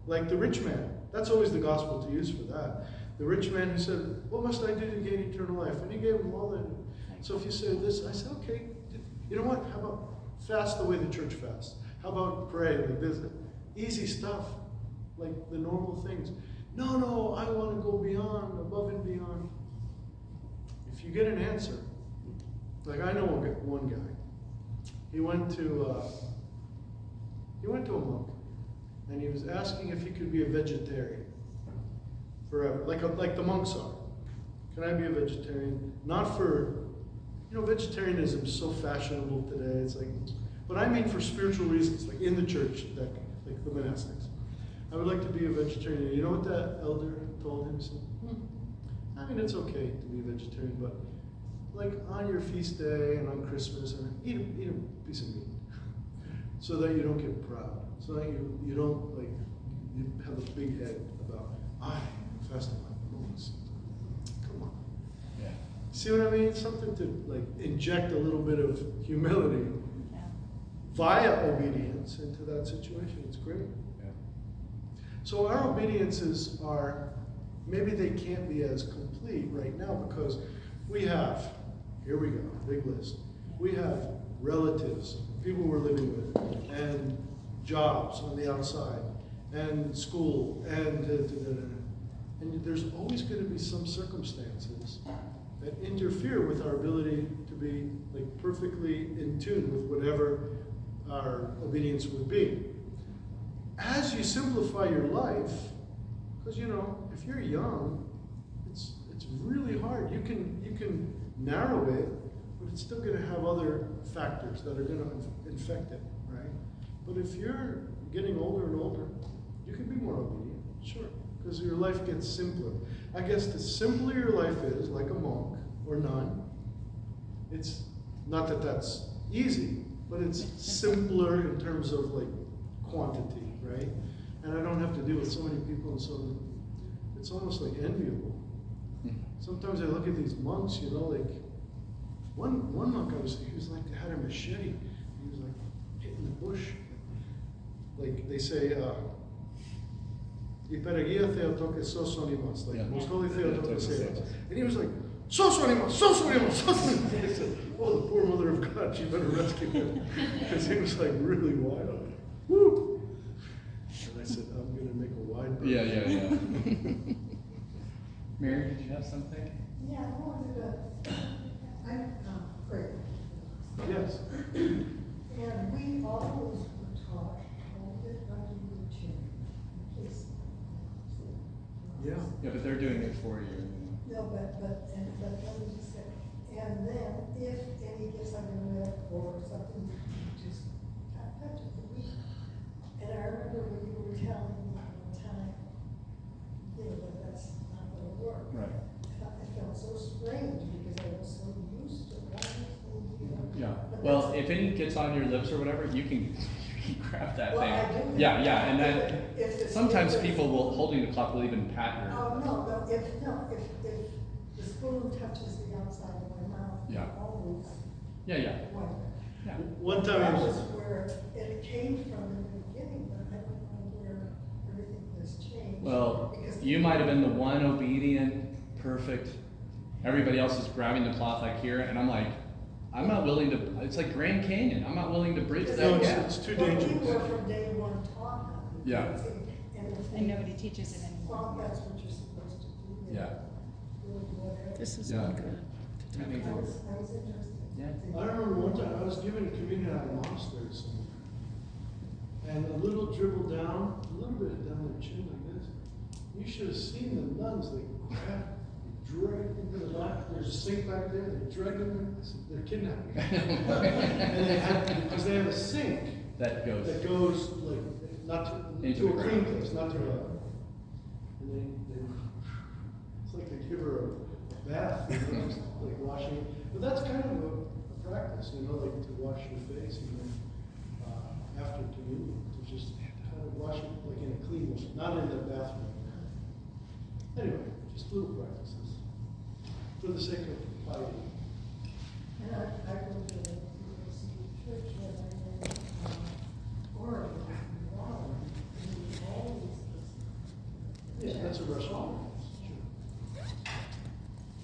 Like the rich man. That's always the gospel to use for that. The rich man who said, what must I do to gain eternal life? And he gave him all that. So if you say this, I said, okay, you know what? How about fast the way the church fasts? How about pray like this? Easy stuff. Like the normal things. No, I want to go beyond, above and beyond. If you get an answer, like I know one guy, he went to a monk, and he was asking if he could be a vegetarian forever, like the monks are. Can I be a vegetarian? Not for, vegetarianism is so fashionable today. It's like, but I mean for spiritual reasons, like in the church, like the monastics. I would like to be a vegetarian. You know what that elder told him? He said, I mean, it's okay to be a vegetarian, but like on your feast day and on Christmas, and eat a piece of meat, so that you don't get proud, so that you don't like you have a big head about I am fasting like the monks. Come on, yeah. See what I mean? Something to like inject a little bit of humility via obedience into that situation. It's great. So our obediences are, maybe they can't be as complete right now because we have, here we go, big list. We have relatives, people we're living with, and jobs on the outside, and school, and there's always going to be some circumstances that interfere with our ability to be like perfectly in tune with whatever our obedience would be. As you simplify your life, because if you're young, it's really hard. You can narrow it, but it's still going to have other factors that are going to infect it, right? But if you're getting older and older, you can be more obedient, sure, because your life gets simpler. I guess the simpler your life is, like a monk or nun, it's not that that's easy, but it's simpler in terms of like quantity. Right? And I don't have to deal with so many people, and so it's almost like enviable. Sometimes I look at these monks, like one monk he was like, had a machete. He was like hitting the bush. Like they say, Iperegia Theotoke Sosonimas, like most holy Theotokes Seos. And he was like, Sosonimas, Sosonimas, Sosonimas. I said, oh, the poor mother of God, she better rescue him. Because he was like really wild. Woo! And I said, I'm going to make a wide berth. Yeah. Mary, did you have something? Yeah, I wanted to, I'm great. Yes. And we always were taught, hold it under your chin. Please. Yeah. Yeah, but they're doing it for you. No, but let me just say, and then if or something, just touch it. And I remember when you were telling me one time, you know, that that's not gonna work. Right. I felt so strange because I was so used to always, you know. Yeah. But Well, that's- if any gets on your lips or whatever, you can grab that Well, thing. I do that. Yeah, yeah, and then If it's- sometimes if it's- people will holding the clock will even pat your. Oh, no, if the spoon touches the outside of my mouth, Yeah. I always Yeah. wonder. Yeah. One time That I was was, where it came from in the beginning, but I don't know where everything has changed. Well, because- you might have been the one obedient, perfect. Everybody else is grabbing the cloth like here, and I'm like, I'm not willing to. It's like Grand Canyon. I'm not willing to bridge no, that gap. it's too Well, dangerous. we were from day one taught how to do Yeah. it, and if And they nobody teaches it anymore. thought that's what you're supposed to do, then Yeah. do whatever. This is Yeah. one good to talk I think I about. was interested. Yeah. I remember one time I was giving communion at a monastery somewhere. And a little dribbled down, a little bit down their chin like this. You should have seen the nuns, they grabbed, dragged into the back, there's a sink back there, they dragged them, they're kidnapping. And they had, because they have a sink That goes. that goes like, not to, Into to the a clean ground. place, not to a, and they, it's like they give her a bath, you know, just like washing, but that's kind of a practice, you know, like to wash your face and then, after communion, to just kind of wash it like in a clean wash, not in the bathroom. Anyway, just little practices, for the sake of piety. And I go to the church when I'm in, Oregon, Washington, and always. Yeah, that's a restaurant.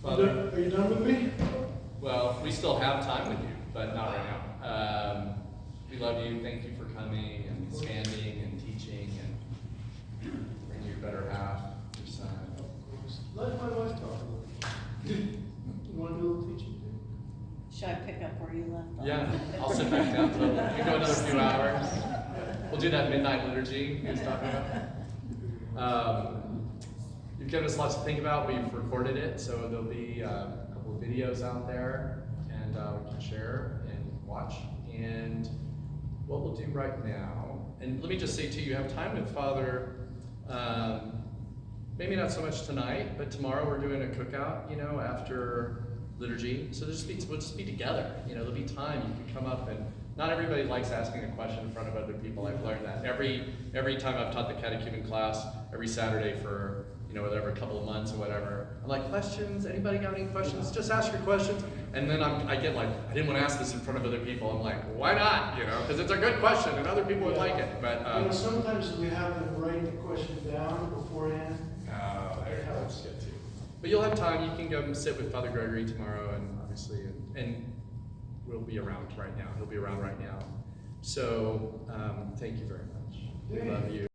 Father, Are you done with me? well, we still have time with you, but not right now. We love you. Thank you for coming and standing and teaching and bringing your better half, your son. Let my wife talk a little. You want to do a little teaching too? Should I pick up where you left off? Yeah, I'll sit back down. So you go another few hours. We'll do that midnight liturgy he was talking about. You've given us lots to think about. We've recorded it, so there'll be a couple of videos out there, and we can share and watch. And what we'll do right now, and let me just say too, you have time with Father. Maybe not so much tonight, but tomorrow we're doing a cookout, you know, after liturgy. So we'll just be together. You know, there'll be time you can come up, and not everybody likes asking a question in front of other people. I've learned that. Every time I've taught the catechumen class, every Saturday for, you know, whatever, a couple of months or whatever, I'm like, questions? Anybody got any questions? Just ask your questions. And then I get like, I didn't want to ask this in front of other people. I'm like, why not? You know, because it's a good question and other people would like it. But You know, sometimes we have them write the question down beforehand. there helps get to. But you'll have time. You can go and sit with Father Gregory tomorrow, and obviously, and we'll be around right now. He'll be around right now. So thank you very much. We love you.